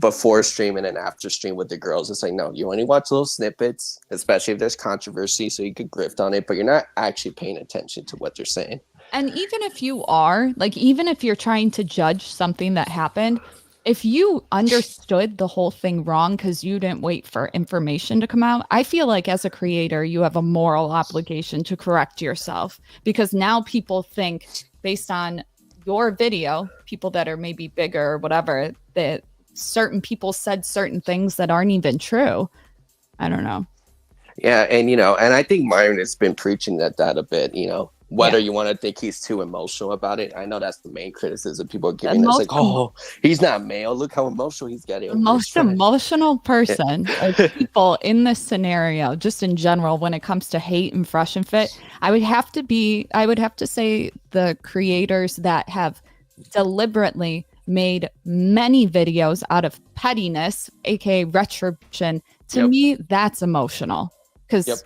before stream and then after stream with the girls. It's like, no, you only watch little snippets, especially if there's controversy, so you could grift on it, but you're not actually paying attention to what they're saying. And even if you are, like, even if you're trying to judge something that happened, if you understood the whole thing wrong because you didn't wait for information to come out, I feel like as a creator, you have a moral obligation to correct yourself, because now people think based on your video, people that are maybe bigger or whatever, that certain people said certain things that aren't even true. I don't know. Yeah. And, you know, and I think Myron has been preaching that a bit, you know, whether you want to think he's too emotional about it. I know that's the main criticism people are giving. It's like, oh, he's not male. Look how emotional he's getting. The most emotional person of people in this scenario, just in general, when it comes to hate and Fresh and Fit, I would have to say the creators that have deliberately made many videos out of pettiness, aka retribution. To me, that's emotional. Because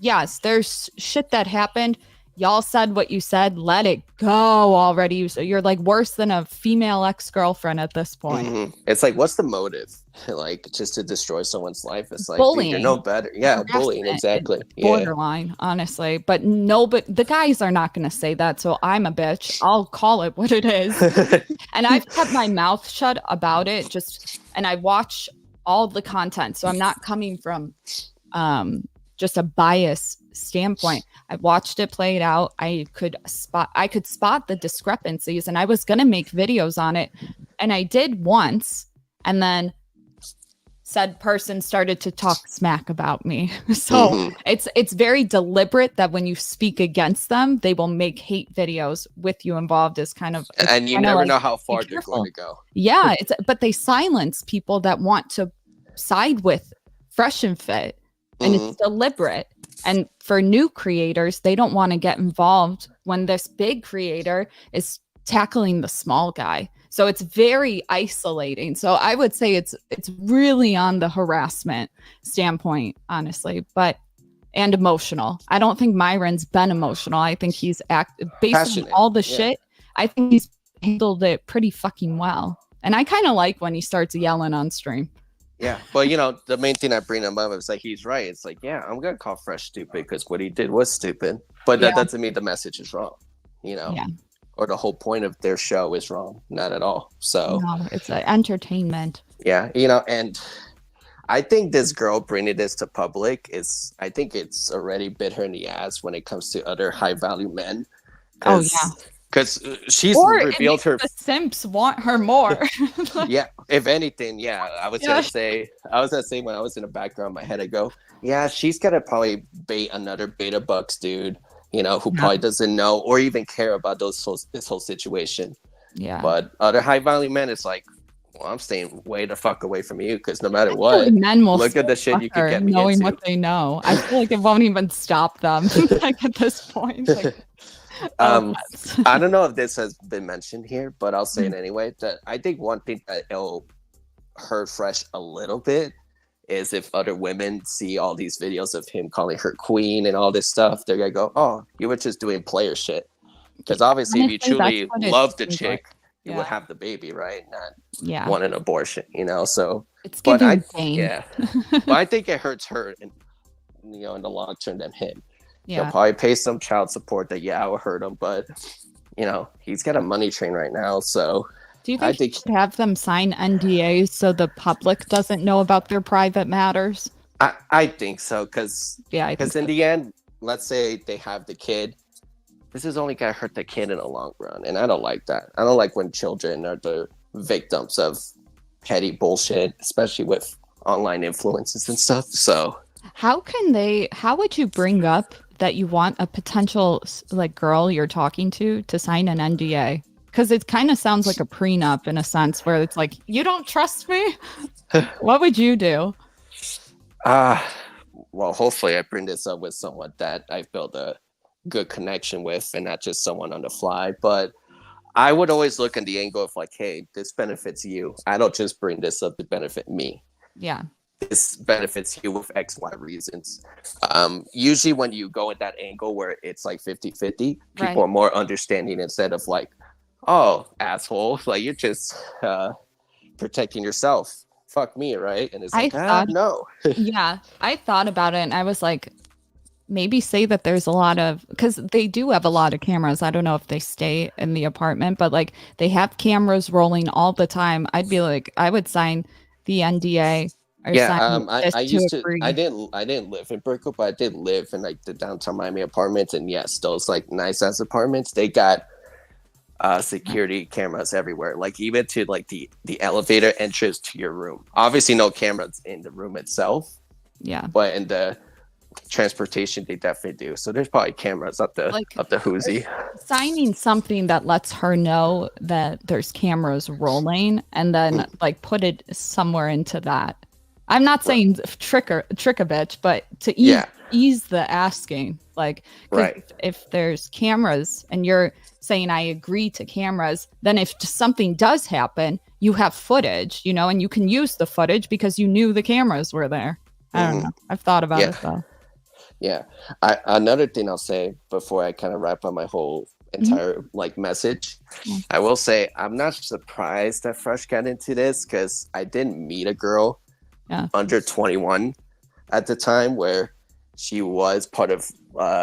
yes, there's shit that happened. Y'all said what you said. Let it go already. So you're like worse than a female ex-girlfriend at this point. It's like, what's the motive? Like, just to destroy someone's life? It's like, bullying. Dude, you're no better. Yeah, bullying, exactly. Borderline, honestly. But the guys are not going to say that. So I'm a bitch. I'll call it what it is. And I've kept my mouth shut about it. And I watch all the content. So I'm not coming from just a bias standpoint. I watched it play it out. I could spot the discrepancies, and I was going to make videos on it. And I did once, and then said person started to talk smack about me. So it's very deliberate that when you speak against them, they will make hate videos with you involved, as kind of, and you never know how far they're going to go. Yeah, but they silence people that want to side with Fresh and Fit, and it's deliberate. And for new creators, they don't want to get involved when this big creator is tackling the small guy. So it's very isolating. So I would say it's really on the harassment standpoint, honestly, and emotional. I don't think Myron's been emotional. I think he's based passionate. On all the shit. I think he's handled it pretty fucking well. And I kind of like when he starts yelling on stream. Yeah, but you know, the main thing I bring him up is like, he's right. It's like, yeah, I'm gonna call Fresh stupid because what he did was stupid. But that doesn't mean the message is wrong, you know, or the whole point of their show is wrong. Not at all. So no, it's entertainment. Yeah, you know, and I think this girl bringing this to public I think it's already bit her in the ass when it comes to other high value men. Oh yeah. Because she's revealed her. The simps want her more. Yeah, if anything, I was gonna say when I was in the background in my head, I go, yeah, she's gonna probably bait another beta bucks dude, you know, who probably doesn't know or even care about this whole situation. Yeah. But other high value men, it's like, well, I'm staying way the fuck away from you because no matter what, men will look at the shit you can get me knowing into. What they know. I feel like it won't even stop them. Like at this point. Like, I don't know if this has been mentioned here, but I'll say it anyway. That I think one thing that it'll hurt Fresh a little bit is if other women see all these videos of him calling her queen and all this stuff, they're gonna go, "Oh, you were just doing player shit." Because obviously, if you truly love the chick, you would have the baby, right? Not want an abortion, you know. So, it's giving pain. Yeah, but I think it hurts her, in the long term than him. Yeah. He'll probably pay some child support that will hurt him, but you know, he's got a money train right now, so Do you think you should have them sign NDAs so the public doesn't know about their private matters? I think so, because in the end, let's say they have the kid, this is only gonna hurt the kid in the long run, and I don't like that. I don't like when children are the victims of petty bullshit, especially with online influences and stuff. So how would you bring up that you want a potential like girl you're talking to sign an NDA? Because it kind of sounds like a prenup in a sense where it's like, you don't trust me. What would you do? Well, hopefully I bring this up with someone that I've built a good connection with and not just someone on the fly. But I would always look at the angle of like, hey, this benefits you. I don't just bring this up to benefit me. Yeah. This benefits you with X, Y reasons. Usually when you go at that angle where it's like 50-50, people are more understanding instead of like, oh, asshole, like you're just protecting yourself. Fuck me, right? And it's like, no. Yeah, I thought about it and I was like, maybe say that there's a lot of, because they do have a lot of cameras. I don't know if they stay in the apartment, but like they have cameras rolling all the time. I'd be like, I would sign the NDA. Or I didn't live in Brickell, but I did live in like the downtown Miami apartments, and yes, those like nice ass apartments, they got security cameras everywhere, like even to like the elevator entrance to your room. Obviously no cameras in the room itself, but in the transportation they definitely do. So there's probably cameras up the hoozy. Signing something that lets her know that there's cameras rolling and then like put it somewhere into that. I'm not saying trick a bitch, but to ease the asking, like if there's cameras and you're saying I agree to cameras, then if something does happen, you have footage, you know, and you can use the footage because you knew the cameras were there. I don't know. I've thought about it though. Yeah. Another thing I'll say before I kind of wrap up my whole entire like message, I will say I'm not surprised that Fresh got into this because I didn't meet a girl under 21 at the time where she was part of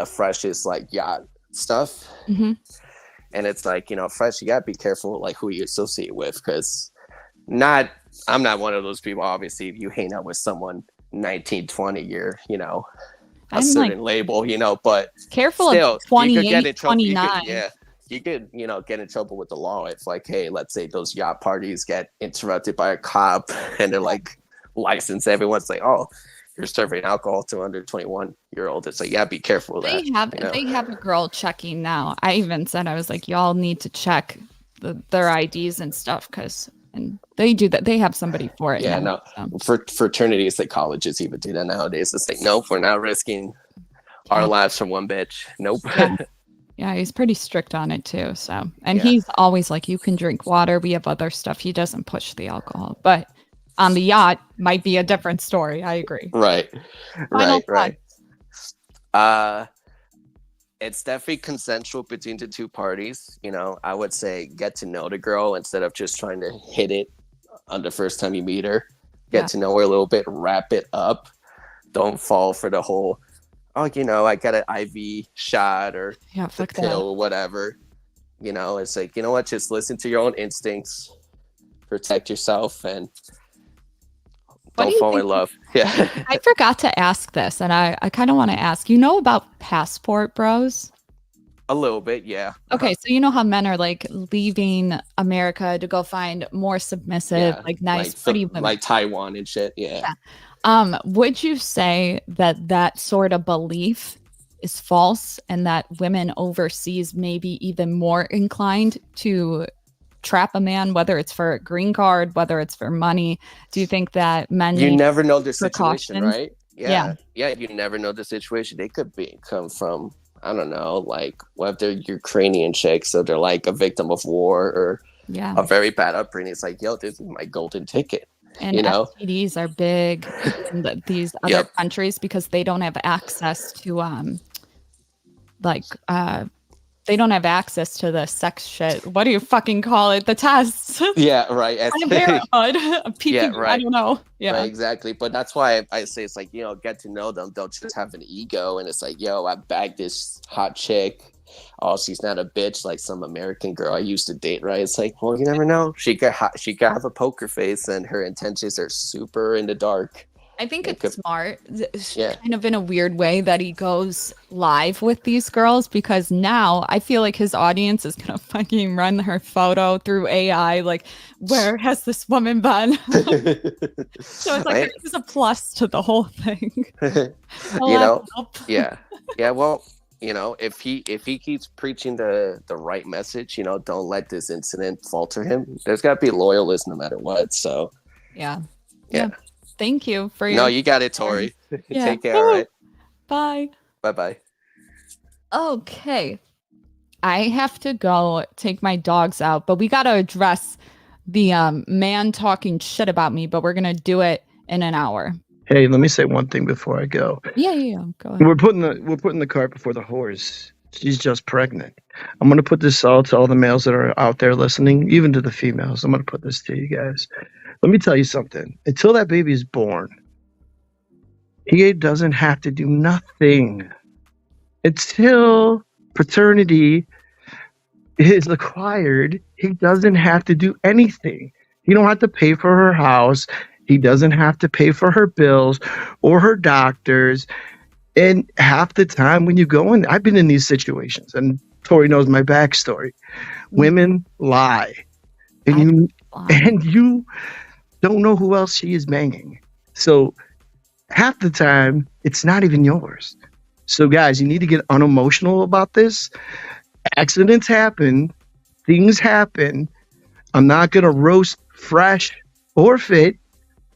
Fresh's like yacht stuff. And it's like, you know, Fresh, you gotta be careful like who you associate with, because I'm not one of those people. Obviously, if you hang out with someone 19, 20, you're, you know, a certain label, you know, but careful still, of 28, 29. You could, you know, get in trouble with the law if like, hey, let's say those yacht parties get interrupted by a cop and they're like licensed. Everyone's like, oh, you're serving alcohol to under 21-year-old. It's like, yeah, be careful of that. They have a girl checking now. I even said, I was like, y'all need to check their IDs and stuff, and they do that. They have somebody for it. Yeah, now, for fraternities, like colleges even do that nowadays. It's like, nope, we're not risking our lives for one bitch. Nope. Yeah, he's pretty strict on it too. So, and he's always like, you can drink water. We have other stuff. He doesn't push the alcohol, but on the yacht might be a different story. I agree. Right. It's definitely consensual between the two parties. You know, I would say get to know the girl instead of just trying to hit it on the first time you meet her. Get to know her a little bit, wrap it up. Don't fall for the whole, oh, you know, I got an IV shot or the pill or whatever. You know, it's like, you know what, just listen to your own instincts, protect yourself, and don't fall in love. Yeah. I forgot to ask this, and I kind of want to ask, you know about passport bros? A little bit, yeah. Okay, so you know how men are like leaving America to go find more submissive, like nice, pretty women. Like Taiwan and shit, yeah. Would you say that sort of belief is false and that women overseas may be even more inclined to trap a man, whether it's for a green card, whether it's for money? Do you think that men you never know the situation, right? Yeah, you never know the situation. They could come from, I don't know, like what if they're Ukrainian chicks, so they're like a victim of war or a very bad upbringing. It's like, yo, this is my golden ticket. And you know, STDs are big in these other countries because they don't have access to they don't have access to the sex shit. What do you fucking call it? The tests. Yeah, right. Planned Parenthood. Yeah, I right. don't know. Yeah. Right, exactly. But that's why I say it's like, get to know them. Don't just have an ego. And it's like, I bagged this hot chick. Oh, she's not a bitch like some American girl I used to date, right? It's like, well, you never know. She could have a poker face and her intentions are super in the dark. I think it's smart, kind of in a weird way, that he goes live with these girls, because now I feel like his audience is gonna fucking run her photo through AI. Like, where has this woman been? So it's like this is a plus to the whole thing. Yeah. Well, if he keeps preaching the right message, don't let this incident falter him. There's got to be loyalists no matter what. So yeah. Thank you for your. No, you got it, Torrie. Yeah. Take care. All right. Bye. Bye. Okay. I have to go take my dogs out, but we got to address the man talking shit about me, but we're going to do it in an hour. Hey, let me say one thing before I go. Yeah. Go ahead. We're putting the cart before the horse. She's just pregnant. I'm going to put this out to all the males that are out there listening, even to the females. I'm going to put this to you guys. Let me tell you something. Until that baby is born, he doesn't have to do nothing. Until paternity is acquired, he doesn't have to do anything. He don't have to pay for her house. He doesn't have to pay for her bills or her doctors. And half the time when you go in, I've been in these situations, and Torrie knows my backstory. Women lie. And you don't know who else she is banging. So half the time, it's not even yours. So guys, you need to get unemotional about this. Accidents happen. Things happen. I'm not going to roast Fresh or Fit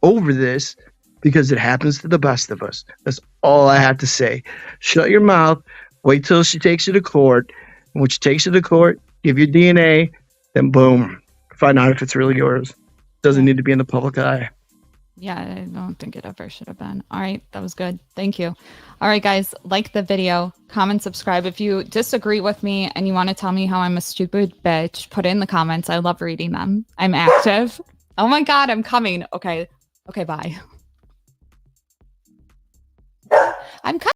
over this because it happens to the best of us. That's all I have to say. Shut your mouth. Wait till she takes you to court. And when she takes you to court, give your DNA, then boom, find out if it's really yours. Doesn't need to be in the public eye. Yeah, I don't think it ever should have been. All right, that was good. Thank you. All right, guys, like the video, comment, subscribe. If you disagree with me and you want to tell me how I'm a stupid bitch, put it in the comments. I love reading them. I'm active. Oh my God, I'm coming. Okay, bye. I'm coming.